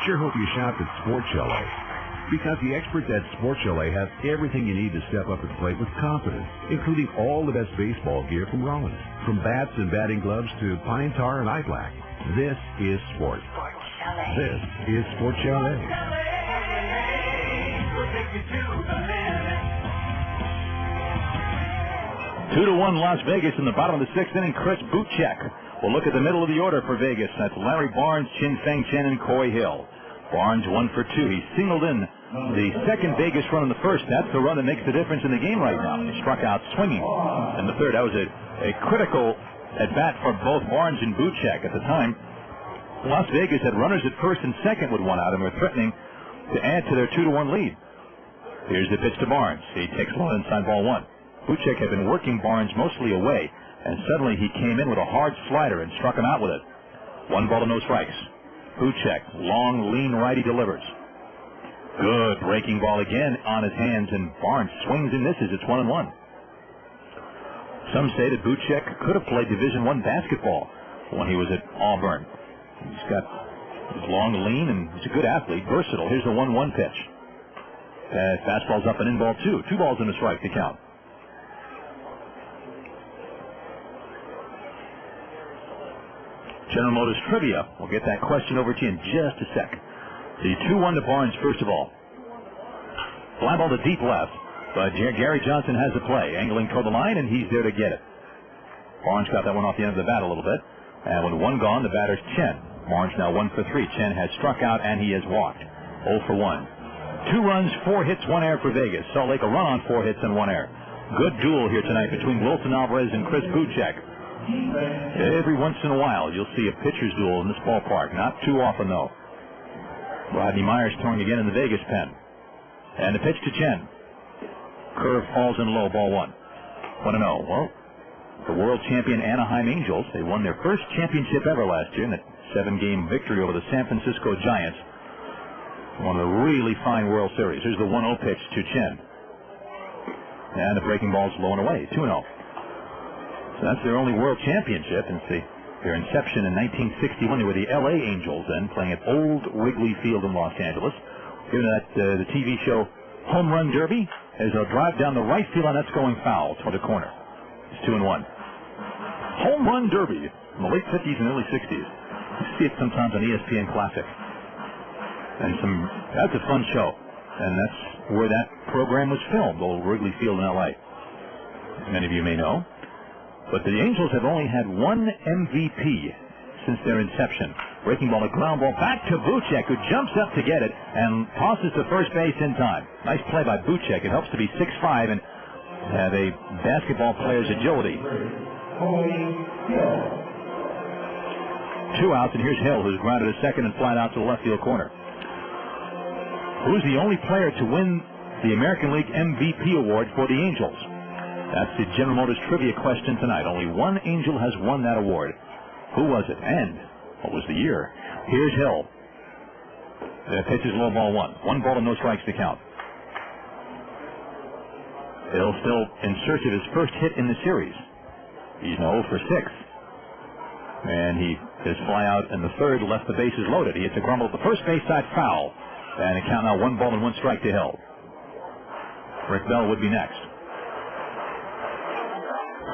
Sure hope you shopped at Sports Chalet. Because the experts at Sports Chalet have everything you need to step up to the plate with confidence, including all the best baseball gear from Rollins. From bats and batting gloves to pine tar and eye black. This is sport. This is Sports Chalet. 2-1 Las Vegas in the bottom of the sixth inning. Chris Buchek will look at the middle of the order for Vegas. That's Larry Barnes, Chin Feng Chen, and Coy Hill. Barnes 1 for 2. He singled in the second Vegas run in the first. That's the run that makes the difference in the game right now. He struck out swinging in the third. That was a critical at-bat for both Barnes and Buchek. At the time, Las Vegas had runners at first and second with one out and were threatening to add to their 2-1 lead. Here's the pitch to Barnes. He takes one inside, ball one. Buchek had been working Barnes mostly away, and suddenly he came in with a hard slider and struck him out with it. 1 ball to no strikes. Buchek, long, lean righty, delivers. Good breaking ball again on his hands, and Barnes swings and misses. It's 1-1. Some say that Buchek could have played Division I basketball when he was at Auburn. He's got his long, lean, and he's a good athlete, versatile. Here's the 1-1 pitch. Fastball's up and in, ball 2. 2 balls and a strike to count. General Motors Trivia. We'll get that question over to you in just a sec. The 2-1 to Barnes, first of all. Fly ball to deep left, but Gary Johnson has the play, angling toward the line, and he's there to get it. Barnes got that one off the end of the bat a little bit. And with 1 gone, the batter's Chen. Barnes now 1 for 3. Chen has struck out, and he has walked. 0 for 1. 2 runs, 4 hits, 1 error for Vegas. Salt Lake a run on 4 hits and 1 error. Good duel here tonight between Wilson Alvarez and Chris Buchek. Every once in a while, you'll see a pitcher's duel in this ballpark. Not too often, though. Rodney Myers throwing again in the Vegas pen. And the pitch to Chen. Curve falls in low, ball 1. 1-0. Well, the world champion Anaheim Angels, they won their first championship ever last year in that 7-game victory over the San Francisco Giants. Won a really fine World Series. Here's the 1-0 pitch to Chen. And the breaking ball's low and away. 2-0. So that's their only world championship since their inception in 1961. They were the L.A. Angels then, playing at Old Wrigley Field in Los Angeles. Here at the TV show Home Run Derby, as they'll drive down the right field, and that's going foul toward the corner. It's 2-1. Home Run Derby in the late 50s and early 60s. You see it sometimes on ESPN Classic. And that's a fun show. And that's where that program was filmed, Old Wrigley Field in L.A. Many of you may know. But the Angels have only had 1 MVP since their inception. Breaking ball, a ground ball back to Buchek, who jumps up to get it and tosses to first base in time. Nice play by Buchek. It helps to be 6'5" and have a basketball player's agility. 2 outs, and here's Hill, who's grounded a second and flat out to the left field corner. Who's the only player to win the American League MVP award for the Angels? That's the General Motors Trivia question tonight. Only 1 Angel has won that award. Who was it? And what was the year? Here's Hill. The pitch is low, ball 1. 1 ball and no strikes to count. Hill still in search of his first hit in the series. He's 0 for 6. And his fly out in the third left the bases loaded. He hits a grumble at the first base side, foul. And a count now 1 ball and 1 strike to Hill. Rick Bell would be next.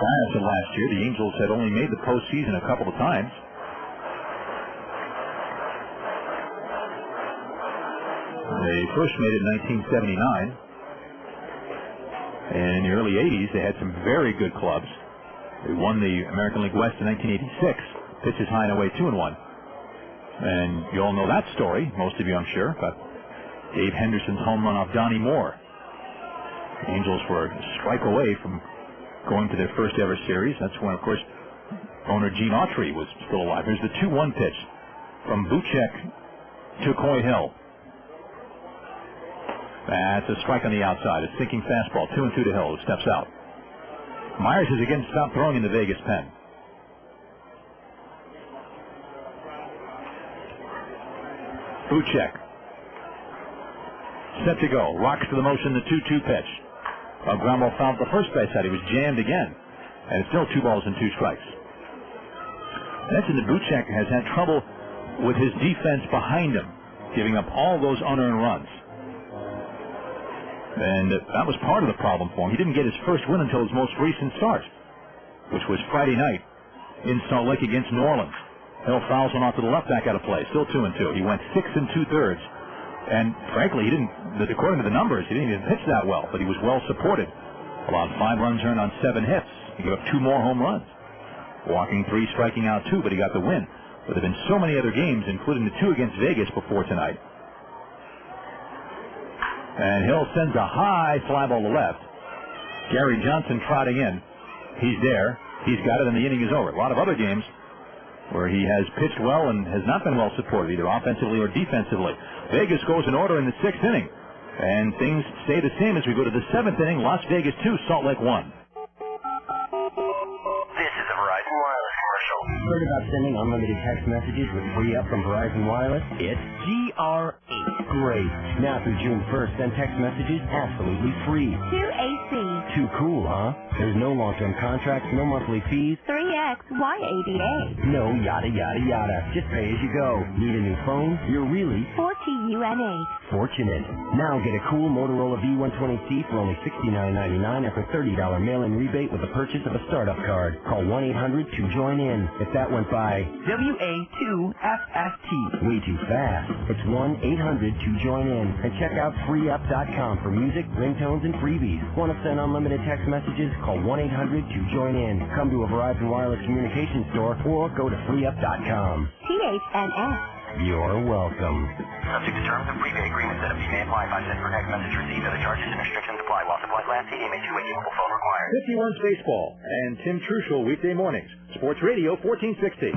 Prior to last year, the Angels had only made the postseason a couple of times. They first made it in 1979. And in the early 80s, they had some very good clubs. They won the American League West in 1986. Pitches high and away, 2-1. And you all know that story, most of you, I'm sure. But Dave Henderson's home run off Donnie Moore. The Angels were a strike away from going to their first ever series. That's when, of course, owner Gene Autry was still alive. Here's the 2-1 pitch from Buchek to Coy Hill. That's a strike on the outside. A sinking fastball. 2-2 to Hill, who steps out. Myers has again stopped throwing in the Vegas pen. Buchek. Set to go. Rocks to the motion, the 2-2 pitch. A ground ball foul at the first base side. He was jammed again. And it's still 2 balls and 2 strikes. I mentioned that Buchek has had trouble with his defense behind him, giving up all those unearned runs. And that was part of the problem for him. He didn't get his first win until his most recent start, which was Friday night in Salt Lake against New Orleans. Hill fouls one off to the left back out of play, still 2-2. He went 6 2/3. And frankly, according to the numbers, he didn't even pitch that well, but he was well supported. Allowed 5 runs earned on 7 hits. He gave up 2 more home runs. Walking 3, striking out 2, but he got the win. But there have been so many other games, including the 2 against Vegas before tonight. And Hill sends a high fly ball to left. Gary Johnson trotting in. He's there. He's got it, and the inning is over. A lot of other games where he has pitched well and has not been well supported, either offensively or defensively. Vegas goes in order in the 6th inning. And things stay the same as we go to the 7th inning. Las Vegas 2, Salt Lake 1. This is a Verizon Wireless commercial. Heard about sending unlimited text messages with free up from Verizon Wireless? It's GR8. Great. Now through June 1st, send text messages absolutely free. 2AC. Too cool, huh? There's no long-term contracts, no monthly fees. 3X. Why ADA? No yada yada yada. Just pay as you go. Need a new phone? You're really 4TUN8. fortunate. Now get a cool Motorola V120C for only $69.99 after $30 mail-in rebate with the purchase of a startup card. Call 1-800-2-JOIN-IN. If that went by WA2FFT. Way too fast. It's 1-800-2-JOIN-IN. And check out freeup.com for music, ringtones, and freebies. Want to send unlimited text messages? Call 1-800-2-JOIN-IN. Come to a Verizon Wireless Communications store or go to freeup.com. THNS. You're welcome. Subject to terms of prepaid agreement setup. Fee may apply. 5 cents per text message received. Other charges and restrictions apply. While supplies last, CDMA 2-way capable phone required. 51's Baseball and Tim Truschel weekday mornings. Sports Radio 1460.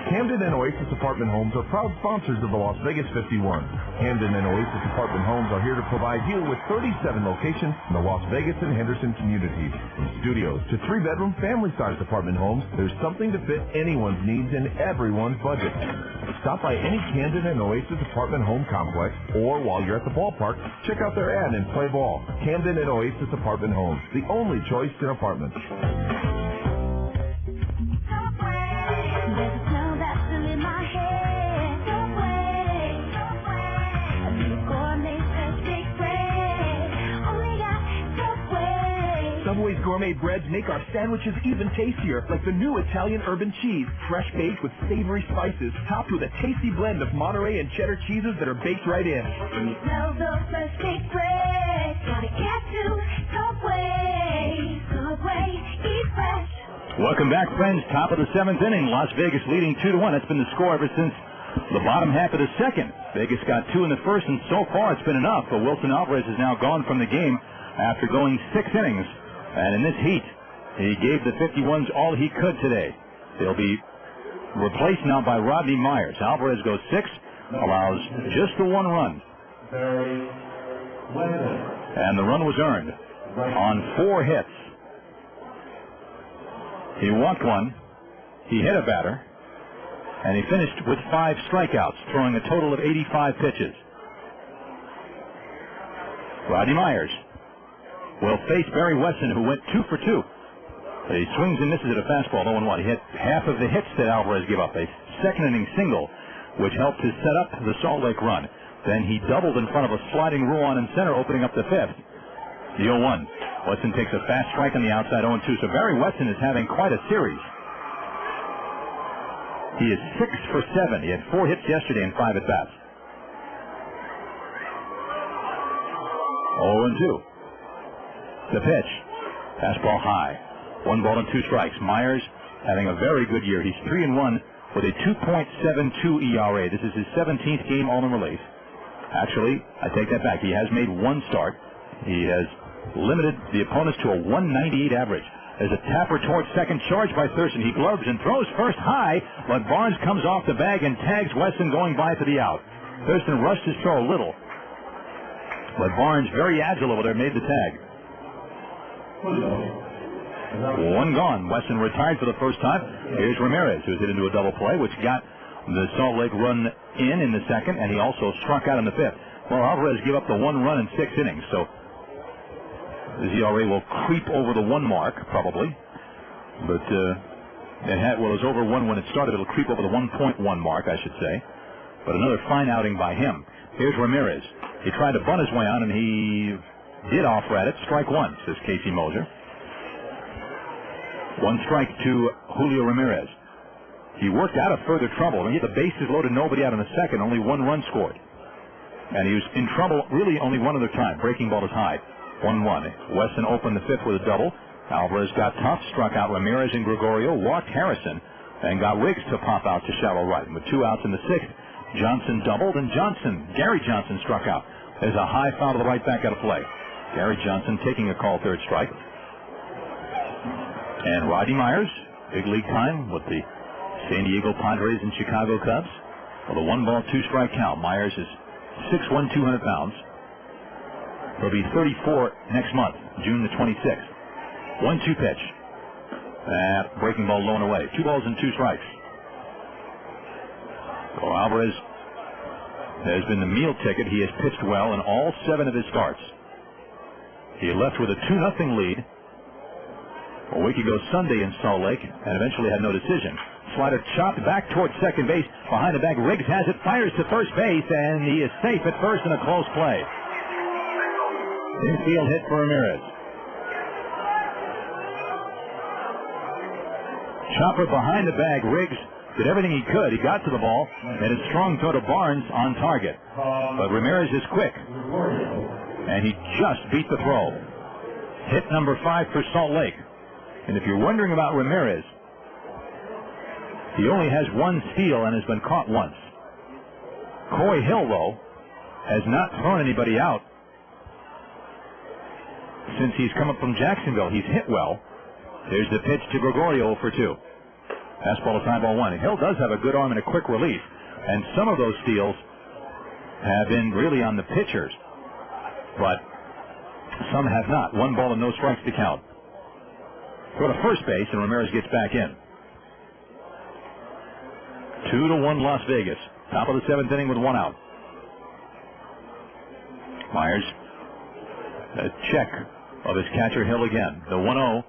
Camden and Oasis Apartment Homes are proud sponsors of the Las Vegas 51. Camden and Oasis Apartment Homes are here to provide you with 37 locations in the Las Vegas and Henderson communities. From studios to 3-bedroom family-sized apartment homes, there's something to fit anyone's needs and everyone's budget. Stop by any Camden and Oasis Apartment Home complex, or while you're at the ballpark, check out their ad and play ball. Camden and Oasis Apartment Homes, the only choice in apartments. Subway's gourmet breads make our sandwiches even tastier, like the new Italian urban cheese, fresh baked with savory spices, topped with a tasty blend of Monterey and cheddar cheeses that are baked right in. When you smell those fresh baked breads, gotta get to Subway. Subway, eat fresh. Welcome back, friends. Top of the 7th inning. Las Vegas leading 2-1. That's been the score ever since the bottom half of the 2nd. Vegas got 2 in the 1st, and so far it's been enough. But Wilson Alvarez is now gone from the game after going 6 innings. And in this heat, he gave the 51s all he could today. They'll be replaced now by Rodney Myers. Alvarez goes 6, allows just the 1 run. And the run was earned on 4 hits. He walked 1, he hit a batter, and he finished with 5 strikeouts, throwing a total of 85 pitches. Rodney Myers will face Barry Weston, who went 2 for 2. He swings and misses at a fastball, 0-1. He hit half of the hits that Alvarez gave up, a 2nd inning single, which helped to set up the Salt Lake run. Then he doubled in front of a sliding Ruan in center, opening up the 5th. The 0-1. Weston takes a fast strike on the outside, 0-2. So Barry Weston is having quite a series. He is 6 for 7. He had 4 hits yesterday and 5 at-bats. 0-2. The pitch. Fastball high. 1 ball and 2 strikes. Myers having a very good year. He's 3-1 with a 2.72 ERA. This is his 17th game all in relief. Actually, I take that back. He has made 1 start. He has limited the opponents to a 198 average. There's a tapper towards second, charged by Thurston. He gloves and throws first high, but Barnes comes off the bag and tags Weston going by for the out. Thurston rushed his throw a little, but Barnes, very agile over there, made the tag. 1 gone. Weston retired for the first time. Here's Ramirez, who's hit into a double play, which got the Salt Lake run in the 2nd, and he also struck out in the 5th. Well, Alvarez gave up the 1 run in 6 innings, so the ERA will creep over the 1 mark, probably. But it was over 1 when it started. It'll creep over the 1.1 mark, I should say. But another fine outing by him. Here's Ramirez. He tried to bunt his way on, and he did offer at it. Strike one, says Casey Moser. One strike to Julio Ramirez. He worked out of further trouble. When he hit the bases loaded, nobody out in the second, only 1 run scored. And he was in trouble really only one other time. Breaking ball is high. 1-1. Weston opened the fifth with a double. Alvarez got tough, struck out Ramirez and Gregorio, walked Harrison, and got Riggs to pop out to shallow right. And with 2 outs in the sixth, Johnson doubled, and Gary Johnson struck out. There's a high foul to the right back out of play. Gary Johnson taking a call, third strike. And Rodney Myers, big league time with the San Diego Padres and Chicago Cubs. Well, the 1-ball, 2-strike count. Myers is 6'1", 200 pounds. He'll be 34 next month, June the 26th. 1-2 pitch. Breaking ball low and away. 2 balls and 2 strikes. So Alvarez has been the meal ticket. He has pitched well in all 7 of his starts. He left with a 2-0 lead a week ago Sunday in Salt Lake and eventually had no decision. Slider chopped back towards second base. Behind the bag, Riggs has it, fires to first base, and he is safe at first in a close play. Infield hit for Ramirez. Chopper behind the bag. Riggs did everything he could. He got to the ball, and his strong throw to Barnes on target. But Ramirez is quick, and he just beat the throw. Hit number 5 for Salt Lake. And if you're wondering about Ramirez, he only has 1 steal and has been caught once. Coy Hill, though, has not thrown anybody out since he's come up from Jacksonville. He's hit well. There's the pitch to Gregorio for 2. Fastball to 5-1. Hill does have a good arm and a quick release, and some of those steals have been really on the pitchers, but some have not. 1 ball and no strikes to count. Go to first base, and Ramirez gets back in. 2-1 Las Vegas. Top of the 7th inning with 1 out. Myers, a check of his catcher Hill again. The 1-0.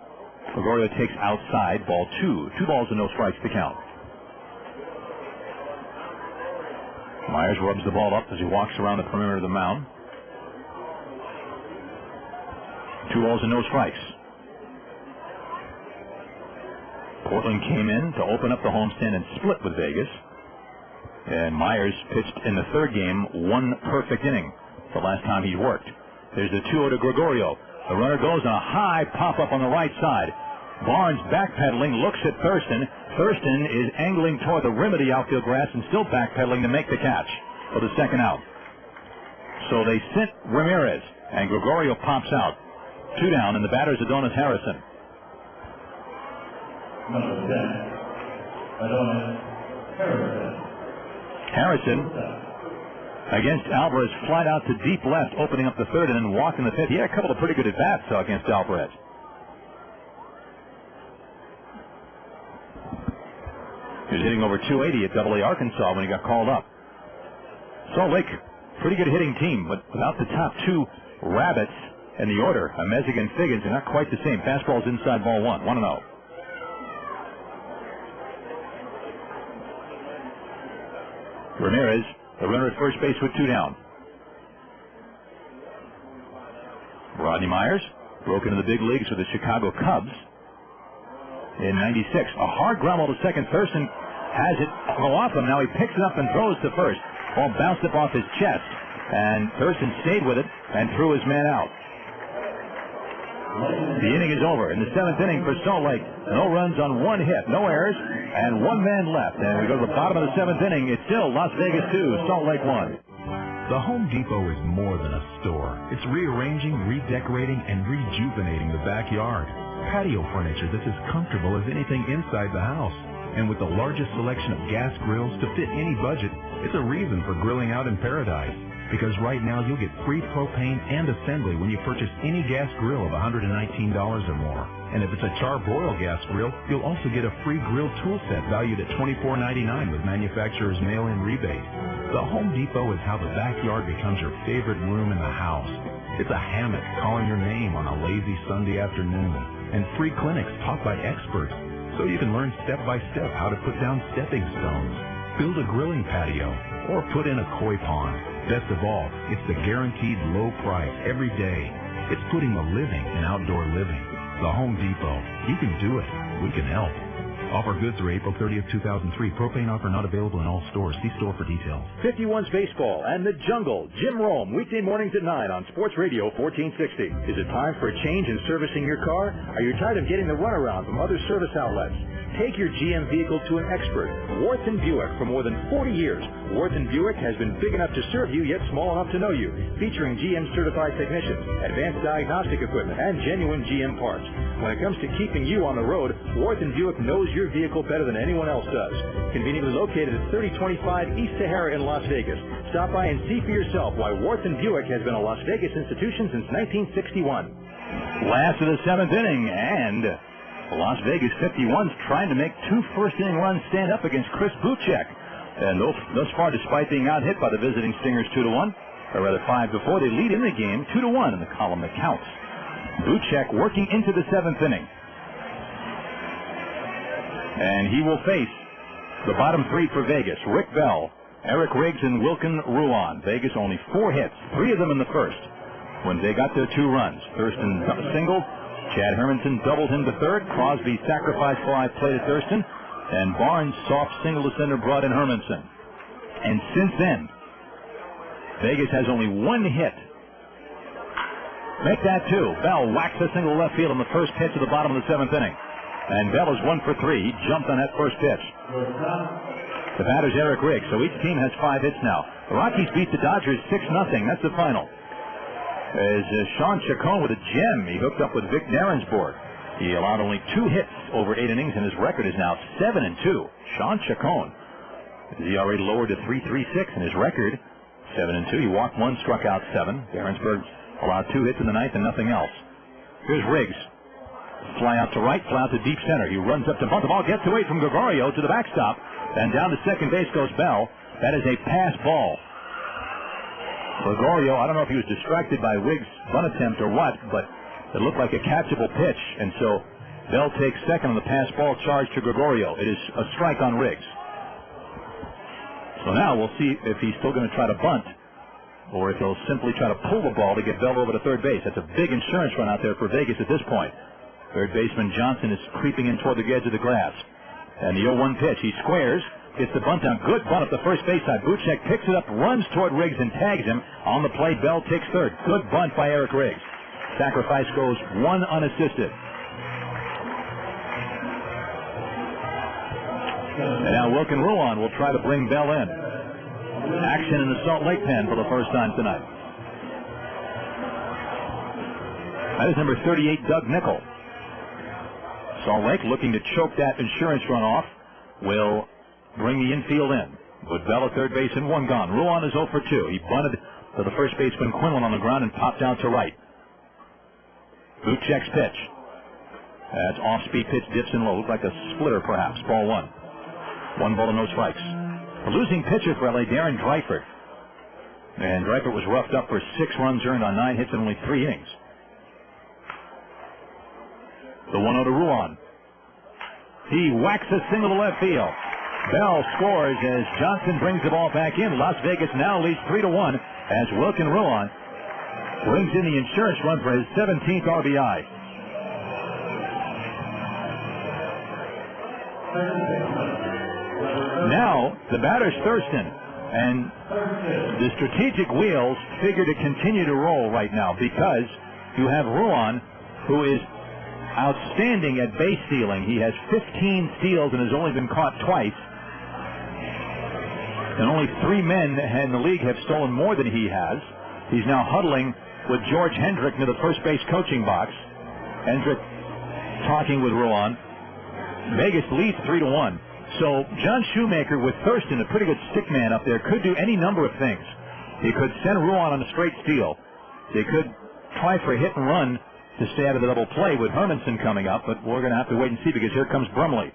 Gregorio takes outside, ball 2. 2 balls and no strikes to count. Myers rubs the ball up as he walks around the perimeter of the mound. 2 balls and no strikes. Portland came in to open up the homestand and split with Vegas. And Myers pitched in the 3rd game 1 perfect inning the last time he worked. There's the 2-0 to Gregorio. The runner goes on a high pop-up on the right side. Barnes backpedaling, looks at Thurston. Thurston is angling toward the rim of the outfield grass and still backpedaling to make the catch for the 2nd out. So they sent Ramirez, and Gregorio pops out. 2 down, and the batter is Adonis Harrison. Harrison against Alvarez, flied out to deep left, opening up the 3rd and then walking the 5th. He had a couple of pretty good at-bats against Alvarez. He was hitting over 280 at AA Arkansas when he got called up. Salt Lake, pretty good hitting team, but without the top 2 rabbits in the order, Mezick and Figgins, are not quite the same. Fastball's inside, ball 1, 1-0. Ramirez, the runner at first base with 2 down. Rodney Myers broke into the big leagues with the Chicago Cubs in '96. A hard ground ball to second. Thurston has it go off him. Now he picks it up and throws to first. Ball bounced up off his chest, and Thurston stayed with it and threw his man out. The inning is over. In the 7th inning for Salt Lake, no runs on 1 hit, no errors, and 1 man left. And we go to the bottom of the 7th inning. It's still Las Vegas 2, Salt Lake 1. The Home Depot is more than a store. It's rearranging, redecorating, and rejuvenating the backyard. Patio furniture that's as comfortable as anything inside the house. And with the largest selection of gas grills to fit any budget, it's a reason for grilling out in paradise. Because right now you'll get free propane and assembly when you purchase any gas grill of $119 or more. And if it's a charbroil gas grill, you'll also get a free grill tool set valued at $24.99 with manufacturer's mail-in rebate. The Home Depot is how the backyard becomes your favorite room in the house. It's a hammock calling your name on a lazy Sunday afternoon, and free clinics taught by experts, so you can learn step by step how to put down stepping stones. build a grilling patio, or put in a koi pond. Best of all, it's the guaranteed low price every day. It's putting the living in outdoor living. The Home Depot. You can do it. We can help. Offer good through April 30th, 2003. Propane offer not available in all stores. See store for details. 51's Baseball and the Jungle. Jim Rome, weekday mornings at 9 on Sports Radio 1460. Is it time for a change in servicing your car? Are you tired of getting the runaround from other service outlets? Take your GM vehicle to an expert, Worth & Buick. For more than 40 years, Worth & Buick has been big enough to serve you, yet small enough to know you. Featuring GM-certified technicians, advanced diagnostic equipment, and genuine GM parts. When it comes to keeping you on the road, Worth & Buick knows your vehicle better than anyone else does. Conveniently located at 3025 East Sahara in Las Vegas. Stop by and see for yourself why Worth & Buick has been a Las Vegas institution since 1961. Last of the seventh inning, and Las Vegas 51's trying to make two first-inning runs stand up against Chris Buchek. And thus far, despite being out-hit by the visiting Stingers 2-1, or rather 5-4, they lead in the game 2-1 in the column that counts. Buchek working into the seventh inning. And he will face the bottom three for Vegas: Rick Bell, Eric Riggs, and Wilkin Ruan. Vegas only 4 hits, 3 of them in the first, when they got their 2 runs. Thurston singled, Chad Hermanson doubled him to third, Crosby sacrifice fly play to Thurston, and Barnes soft single to center brought in Hermanson. And since then, Vegas has only 1 hit. Make that 2. Bell whacks a single left field on the first pitch of the bottom of the seventh inning. And Bell is 1 for 3. He jumped on that first pitch. The batter's Eric Riggs, so each team has 5 hits now. The Rockies beat the Dodgers 6-0. That's the final. As Sean Chacon with a gem, he hooked up with Vic Derensbourg. He allowed only 2 hits over 8 innings, and his record is now 7-2. Sean Chacon. His ERA lowered to 3.36, and his record 7-2. He walked 1, struck out 7. Derensbourg allowed 2 hits in the ninth and nothing else. Here's Riggs. Fly out to right, fly out to deep center. He runs up to bunt. The ball gets away from Gregorio to the backstop, and down to second base goes Bell. That is a pass ball. Gregorio, I don't know if he was distracted by Riggs' bunt attempt or what, but it looked like a catchable pitch, and so Bell takes second on the pass ball charge to Gregorio. It is a strike on Riggs. So now we'll see if he's still going to try to bunt, or if he'll simply try to pull the ball to get Bell over to third base. That's a big insurance run out there for Vegas at this point. Third baseman Johnson is creeping in toward the edge of the grass. And the 0-1 pitch, he squares. Gets the bunt down. Good bunt up the first base side. Buchek picks it up, runs toward Riggs, and tags him. On the play, Bell takes third. Good bunt by Eric Riggs. Sacrifice goes 1 unassisted. And now Wilkin Ruan will try to bring Bell in. Action in the Salt Lake pen for the first time tonight. That is number 38, Doug Nickel. Salt Lake, looking to choke that insurance run off, will bring the infield in. With Bell at third base and 1 gone. Ruan is 0 for 2. He bunted to the first baseman Quinlan on the ground and popped out to right. Buchek's pitch. That's off-speed pitch, dips in low, like a splitter perhaps. Ball 1. 1 ball and no strikes. The losing pitcher for LA, Darren Dreifert. And Dreifert was roughed up for 6 runs earned on 9 hits in only 3 innings. The 1-0 to Ruan. He whacks a single to left field. Bell scores as Johnson brings the ball back in. Las Vegas now leads 3-1 as Wilkin Ruan brings in the insurance run for his 17th RBI. Now the batter's Thurston, and the strategic wheels figure to continue to roll right now because you have Ruan, who is outstanding at base stealing. He has 15 steals and has only been caught twice. And only 3 men in the league have stolen more than he has. He's now huddling with George Hendrick near the first base coaching box. Hendrick talking with Ruan. Vegas leads 3-1. So John Shoemaker with Thurston, a pretty good stick man up there, could do any number of things. He could send Ruan on a straight steal. They could try for a hit and run to stay out of the double play with Hermanson coming up, but we're going to have to wait and see because here comes Brumley.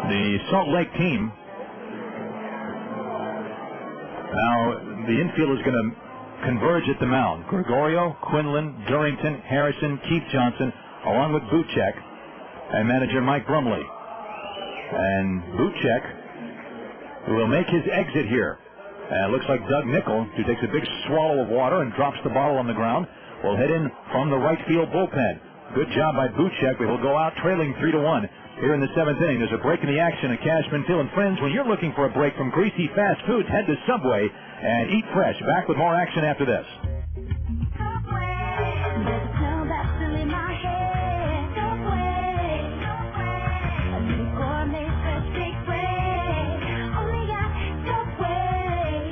The Salt Lake team, now the infield is going to converge at the mound. Gregorio, Quinlan, Durrington, Harrison, Keith Johnson, along with Buchek and manager Mike Brumley. And Buchek will make his exit here. And it looks like Doug Nickel, who takes a big swallow of water and drops the bottle on the ground, will head in from the right field bullpen. Good job by Buchek. We will go out trailing 3-1 here in the 7th inning. There's a break in the action at Cashman Field. And friends, when you're looking for a break from greasy fast foods, head to Subway and eat fresh. Back with more action after this.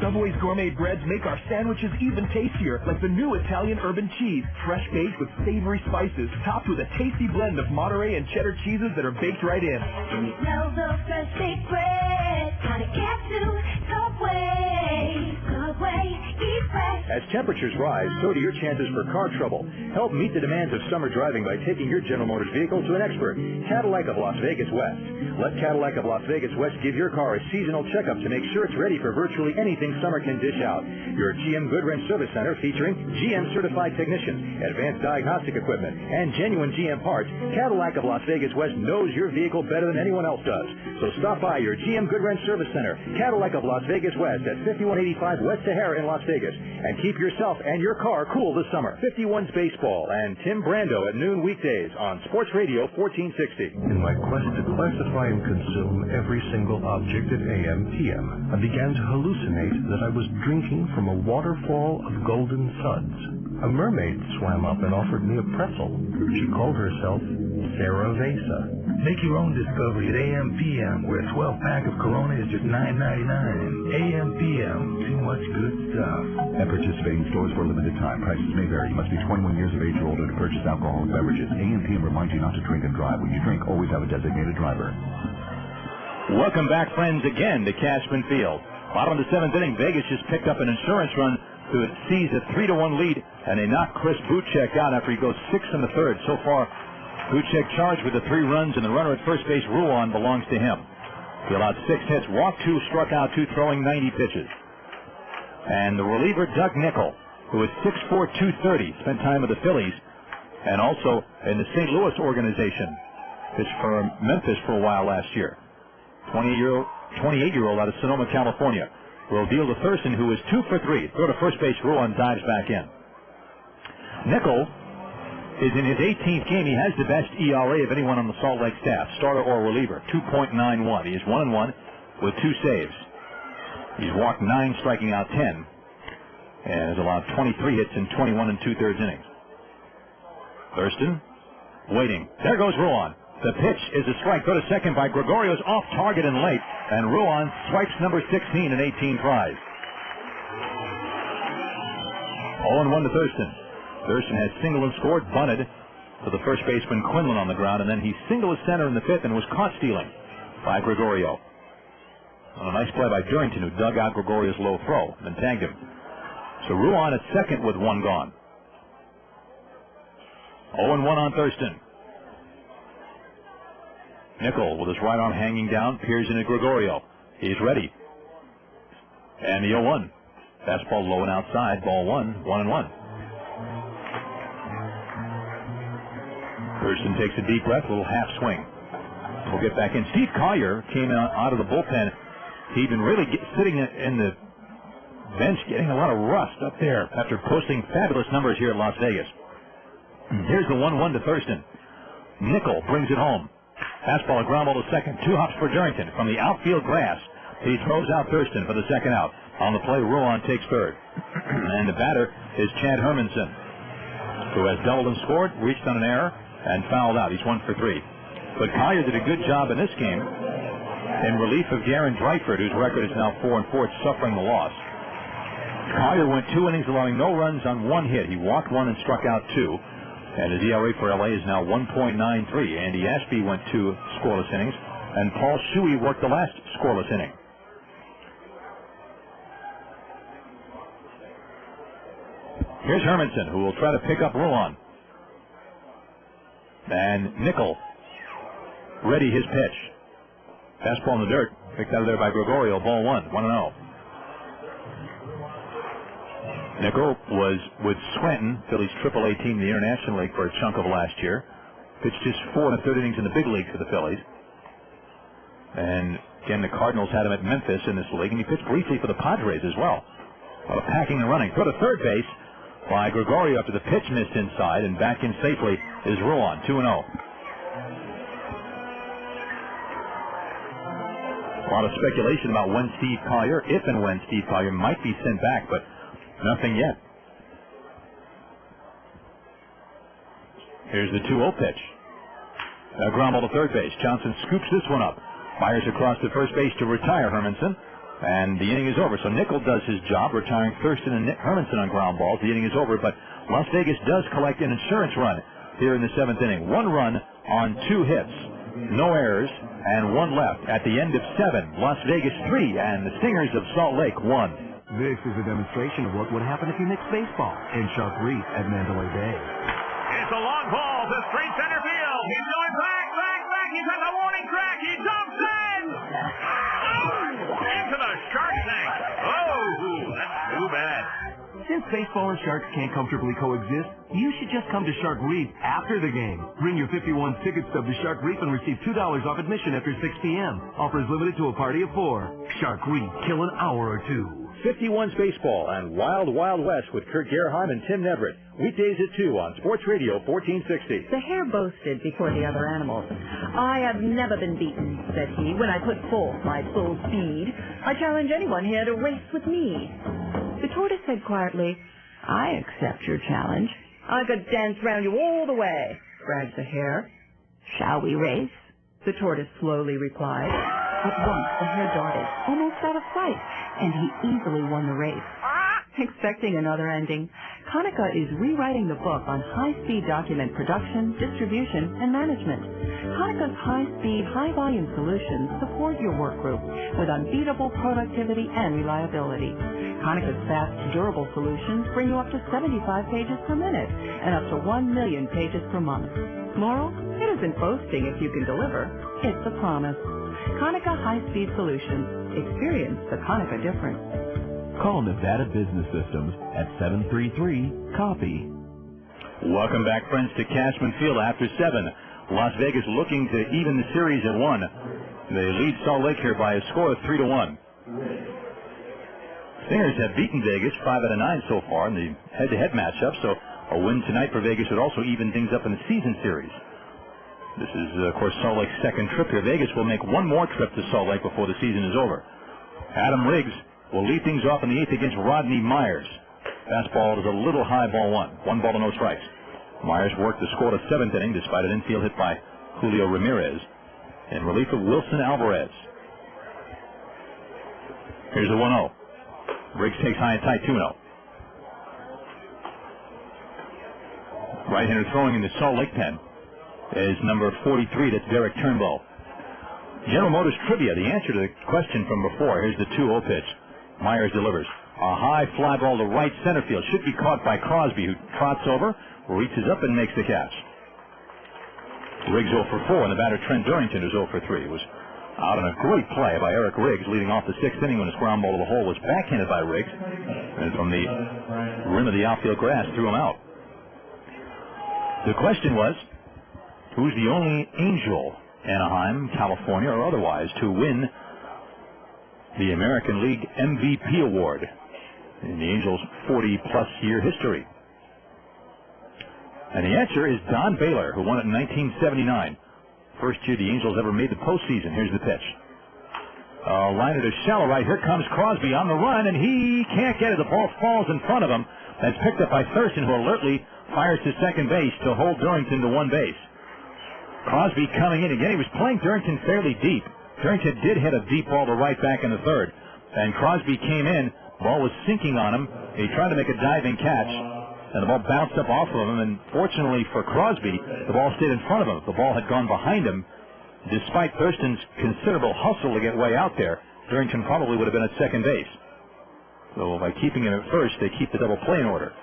Subway's gourmet breads make our sandwiches even tastier, like the new Italian urban cheese, fresh baked with savory spices, topped with a tasty blend of Monterey and cheddar cheeses that are baked right in. When you smell the fresh baked bread, gotta get to Subway. Subway, eat fresh. As temperatures rise, so do your chances for car trouble. Help meet the demands of summer driving by taking your General Motors vehicle to an expert, Cadillac of Las Vegas West. Let Cadillac of Las Vegas West give your car a seasonal checkup to make sure it's ready for virtually anything summer can dish out. Your GM Goodwrench Service Center featuring GM certified technicians, advanced diagnostic equipment, and genuine GM parts. Cadillac of Las Vegas West knows your vehicle better than anyone else does. So stop by your GM Goodwrench Service Center, Cadillac of Las Vegas West at 5185 West Sahara in Las Vegas, and keep yourself and your car cool this summer. 51's Baseball and Tim Brando at noon weekdays on Sports Radio 1460. In my quest to classify and consume every single object at AM/PM, I began to hallucinate that I was drinking from a waterfall of golden suds. A mermaid swam up and offered me a pretzel. She called herself Sarah Vesa. Make your own discovery at AM/PM, where a 12-pack of Corona is just $9.99. AM/PM, too much good stuff. At participating stores for a limited time, prices may vary. You must be 21 years of age or older to purchase alcoholic beverages. AM/PM reminds you not to drink and drive. When you drink, always have a designated driver. Welcome back, friends, again to Cashman Field. Bottom of the 7th inning, Vegas just picked up an insurance run to seize a 3-1 lead, and they knocked Chris Buchek out after he goes 6 in the 3rd. So far, Buchek charged with the 3 runs, and the runner at first base, Ruan, belongs to him. He allowed 6 hits, walked 2, struck out 2, throwing 90 pitches. And the reliever, Doug Nickel, who is 6'4", 230, spent time with the Phillies, and also in the St. Louis organization. Pitched for Memphis for a while last year. 28-year-old out of Sonoma, California, will deal to Thurston, who is 2 for 3. Throw to first base, Ruan dives back in. Nickel is in his 18th game. He has the best ERA of anyone on the Salt Lake staff, starter or reliever, 2.91. He is 1-1 with 2 saves. He's walked 9, striking out 10, and has allowed 23 hits in 21 2/3 innings. Thurston waiting. There goes Ruan. The pitch is a strike. Go to second by Gregorio's off target and late, and Ruan swipes number 16 in 18 tries. 0-1 to Thurston. Thurston has singled and scored, bunted to the first baseman Quinlan on the ground, and then he singled to center in the 5th and was caught stealing by Gregorio. A nice play by Durrington, who dug out Gregorio's low throw and tagged him. So Ruan at second with 1 gone. 0-1 on Thurston. Nickel with his right arm hanging down, peers into Gregorio. He's ready. And the 0-1. Fastball low and outside. Ball 1, 1-1. Thurston takes a deep breath, a little half swing. We'll get back in. Steve Collier came out of the bullpen. He'd been really sitting in the bench getting a lot of rust up there after posting fabulous numbers here at Las Vegas. Here's the 1-1 to Thurston. Nickel brings it home. Fastball, a ground ball to second. 2 hops for Durrington from the outfield grass. He throws out Thurston for the second out. On the play, Ruan takes third. And the batter is Chad Hermanson, who has doubled and scored, reached on an error, and fouled out. He's 1 for 3. But Collier did a good job in this game in relief of Darren Dreifert, whose record is now 4-4, suffering the loss. Collier went 2 innings, allowing no runs on 1 hit. He walked 1 and struck out 2. And his ERA for LA is now 1.93. Andy Ashby went 2 scoreless innings, and Paul Shuey worked the last scoreless inning. Here's Hermanson, who will try to pick up Ruan. And Nickel ready his pitch. Fastball in the dirt, picked out of there by Gregorio. Ball 1, 1-0. Nickel was with Scranton, Phillies AAA team in the International League for a chunk of last year. Pitched his 4 1/3 innings in the big league for the Phillies. And again, the Cardinals had him at Memphis in this league, and he pitched briefly for the Padres as well. Packing and running. Throw to third base by Gregorio after the pitch missed inside, and back in safely is Ruan, 2-0. A lot of speculation about when Steve Collier, if and when Steve Collier might be sent back, but nothing yet. Here's the 2-0 pitch. A ground ball to third base. Johnson scoops this one up. Myers across to first base to retire Hermanson, and the inning is over. So Nickel does his job, retiring Thurston and Hermanson on ground balls. The inning is over, but Las Vegas does collect an insurance run here in the 7th inning. 1 run on 2 hits, no errors, and 1 left. At the end of 7, Las Vegas 3 and the Stingers of Salt Lake 1. This is a demonstration of what would happen if you mix baseball in Shark Reef at Mandalay Bay. It's a long ball to straight center field. He's going back. He's at the warning track. He jumps in. Into the shark tank. Oh, that's too bad. Since baseball and sharks can't comfortably coexist, you should just come to Shark Reef after the game. Bring your 51 ticket stub to Shark Reef and receive $2 off admission after 6 p.m. Offers limited to a party of 4. Shark Reef, kill an hour or 2. 51's Baseball and Wild Wild West with Kurt Gerhardt and Tim Neverett. Weekdays at 2 on Sports Radio 1460. The hare boasted before the other animals. I have never been beaten, said he, when I put forth my full speed. I challenge anyone here to race with me. The tortoise said quietly, I accept your challenge. I could dance round you all the way, bragged the hare. Shall we race? The tortoise slowly replied. At once the hare darted, almost out of sight, and he easily won the race. Expecting another ending, Konica is rewriting the book on high-speed document production, distribution, and management. Konica's high-speed, high-volume solutions support your work group with unbeatable productivity and reliability. Konica's fast, durable solutions bring you up to 75 pages per minute and up to 1 million pages per month. Moral? It isn't boasting if you can deliver. It's a promise. Konica High-Speed Solutions. Experience the Konica difference. Call Nevada Business Systems at 733-COPY. Welcome back, friends, to Cashman Field after 7. Las Vegas looking to even the series at 1. They lead Salt Lake here by a score of 3-1. Stingers have beaten Vegas 5 out of 9 so far in the head-to-head matchup, so a win tonight for Vegas would also even things up in the season series. This is, of course, Salt Lake's second trip here. Vegas will make one more trip to Salt Lake before the season is over. Adam Riggs will lead things off in the 8th against Rodney Myers. Fastball is a little high, ball 1. 1 ball to no strikes. Myers worked the score to 7th inning despite an infield hit by Julio Ramirez in relief of Wilson Alvarez. Here's the 1-0. Riggs takes high and tight, 2-0. Right-hander throwing in the Salt Lake pen is number 43. That's Derek Turnbull. General Motors trivia, the answer to the question from before. Here's the 2-0 pitch. Myers delivers. A high fly ball to right center field. Should be caught by Crosby, who trots over, reaches up, and makes the catch. Riggs 0 for 4, and the batter Trent Durrington is 0 for 3. It was out on a great play by Eric Riggs, leading off the 6th inning when his ground ball to the hole was backhanded by Riggs, and from the rim of the outfield grass threw him out. The question was, who's the only Angel, Anaheim, California, or otherwise, to win the American League MVP award in the Angels' 40-plus year history? And the answer is Don Baylor, who won it in 1979. First year the Angels ever made the postseason. Here's the pitch. Liner to shallow right. Here comes Crosby on the run, and he can't get it. The ball falls in front of him. That's picked up by Thurston, who alertly fires to second base to hold Durrington to one base. Crosby coming in again. He was playing Durrington fairly deep. Durrington did hit a deep ball to right back in the third. And Crosby came in. Ball was sinking on him. He tried to make a diving catch, and the ball bounced up off of him. And fortunately for Crosby, the ball stayed in front of him. If the ball had gone behind him, despite Thurston's considerable hustle to get way out there, Durrington probably would have been at second base. So by keeping him at first, they keep the double play in order.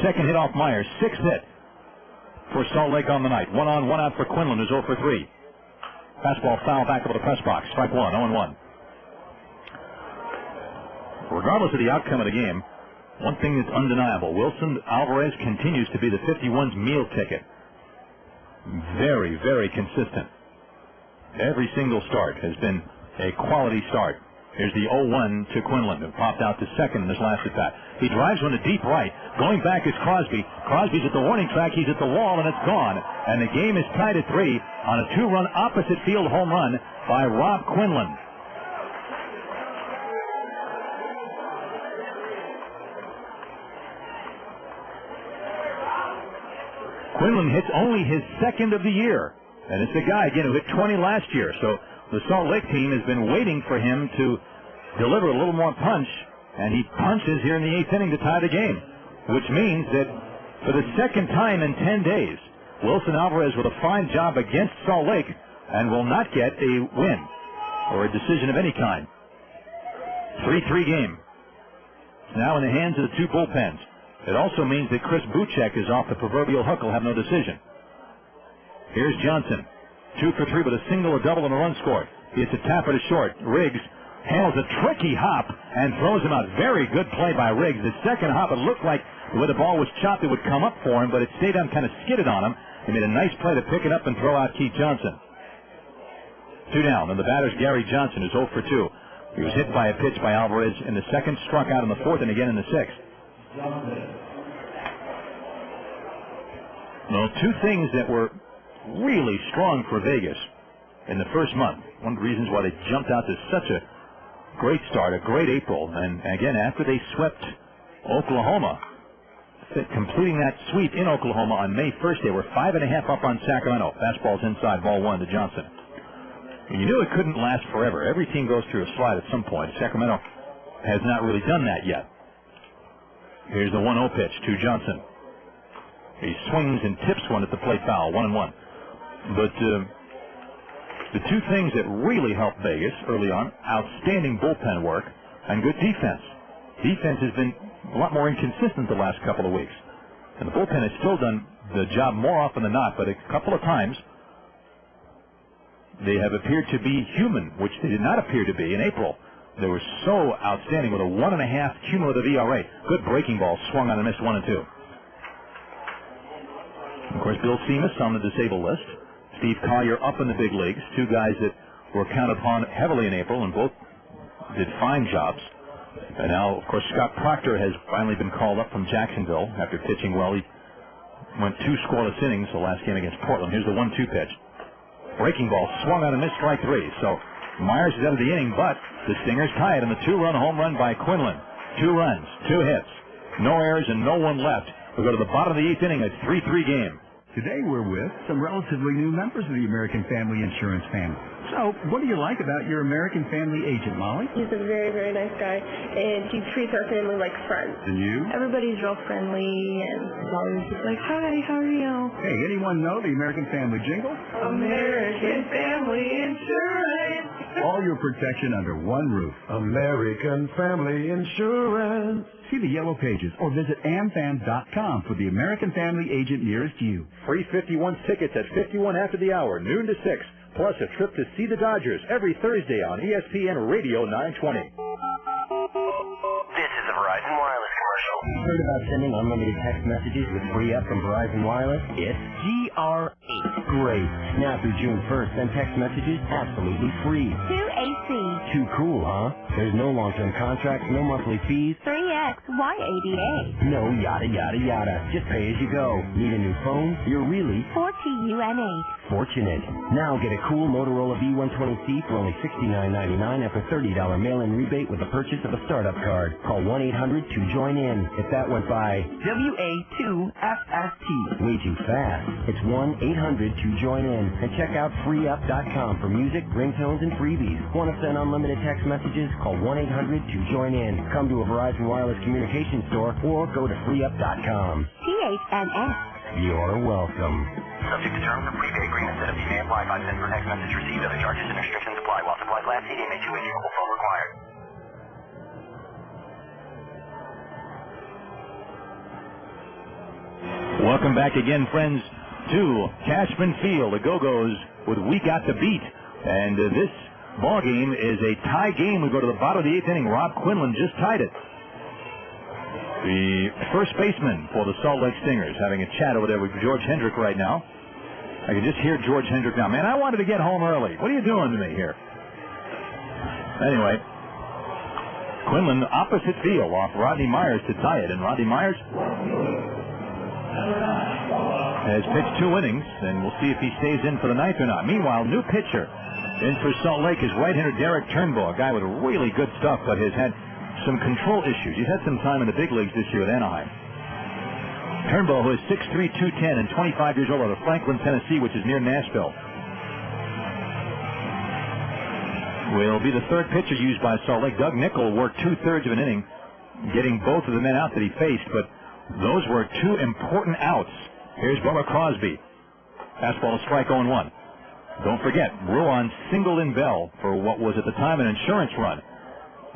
Second hit off Myers. 6th hit for Salt Lake on the night. 1 on, 1 out for Quinlan, who's 0 for 3. Fastball foul back over the press box. Strike 1, 0-1. Regardless of the outcome of the game, one thing that's undeniable, Wilson Alvarez continues to be the 51's meal ticket. Very, very consistent. Every single start has been a quality start. Here's the 0-1 to Quinlan, who popped out to second in this last at-bat. He drives one to deep right. Going back is Crosby. Crosby's at the warning track. He's at the wall, and it's gone. And the game is tied at 3 on a 2-run opposite field home run by Rob Quinlan. Quinlan hits only his second of the year. And it's the guy, again, who hit 20 last year. So the Salt Lake team has been waiting for him to deliver a little more punch, and he punches here in the 8th inning to tie the game, which means that for the second time in 10 days, Wilson Alvarez with a fine job against Salt Lake and will not get a win or a decision of any kind. 3-3 game. It's now in the hands of the two bullpens. It also means that Chris Buchek is off the proverbial hook. He'll have no decision. Here's Johnson. 2 for 3 with a single, a double, and a run scored. It's a tapper to short. Riggs handles a tricky hop and throws him out. Very good play by Riggs. The second hop, it looked like where the ball was chopped, it would come up for him, but it stayed on, kind of skidded on him. He made a nice play to pick it up and throw out Keith Johnson. 2 down, and the batter's Gary Johnson, who's 0 for 2. He was hit by a pitch by Alvarez in the second, struck out in the 4th, and again in the 6th. Well, 2 things that were really strong for Vegas in the first month. One of the reasons why they jumped out to such a great start, a great April. And again, after they swept Oklahoma, completing that sweep in Oklahoma on May 1st, they were 5.5 up on Sacramento. Fastball's inside, ball 1 to Johnson. And you knew it couldn't last forever. Every team goes through a slide at some point. Sacramento has not really done that yet. Here's the 1-0 pitch to Johnson. He swings and tips one at the plate foul, 1-1. But the 2 things that really helped Vegas early on, outstanding bullpen work and good defense. Defense has been a lot more inconsistent the last couple of weeks. And the bullpen has still done the job more often than not, but a couple of times they have appeared to be human, which they did not appear to be in April. They were so outstanding with a 1.5 cumulative ERA. Good breaking ball, swung on and missed 1 and 2. Of course, Bill Seamus on the disabled list. Steve Collier up in the big leagues. 2 guys that were counted upon heavily in April and both did fine jobs. And now, of course, Scott Proctor has finally been called up from Jacksonville after pitching well. He went 2 scoreless innings the last game against Portland. Here's the 1-2 pitch. Breaking ball, swung on and missed, strike 3. So Myers is out of the inning, but the Stingers tie it in the 2-run home run by Quinlan. 2 runs, 2 hits, no errors, and no one left. We go to the bottom of the 8th inning, a 3-3 game. Today we're with some relatively new members of the American Family Insurance family. So, what do you like about your American Family agent, Molly? He's a very, very nice guy, and he treats our family like friends. And you? Everybody's real friendly, and always just like, hi, how are you? Hey, anyone know the American Family jingle? American Family Insurance. All your protection under one roof. American Family Insurance. See the yellow pages or visit amfam.com for the American Family agent nearest you. Free 51 tickets at 51 after the hour, noon to 6, plus a trip to see the Dodgers every Thursday on ESPN Radio 920. This is a Verizon Wireless commercial. Heard about sending unlimited text messages with free up from Verizon Wireless? It's GR8. Great. Now through June 1st, send text messages absolutely free. 2AC. Too cool, huh? There's no long-term contracts, no monthly fees. 3X YADA. No yada yada yada. Just pay as you go. Need a new phone? You're really 4TUN8. fortunate. Now get a cool Motorola V120C for only $69.99 after $30 mail-in rebate with the purchase of a startup card. Call 1-800-2-JOIN-IN. If that went by WA2FST. Way too fast. It's 1-800-2-JOIN-IN. And check out freeup.com for music, ringtones, and freebies. Want to send unlimited text messages? Call 1-800-2-JOIN-IN. Come to a Verizon Wireless Communications store or go to freeup.com. THNS. You're welcome. Subject to terms of prepaid agreement that may apply. 5 cents per text message received. Other charges and restrictions apply. While supplies last, CD may 2 mobile phone required. Welcome back again, friends, to Cashman Field. The Go-Go's with We Got the Beat. And this ball game is a tie game. We go to the bottom of the 8th inning. Rob Quinlan just tied it. The first baseman for the Salt Lake Stingers having a chat over there with George Hendrick right now. I can just hear George Hendrick now. Man, I wanted to get home early. What are you doing to me here? Anyway, Quinlan opposite field off Rodney Myers to tie it, and Rodney Myers has pitched 2 innings, and we'll see if he stays in for the ninth or not. Meanwhile, new pitcher in for Salt Lake is right-hander Derek Turnbull, a guy with really good stuff, but has had some control issues. He's had some time in the big leagues this year with Anaheim. Turnbull, who is 6'3", 210, and 25 years old, out of Franklin, Tennessee, which is near Nashville, will be the third pitcher used by Salt Lake. Doug Nickel worked 2/3 of an inning, getting both of the men out that he faced, but those were 2 important outs. Here's Bubba Crosby. Fastball to strike 0-1. Don't forget, Ruan singled in Bell for what was at the time an insurance run.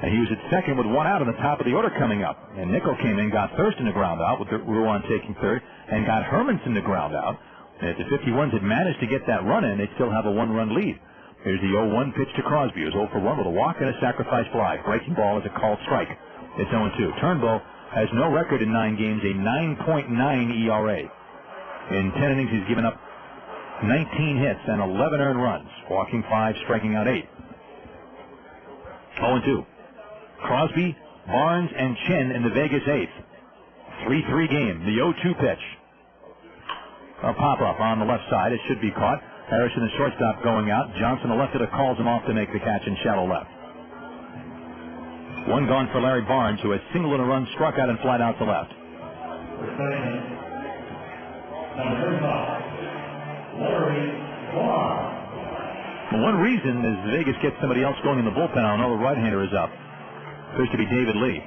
And he was at second with 1 out on the top of the order coming up. And Nickel came in, got Thurston to ground out with Ruan taking third, and got Hermanson to ground out. And if the 51s had managed to get that run in, they'd still have a 1-run lead. Here's the 0-1 pitch to Crosby. He was 0 for 1 with a walk and a sacrifice fly. Breaking ball is a called strike. It's 0-2. Turnbull has no record in 9 games, a 9.9 ERA. In 10 innings, he's given up 19 hits and 11 earned runs, walking 5, striking out 8. 0-2. Crosby, Barnes, and Chen in the Vegas 8th. 3-3 game. The 0-2 pitch. A pop-up on the left side. It should be caught. Harrison, the shortstop, going out. Johnson, the left-hander, calls him off to make the catch in shallow left. 1 gone for Larry Barnes, who has singled in a run, struck out, and flied out to left. Well, one reason is Vegas gets somebody else going in the bullpen. I know the right-hander is up. Appears to be David Lee.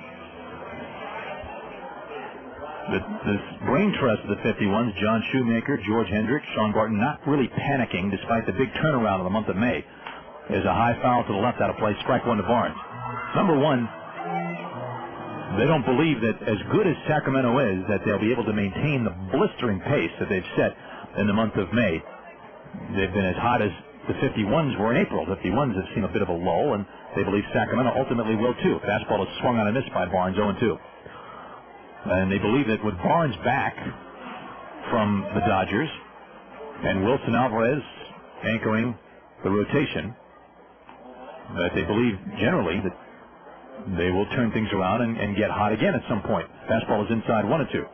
The brain trust of the 51s, John Shoemaker, George Hendrick, Sean Barton, not really panicking despite the big turnaround in the month of May. There's a high foul to the left out of play, strike 1 to Barnes. Number 1, they don't believe that as good as Sacramento is, that they'll be able to maintain the blistering pace that they've set in the month of May. They've been as hot as the 51s were in April. The 51s have seen a bit of a lull, and they believe Sacramento ultimately will too. Fastball is swung on and missed by Barnes, 0-2. And they believe that with Barnes back from the Dodgers and Wilson Alvarez anchoring the rotation, that they believe generally that they will turn things around and get hot again at some point. Fastball is inside, 1-2.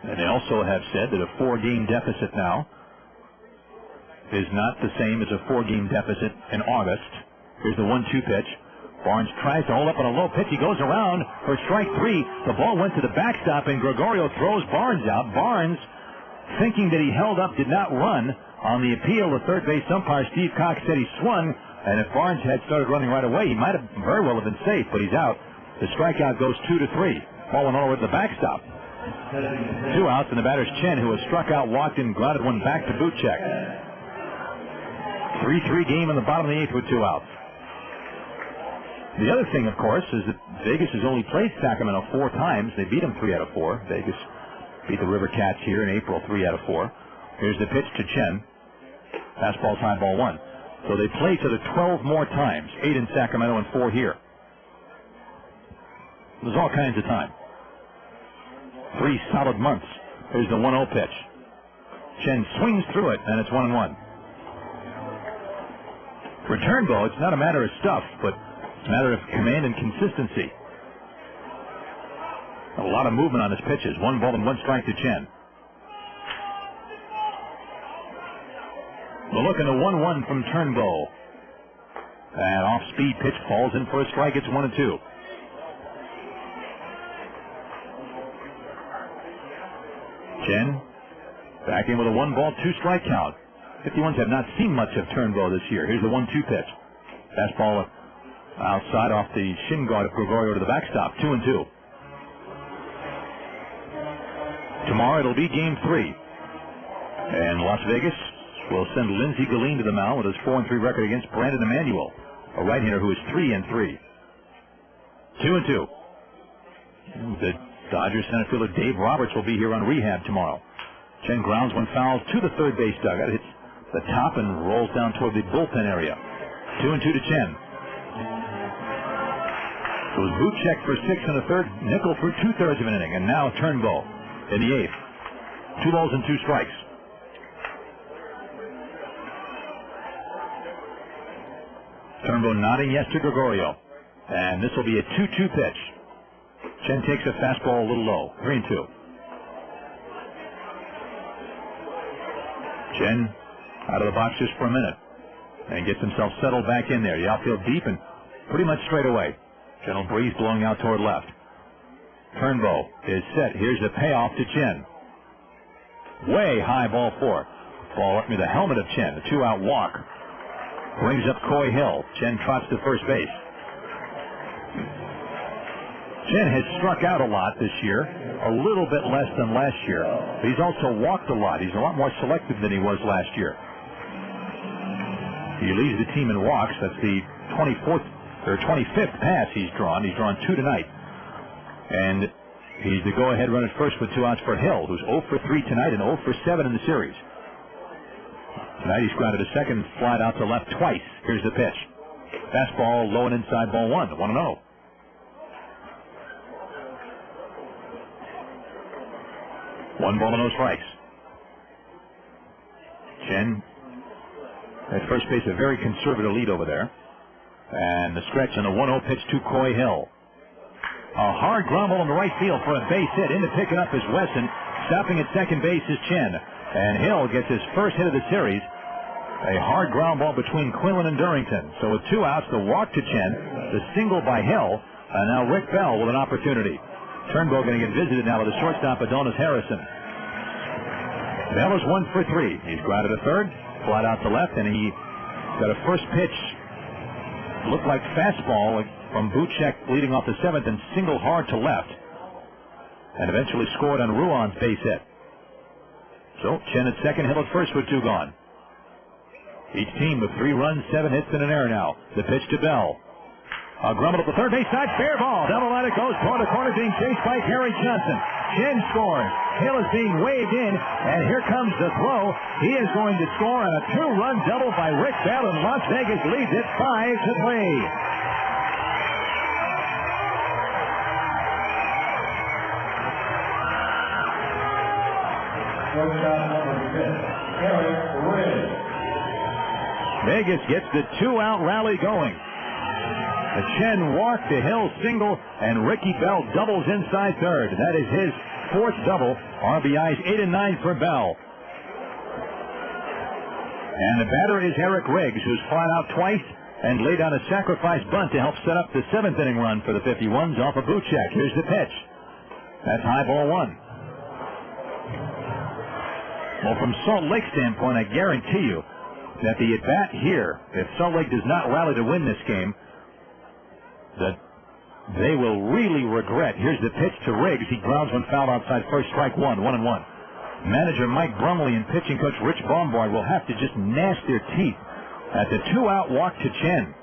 And they also have said that a 4-game deficit now is not the same as a 4-game deficit in August. Here's the 1-2 pitch. Barnes tries to hold up on a low pitch. He goes around for strike 3. The ball went to the backstop, and Gregorio throws Barnes out. Barnes, thinking that he held up, did not run. On the appeal, the third base umpire, Steve Cox, said he swung, and if Barnes had started running right away, he might have very well have been safe, but he's out. The strikeout goes 2-3. Ball went all over the backstop. 2 outs, and the batter's Chen, who has struck out, walked in, grounded one back to boot check. 3-3 game in the bottom of the 8th with 2 outs. The other thing, of course, is that Vegas has only played Sacramento 4 times. They beat them 3 out of 4. Vegas beat the River Cats here in April 3 out of 4. Here's the pitch to Chen. Fastball's high, ball 1. So they play each other 12 more times, 8 in Sacramento and 4 here. There's all kinds of time. 3 solid months. Here's the 1-0 pitch. Chen swings through it, and it's 1-1. For Turnbull, it's not a matter of stuff, but it's a matter of command and consistency. A lot of movement on his pitches. 1 ball and 1 strike to Chen. We'll look at the 1-1 from Turnbull. That off-speed pitch falls in for a strike. It's 1-2. Chen back in with a 1-ball, 2-strike count. 51s have not seen much of Turnbull this year. Here's the 1-2 pitch. Fastball outside off the shin guard of Gregorio to the backstop. 2-2. Tomorrow it'll be game 3. And Las Vegas will send Lindsey Galeen to the mound with his 4-3 record against Brandon Emanuel, a right-hander who is 3-3. 2-2. The Dodgers center fielder Dave Roberts will be here on rehab tomorrow. Chen grounds one foul to the third base dugout. Hits the top and rolls down toward the bullpen area. 2-2 to Chen. It was Buchek for 6 in the third. Nickel for 2/3 of an inning. And now Turnbull in the 8th. 2 balls and 2 strikes. Turnbow nodding yes to Gregorio. And this will be a 2-2 pitch. Chen takes a fastball a little low. 3-2. Chen out of the box just for a minute and gets himself settled back in there. The outfield deep and pretty much straight away. Gentle breeze blowing out toward left. Turnbow is set. Here's the payoff to Chen. Way high, ball 4. Ball up near the helmet of Chen. The 2-out walk brings up Coy Hill. Chen trots to first base. Chen has struck out a lot this year, a little bit less than last year. But he's also walked a lot. He's a lot more selective than he was last year. He leads the team in walks. That's the 25th pass he's drawn. He's drawn 2 tonight. And he's the go-ahead run at first with 2 outs for Hill, who's 0 for 3 tonight and 0 for 7 in the series. Tonight he's grounded a second, flied out to left twice. Here's the pitch. Fastball low and inside, ball 1, 1-0. One ball and no strikes. Chen at first base, a very conservative lead over there. And the stretch and the 1-0 pitch to Coy Hill. A hard ground ball in the right field for a base hit. In to pick it up is Wesson. Stopping at second base is Chen. And Hill gets his first hit of the series. A hard ground ball between Quinlan and Durrington. So with 2 outs, the walk to Chen, the single by Hill, and now Rick Bell with an opportunity. Turnbow going to get visited now with the shortstop, Adonis Harrison. Bell is 1 for 3. He's grounded a third, flat out to left, and he got a first pitch. Looked like fastball from Buchek leading off the 7th and single hard to left. And eventually scored on Ruan's base hit. So Chen at second, Hill at first with 2 gone. Each team with 3 runs, 7 hits, and an error now. The pitch to Bell. A grumble at the third base side, fair ball. Double line it goes, corner to corner, being chased by Gary Johnson. Chen scores. Hill is being waved in, and here comes the throw. He is going to score on a 2-run double by Rick Bell, and Las Vegas leads it 5-3. Vegas gets the 2-out rally going. A Chen walk to Hill single, and Ricky Bell doubles inside third. That is his 4th double. RBIs 8 and 9 for Bell. And the batter is Eric Riggs, who's flat out twice and laid on a sacrifice bunt to help set up the 7th inning run for the 51s off of Buchek. Here's the pitch. That's high, ball 1. Well, from Salt Lake's standpoint, I guarantee you that the at-bat here, if Salt Lake does not rally to win this game, that they will really regret. Here's the pitch to Riggs. He grounds one foul outside first, strike 1, 1-1. Manager Mike Brumley and pitching coach Rich Baumgart will have to just gnash their teeth at the 2-out walk to Chen,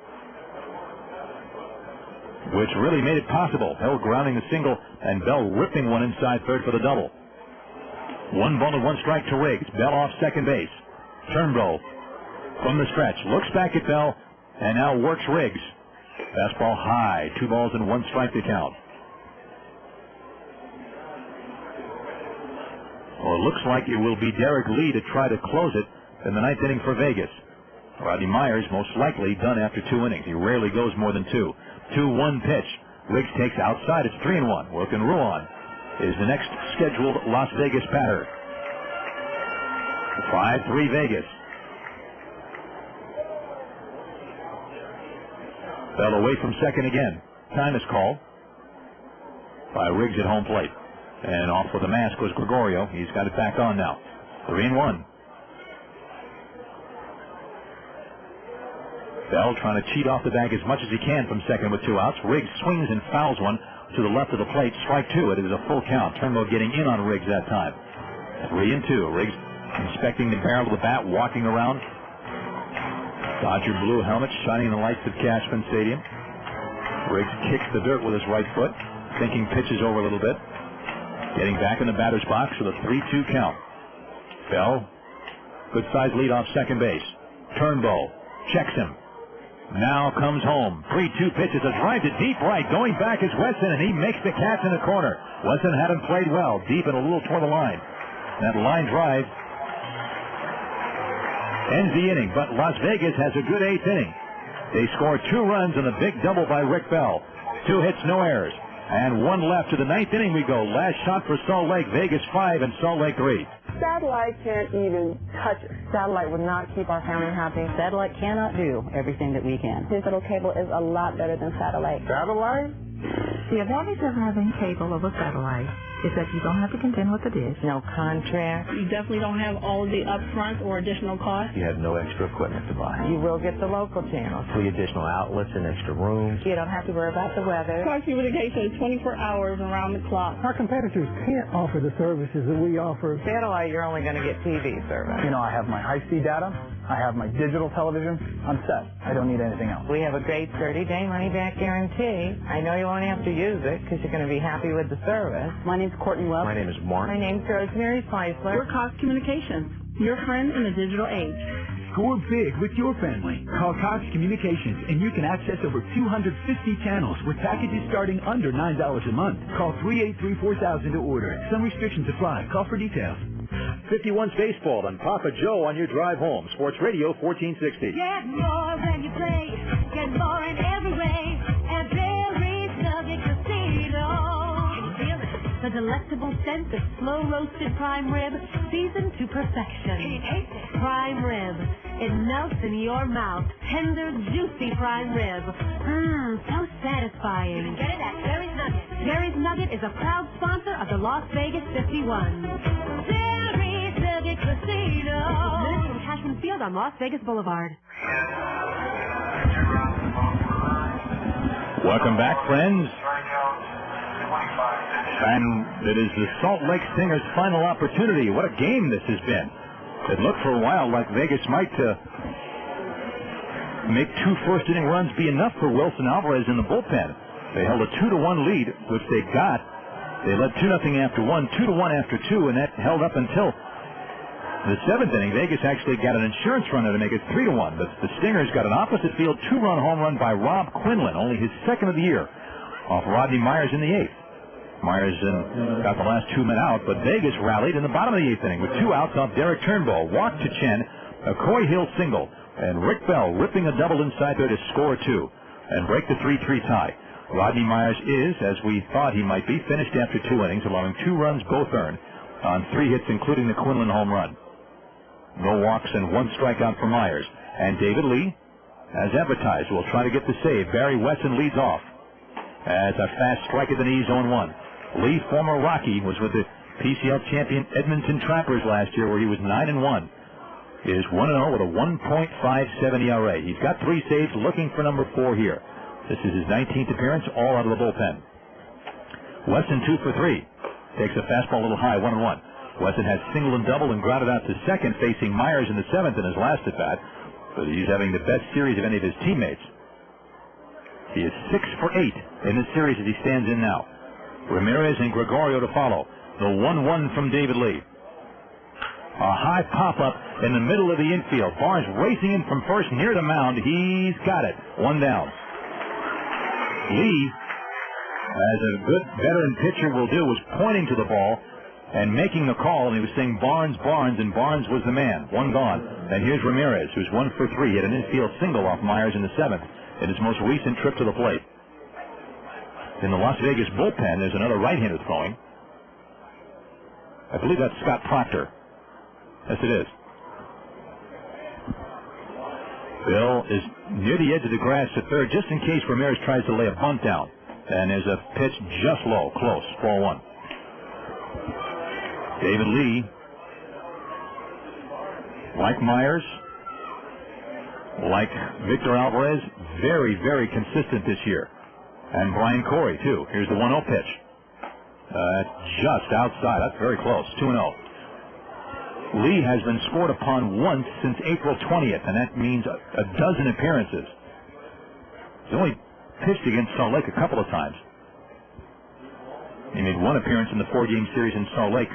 which really made it possible. Hill grounding the single and Bell ripping one inside third for the double. 1 ball and 1 strike to Riggs. Bell off second base. Turnbow from the stretch looks back at Bell and now works Riggs. Fastball high, 2 balls and 1 strike to count. Well, it looks like it will be Derek Lee to try to close it in the 9th inning for Vegas. Rodney Myers most likely done after 2 innings. He rarely goes more than 2. 2-1 pitch. Riggs takes outside. It's 3-1. Wilkin Ruan is the next scheduled Las Vegas batter. 5-3 Vegas. Bell away from second again. Time is called by Riggs at home plate. And off with the mask was Gregorio. He's got it back on now. 3-1. Bell trying to cheat off the bag as much as he can from second with 2 outs. Riggs swings and fouls one to the left of the plate. Strike 2. It is a full count. Turnbow getting in on Riggs that time. 3-2. Riggs inspecting the barrel of the bat, walking around. Dodger blue helmet shining in the lights of Cashman Stadium. Riggs kicks the dirt with his right foot, thinking pitches over a little bit. Getting back in the batter's box with a 3-2 count. Bell, good size lead off second base. Turnbow checks him. Now comes home. 3-2 pitches, a drive to deep right. Going back is Wesson, and he makes the catch in the corner. Wesson hadn't played well, deep and a little toward the line. That line drive ends the inning, but Las Vegas has a good eighth inning. They score 2 runs on a big double by Rick Bell. 2 hits, no errors. And 1 left. To the 9th inning we go. Last shot for Salt Lake. Vegas 5 and Salt Lake 3. Satellite can't even touch it. Satellite would not keep our family happy. Satellite cannot do everything that we can. Digital cable is a lot better than satellite. Satellite? The advantage of having cable over satellite is that you don't have to contend with the dish. No contract. You definitely don't have all of the upfront or additional costs. You have no extra equipment to buy. You will get the local channels. 3 additional outlets and extra rooms. You don't have to worry about the weather. Communication 24 hours around the clock. Our competitors can't offer the services that we offer. Satellite, you're only going to get TV service. You know, I have my high-speed data. I have my digital television. I'm set. I don't need anything else. We have a great 30-day money-back guarantee. I know you won't have to use it because you're going to be happy with the service. My name's Courtney Wells. My name is Mark. My name's Rosemary Feisler. We're Cox Communications, your friend in the digital age. Score big with your family. Call Cox Communications and you can access over 250 channels with packages starting under $9 a month. Call 383-4000 to order. Some restrictions apply. Call for details. 51's baseball and Papa Joe on your drive home. Sports Radio 1460. Get more when you play. Get more in every way. At Berry's Nugget Casino. Can you feel it? The delectable scent of slow-roasted prime rib, seasoned to perfection. Can you taste it? Prime rib. It melts in your mouth. Tender, juicy prime rib. So satisfying. Get it at Berry's Nugget. Berry's Nugget is a proud sponsor of the Las Vegas 51. Berry's Nugget Casino. Minutes from Cashman Field on Las Vegas Boulevard. Welcome back, friends. And it is the Salt Lake Stingers' final opportunity. What a game this has been. It looked for a while like Vegas might make 2 first-inning runs be enough for Wilson Alvarez in the bullpen. They held a 2-1 lead, which they got. They led 2-0 after 1, 2-1 after 2, and that held up until the 7th inning. Vegas actually got an insurance runner to make it 3-1, but the Stingers got an opposite field 2-run home run by Rob Quinlan, only his 2nd of the year, off Rodney Myers in the 8th. Myers got the last 2 men out, but Vegas rallied in the bottom of the 8th inning with 2 outs off Derek Turnbull, walk to Chen, a Coy Hill single, and Rick Bell ripping a double inside there to score 2 and break the 3-3 tie. Rodney Myers is, as we thought he might be, finished after 2 innings, allowing 2 runs both earned on 3 hits, including the Quinlan home run. No walks and 1 strikeout for Myers. And David Lee, as advertised, will try to get the save. Barry Wesson leads off as a fast strike at the knee, 0-1. Lee, former Rocky, was with the PCL champion Edmonton Trappers last year, where he was 9-1. Is 1-0 with a 1.57 ERA. He's got 3 saves, looking for number 4 here. This is his 19th appearance, all out of the bullpen. Wesson 2 for 3. Takes a fastball a little high, 1-1. Wesson has single and double and grounded out to second, facing Myers in the 7th in his last at bat. But he's having the best series of any of his teammates. He is 6 for 8 in this series as he stands in now. Ramirez and Gregorio to follow. The 1-1 from David Lee. A high pop-up in the middle of the infield. Barnes racing in from first near the mound. He's got it. 1 down. Lee, as a good veteran pitcher will do, was pointing to the ball and making the call, and he was saying Barnes, Barnes, and Barnes was the man. 1 gone. And here's Ramirez, who's 1 for 3. He had an infield single off Myers in the 7th in his most recent trip to the plate. In the Las Vegas bullpen, there's another right-hander throwing. I believe that's Scott Proctor. Yes, it is. Bill is near the edge of the grass at third, just in case Ramirez tries to lay a bunt down. And there's a pitch just low, close, ball 1. David Lee, like Myers, like Victor Alvarez, very, very consistent this year. And Brian Corey, too. Here's the 1-0 pitch. Just outside. That's very close. 2-0. Lee has been scored upon once since April 20th, and that means a dozen appearances. He's only pitched against Salt Lake a couple of times. He made 1 appearance in the 4-game series in Salt Lake.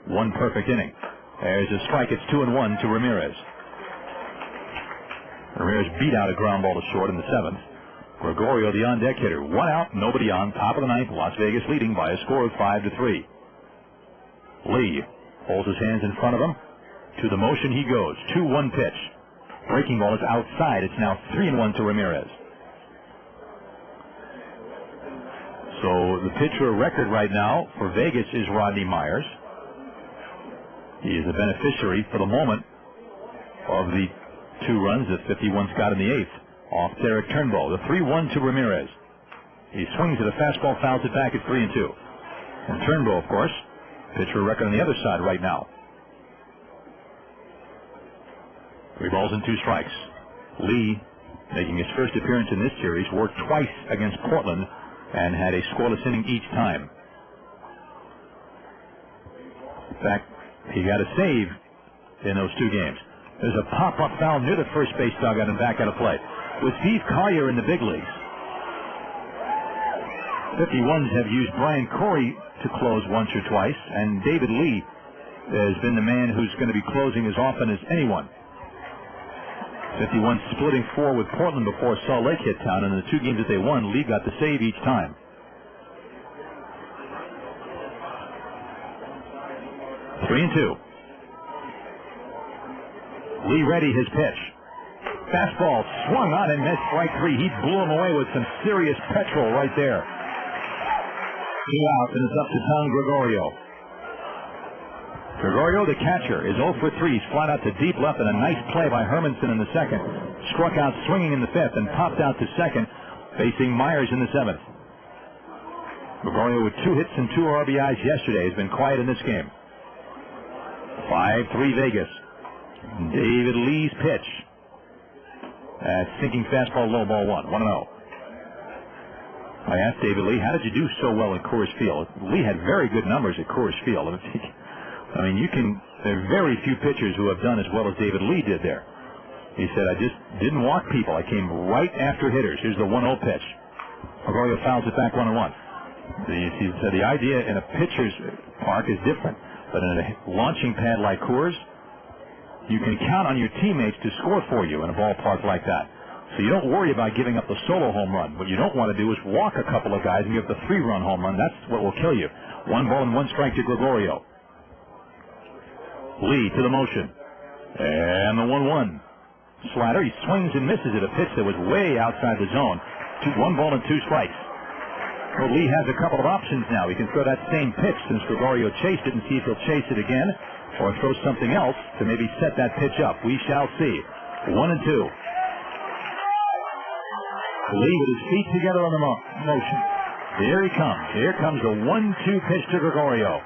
1 perfect inning. There's a strike. It's 2-1 to Ramirez. Ramirez beat out a ground ball to short in the 7th. Gregorio, the on-deck hitter. 1 out, nobody on. Top of the 9th. Las Vegas leading by a score of 5-3. Lee holds his hands in front of him. To the motion he goes. 2-1 pitch. Breaking ball is outside. It's now 3-1 to Ramirez. So the pitcher record right now for Vegas is Rodney Myers. He is the beneficiary for the moment of the 2 runs that 51's got in the 8th. Off Derek Turnbow. The 3-1 to Ramirez. He swings at a fastball, fouls it back at 3-2. And Turnbow, of course, pitcher record on the other side right now. 3 balls and 2 strikes. Lee, making his first appearance in this series, worked twice against Portland and had a scoreless inning each time. In fact, he got a save in those 2 games. There's a pop-up foul near the first base dugout and back out of play. With Steve Collier in the big leagues, 51s have used Brian Corey to close once or twice, and David Lee has been the man who's going to be closing as often as anyone. 51 splitting 4 with Portland before Salt Lake hit town, and in the 2 games that they won, Lee got the save each time. Three and 2. Lee ready his pitch. Fastball swung on and missed strike 3. He blew him away with some serious petrol right there. 2 outs, and it's up to Tom Gregorio. Gregorio, the catcher, is 0 for 3. He's flat out to deep left, and a nice play by Hermanson in the 2nd. Struck out swinging in the 5th and popped out to 2nd, facing Myers in the 7th. Gregorio with 2 hits and 2 RBIs yesterday has been quiet in this game. 5-3 Vegas. David Lee's pitch. Sinking fastball, low ball 1. 1-0. I asked David Lee, how did you do so well at Coors Field? Lee had very good numbers at Coors Field. I mean, there are very few pitchers who have done as well as David Lee did there. He said, I just didn't walk people. I came right after hitters. Here's the 1-0 pitch. Gregorio fouls it back 1-1. He said the idea in a pitcher's park is different, but in a launching pad like Coors, you can count on your teammates to score for you in a ballpark like that. So you don't worry about giving up the solo home run. What you don't want to do is walk a couple of guys and give up the 3-run home run. That's what will kill you. 1 ball and 1 strike to Gregorio. Lee to the motion. And the 1-1. Slider, he swings and misses at a pitch that was way outside the zone. 1 ball and 2 strikes. Well, Lee has a couple of options now. He can throw that same pitch since Gregorio chased it and see if he'll chase it again, or throw something else to maybe set that pitch up. We shall see. 1-2. Lee with his feet together on the motion. Here he comes. Here comes the 1-2 pitch to Gregorio.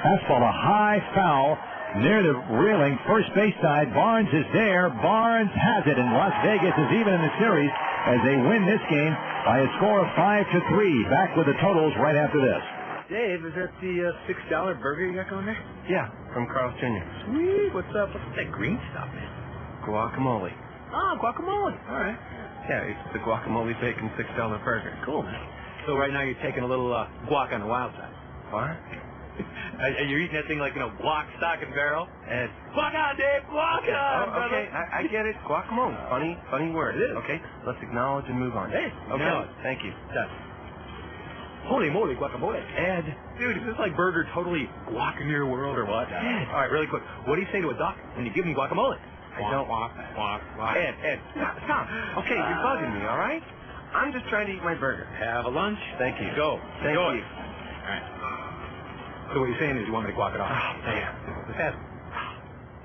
Fastball, a high foul near the railing, first base side. Barnes is there. Barnes has it, and Las Vegas is even in the series as they win this game by a score of 5-3. Back with the totals right after this. Dave, is that the $6 burger you got going there? Yeah, from Carl's Jr. Sweet. What's up? What's that green stuff, man? Guacamole. Oh, guacamole. All right. Yeah, it's the guacamole bacon $6 burger. Cool, man. So right now you're taking a little guac on the wild side. What? And you're eating that thing like, guac, stock, and barrel? And guac on, Dave, guac on! Oh, okay, I get it. Guacamole. Funny word. It is. Okay, let's acknowledge and move on. Hey, okay, thank you. Done. Holy moly, guacamole. Ed. Dude, is this like burger totally guac in your world or what? Ed. All right, really quick. What do you say to a duck when you give him guacamole? I don't. Guac. Ed, stop. Okay, you're bugging me, all right? I'm just trying to eat my burger. Have a lunch. Thank you. Go. Thank you. All right. So what you're saying is you want me to guac it off? Oh, man.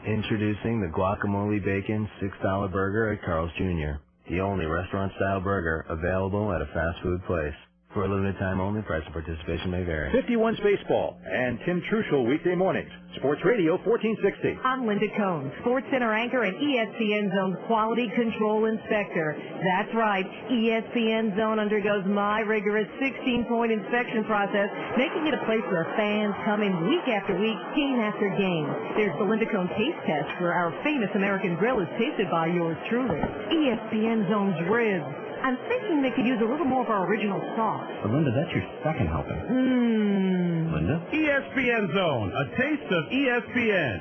Introducing the guacamole bacon $6 burger at Carl's Jr. The only restaurant-style burger available at a fast food place. For a limited time only, price and participation may vary. 51's Baseball and Tim Truschel weekday mornings. Sports Radio 1460. I'm Linda Cohn, Sports Center anchor and ESPN Zone's quality control inspector. That's right, ESPN Zone undergoes my rigorous 16-point inspection process, making it a place where fans come in week after week, game after game. There's the Linda Cohn taste test, where our famous American grill is tasted by yours truly. ESPN Zone's ribs. I'm thinking they could use a little more of our original sauce. But Linda, that's your second helping. Linda? ESPN Zone, a taste of ESPN.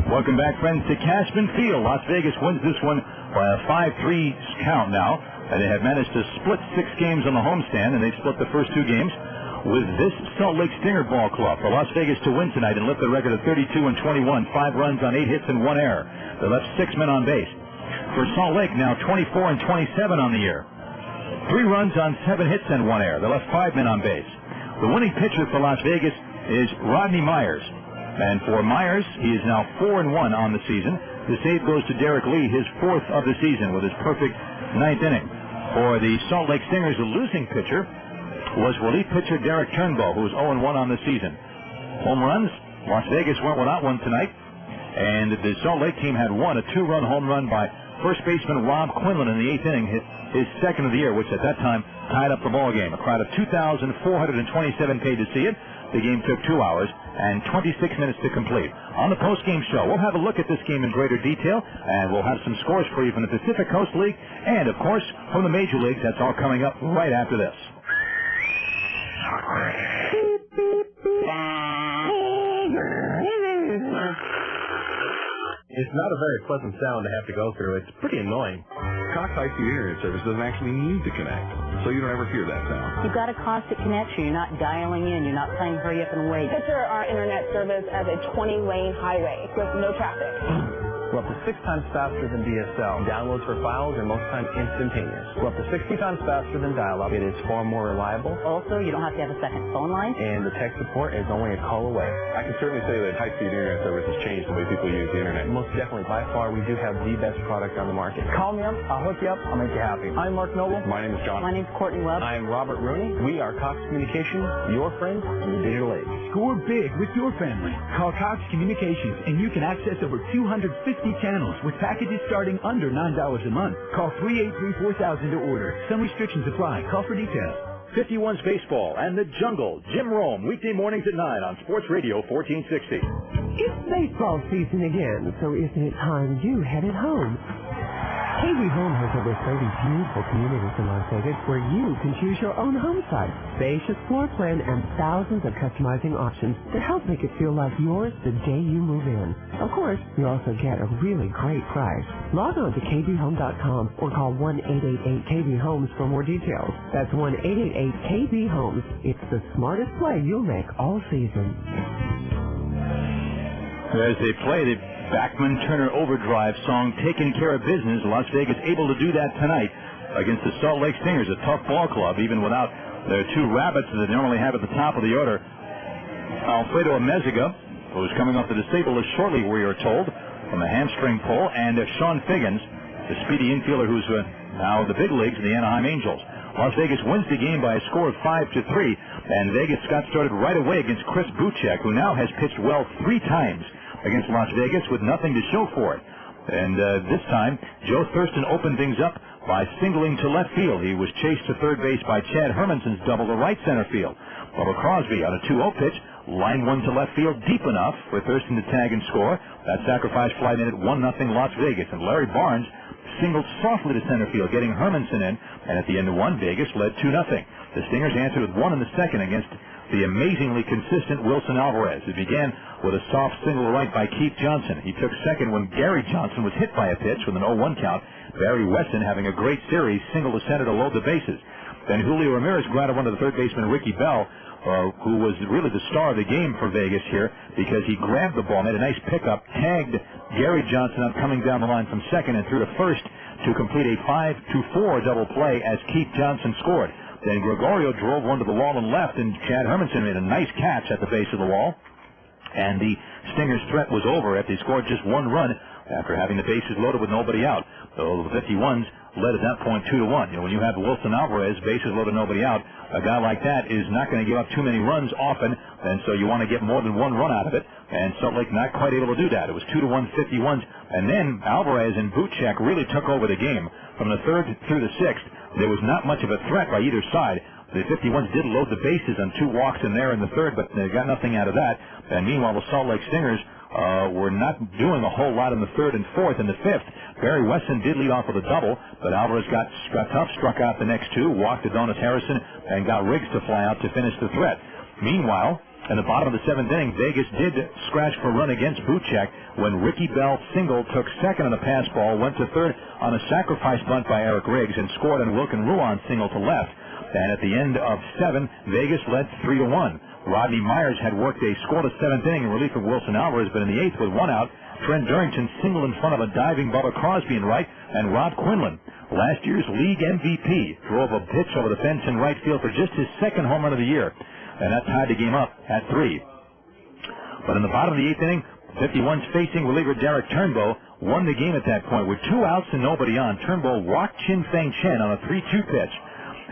Welcome back, friends, to Cashman Field. Las Vegas wins this one by a 5-3 count now. They have managed to split 6 games on the homestand, and they've split the first 2 games with this Salt Lake Stinger ball club for Las Vegas to win tonight and lift the record of 32-21, 5 runs on 8 hits and 1 error. They left 6 men on base. For Salt Lake, now 24-27 on the year. 3 runs on 7 hits and 1 error. They left 5 men on base. The winning pitcher for Las Vegas is Rodney Myers. And for Myers, he is now 4-1 on the season. The save goes to Derek Lee, his 4th of the season with his perfect 9th inning. For the Salt Lake Stingers, the losing pitcher was relief pitcher Derek Turnbow, who was 0-1 on the season. Home runs, Las Vegas went without one tonight. And the Salt Lake team had one, a 2-run home run by first baseman Rob Quinlan in the 8th inning, his 2nd of the year, which at that time tied up the ball game. A crowd of 2,427 paid to see it. The game took 2 hours and 26 minutes to complete. On the post-game show, we'll have a look at this game in greater detail, and we'll have some scores for you from the Pacific Coast League, and, of course, from the Major Leagues. That's all coming up right after this. It's not a very pleasant sound to have to go through. It's pretty annoying. Cox high-speed internet service doesn't actually need to connect, so you don't ever hear that sound. You've got a constant connection. You're not dialing in. You're not playing hurry up and wait. Picture our internet service as a 20-lane highway with no traffic. We're up to 6 times faster than DSL. Downloads for files are most times instantaneous. We're up to 60 times faster than dial-up. It is far more reliable. Also, you don't have to have a second phone line. And the tech support is only a call away. I can certainly say that high-speed internet service has changed the way people use the internet. Most definitely, by far, we do have the best product on the market. Call me up. I'll hook you up. I'll make you happy. I'm Mark Noble. My name is John. My name's Courtney Webb. I am Robert Rooney. We are Cox Communications, your friend in the digital age. Score big with your family. Call Cox Communications, and you can access over 250 channels with packages starting under $9 a month. Call 383-4000 to order. Some restrictions apply. Call for details. 51's Baseball and the Jungle. Jim Rome, weekday mornings at 9 on Sports Radio 1460. It's baseball season again, so isn't it time you headed home? KB Home has over 30 beautiful communities in Las Vegas where you can choose your own home site, spacious floor plan, and thousands of customizing options to help make it feel like yours the day you move in. Of course, you also get a really great price. Log on to kbhome.com or call 1-888-KB-HOMES for more details. That's 1-888-KB-HOMES. It's the smartest play you'll make all season. As they play the Bachman-Turner Overdrive song, Taking Care of Business, Las Vegas able to do that tonight against the Salt Lake Stingers, a tough ball club, even without their 2 rabbits that they normally have at the top of the order. Alfredo Amezaga, who's coming off the disabled list shortly, we are told, from a hamstring pull, and Sean Figgins, the speedy infielder who's now in the big leagues in the Anaheim Angels. Las Vegas wins the game by a score of 5-3, and Vegas got started right away against Chris Buchek, who now has pitched well 3 times against Las Vegas with nothing to show for it. And this time, Joe Thurston opened things up by singling to left field. He was chased to third base by Chad Hermanson's double to right center field. Bubba Crosby on a 2-0 pitch, line one to left field deep enough for Thurston to tag and score. That sacrifice fly made it 1-0 Las Vegas. And Larry Barnes singled softly to center field, getting Hermanson in. And at the end of 1, Vegas led 2-0. The Stingers answered with 1 in the second against the amazingly consistent Wilson Alvarez. It began with a soft single right by Keith Johnson. He took second when Gary Johnson was hit by a pitch with an 0-1 count. Barry Weston, having a great series, singled to center to load the bases. Then Julio Ramirez grounded one to the third baseman Ricky Bell, who was really the star of the game for Vegas here because he grabbed the ball, made a nice pickup, tagged Gary Johnson up coming down the line from second and threw to first to complete a 5-4 double play as Keith Johnson scored. Then Gregorio drove one to the wall and left, and Chad Hermanson made a nice catch at the base of the wall. And the Stingers' threat was over after they scored just 1 run after having the bases loaded with nobody out. So the 51s led at that point 2-1. You know, when you have Wilson Alvarez, bases loaded, nobody out, a guy like that is not going to give up too many runs often, and so you want to get more than 1 run out of it. And Salt Lake not quite able to do that. It was 2-1 51s, and then Alvarez and Buchek really took over the game from the 3rd through the 6th. There was not much of a threat by either side. The 51s did load the bases on 2 walks in there in the 3rd, but they got nothing out of that. And meanwhile, the Salt Lake Stingers were not doing a whole lot in the 3rd and 4th. In the 5th, Barry Weston did lead off with a double, but Alvarez got tough, struck out the next 2, walked Adonis Harrison, and got Riggs to fly out to finish the threat. Meanwhile, In the bottom of the 7th inning, Vegas did scratch for a run against Buchek when Ricky Bell single, took second on a pass ball, went to third on a sacrifice bunt by Eric Riggs, and scored on Wilkin Ruan single to left. And at the end of 7, Vegas led 3-1. Rodney Myers had worked a scoreless 7th inning in relief of Wilson Alvarez, but in the 8th with 1 out, Trent Durrington singled in front of a diving Bubba Crosby in right, and Rob Quinlan, last year's league MVP, drove a pitch over the fence in right field for just his 2nd home run of the year, and that tied the game up at 3. But in the bottom of the 8th inning, 51's facing reliever Derek Turnbow won the game at that point with 2 outs and nobody on. Turnbow walked Chin Feng Chen on a 3-2 pitch,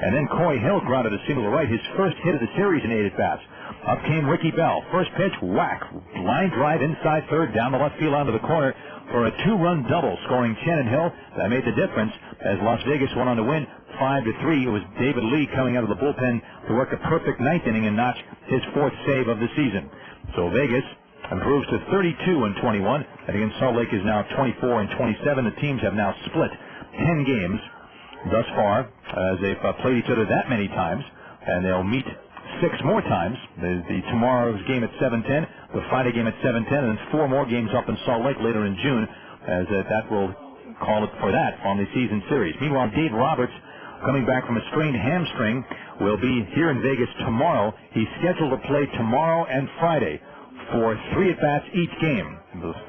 and then Coy Hill grounded a single to right, his first hit of the series in 8 at-bats. Up came Ricky Bell. First pitch, whack. Line drive inside third, down the left field onto the corner for a 2-run double, scoring Chen and Hill. That made the difference as Las Vegas went on to win 5-3. It was David Lee coming out of the bullpen to work a perfect 9th inning and notch his 4th save of the season. So Vegas improves to 32-21, and again Salt Lake is now 24-27. The teams have now split 10 games thus far as they've played each other that many times, and they'll meet 6 more times. The tomorrow's game at 7:10, the Friday game at 7:10, and then 4 more games up in Salt Lake later in June, as that will call it for that on the season series. Meanwhile, Dave Roberts, coming back from a strained hamstring, will be here in Vegas tomorrow. He's scheduled to play tomorrow and Friday for 3 at-bats each game,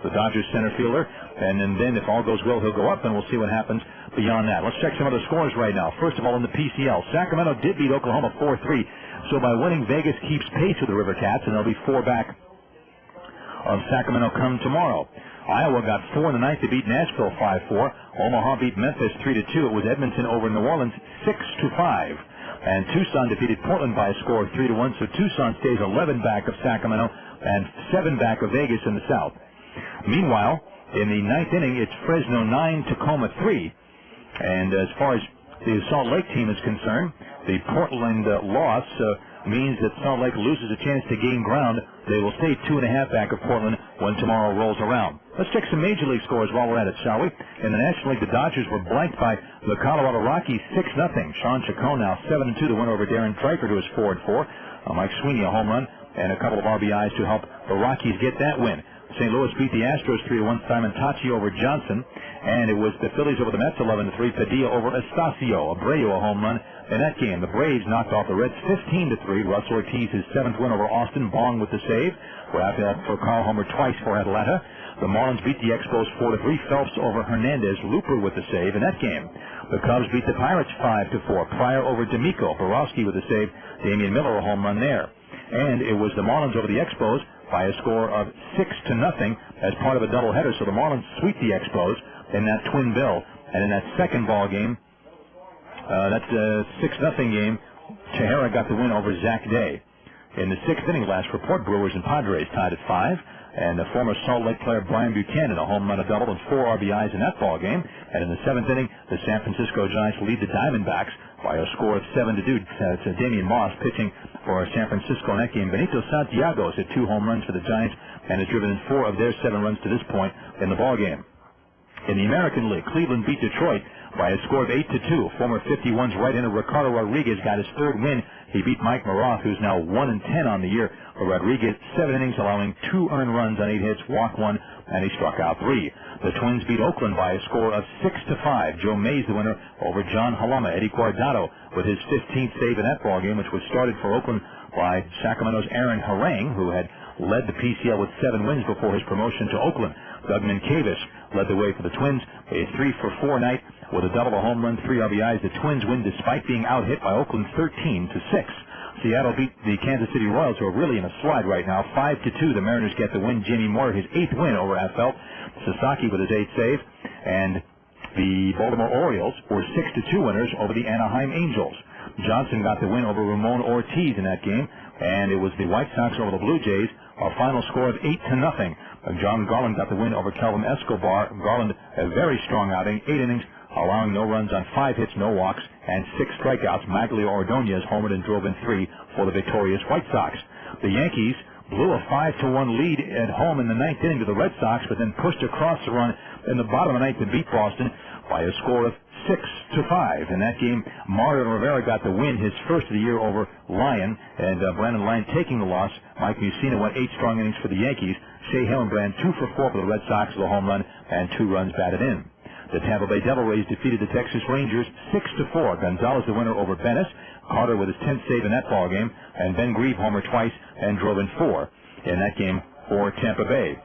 the Dodgers center fielder, and then if all goes well, he'll go up, and we'll see what happens beyond that. Let's check some other scores right now. First of all, in the PCL, Sacramento did beat Oklahoma 4-3, so by winning, Vegas keeps pace with the River Cats, and they'll be 4 back of Sacramento come tomorrow. Iowa got 4 in the 9th to beat Nashville 5-4. Omaha beat Memphis 3-2. It was Edmonton over New Orleans 6-5. And Tucson defeated Portland by a score of 3-1, so Tucson stays 11 back of Sacramento and 7 back of Vegas in the South. Meanwhile, in the 9th inning, it's Fresno 9, Tacoma 3. And as far as the Salt Lake team is concerned, the Portland loss means that Salt Lake loses a chance to gain ground. They will stay 2.5 back of Portland when tomorrow rolls around. Let's check some Major League scores while we're at it, shall we? In the National League, the Dodgers were blanked by the Colorado Rockies 6-0. Sean Chacon now 7-2 to win over Darren Treifert, who is 4-4. Mike Sweeney a home run and a couple of RBIs to help the Rockies get that win. St. Louis beat the Astros 3-1. Simon Tachi over Johnson, and it was the Phillies over the Mets 11-3. Padilla over Estacio. Abreu a home run in that game. The Braves knocked off the Reds 15-3. Russell Ortiz his 7th win over Austin. Bong with the save. Rafael Furcal homer twice for Atlanta. The Marlins beat the Expos 4-3. Phelps over Hernandez. Looper with the save in that game. The Cubs beat the Pirates 5-4. Pryor over D'Amico. Borowski with the save. Damian Miller a home run there. And it was the Marlins over the Expos by a score of 6-0 as part of a doubleheader. So the Marlins sweep the Expos in that twin bill. And in that second ball game, that 6-0 game, Chihara got the win over Zach Day. In the 6th inning, last report, Brewers and Padres tied at 5. And the former Salt Lake player Brian Buchanan, a home run, a double, and 4 RBIs in that ball game. And in the 7th inning, the San Francisco Giants lead the Diamondbacks by a score of 7-2. It's Damian Moss pitching for San Francisco in that game. Benito Santiago has hit 2 home runs for the Giants and has driven in 4 of their 7 runs to this point in the ball game. In the American League, Cleveland beat Detroit by a score of 8-2. Former 51's right-hander Ricardo Rodriguez got his 3rd win. He beat Mike Maroth, who's now 1-10 on the year. For Rodriguez, 7 innings, allowing 2 earned runs on 8 hits, walked 1, and he struck out 3. The Twins beat Oakland by a score of 6-5. Joe Mays, the winner, over John Halama. Eddie Guardado with his 15th save in that ballgame, which was started for Oakland by Sacramento's Aaron Harang, who had led the PCL with 7 wins before his promotion to Oakland. Doug Minkiewicz led the way for the Twins. A 3-for-4 night with a double, a home run, 3 RBIs. The Twins win despite being out-hit by Oakland 13-6. Seattle beat the Kansas City Royals, who are really in a slide right now, 5-2. The Mariners get the win. Jimmy Moore, his 8th win over Affeldt. Sasaki with his 8th save. And the Baltimore Orioles were 6-2 winners over the Anaheim Angels. Johnson got the win over Ramon Ortiz in that game, and it was the White Sox over the Blue Jays. Our final score of 8-0. John Garland got the win over Kelvin Escobar. Garland, a very strong outing, 8 innings, allowing no runs on 5 hits, no walks, and 6 strikeouts. Maglio Ordonez homered and drove in 3 for the victorious White Sox. The Yankees blew a 5-1 lead at home in the 9th inning to the Red Sox, but then pushed across the run in the bottom of the 9th to beat Boston by a score of 6-5. In that game, Mario Rivera got the win, his first of the year over Lyon, and Brandon Lyon taking the loss. Mike Mussina went 8 strong innings for the Yankees. Shea Hillenbrand 2 for 4 for the Red Sox with a home run and 2 runs batted in. The Tampa Bay Devil Rays defeated the Texas Rangers 6-4. Gonzalez the winner over Bennis. Carter with his 10th save in that ball game, and Ben Grieve homered twice and drove in 4 in that game for Tampa Bay.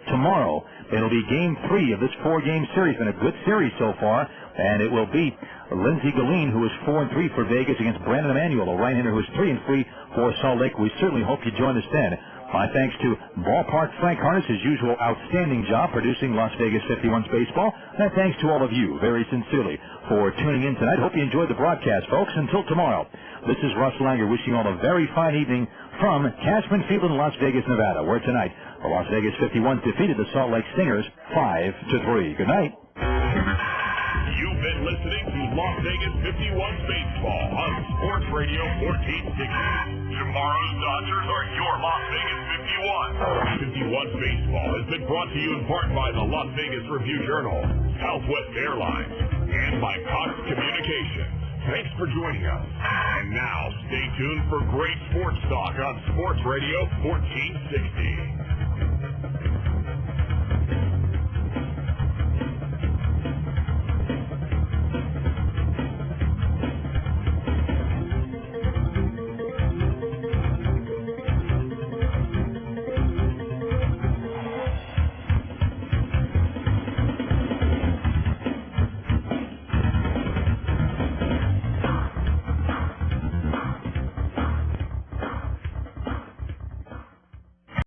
Tomorrow, it'll be Game 3 of this 4-game series. Been a good series so far, and it will be Lindsey Galeen, who is 4-3 for Vegas, against Brandon Emanuel, a right-hander who is 3-3 for Salt Lake. We certainly hope you join us then. My thanks to Ballpark Frank Harness, his usual outstanding job producing Las Vegas 51's baseball. And thanks to all of you, very sincerely, for tuning in tonight. Hope you enjoyed the broadcast, folks. Until tomorrow, this is Russ Langer wishing you all a very fine evening from Cashman Field in Las Vegas, Nevada, where tonight the Las Vegas 51s defeated the Salt Lake Stingers 5-3. Good night. You've been listening to Las Vegas 51's baseball on Sports Radio 1460. Tomorrow's Dodgers are your Las Vegas 51. 51's baseball has been brought to you in part by the Las Vegas Review-Journal, Southwest Airlines, and by Cox Communications. Thanks for joining us. And now, stay tuned for great sports talk on Sports Radio 1460.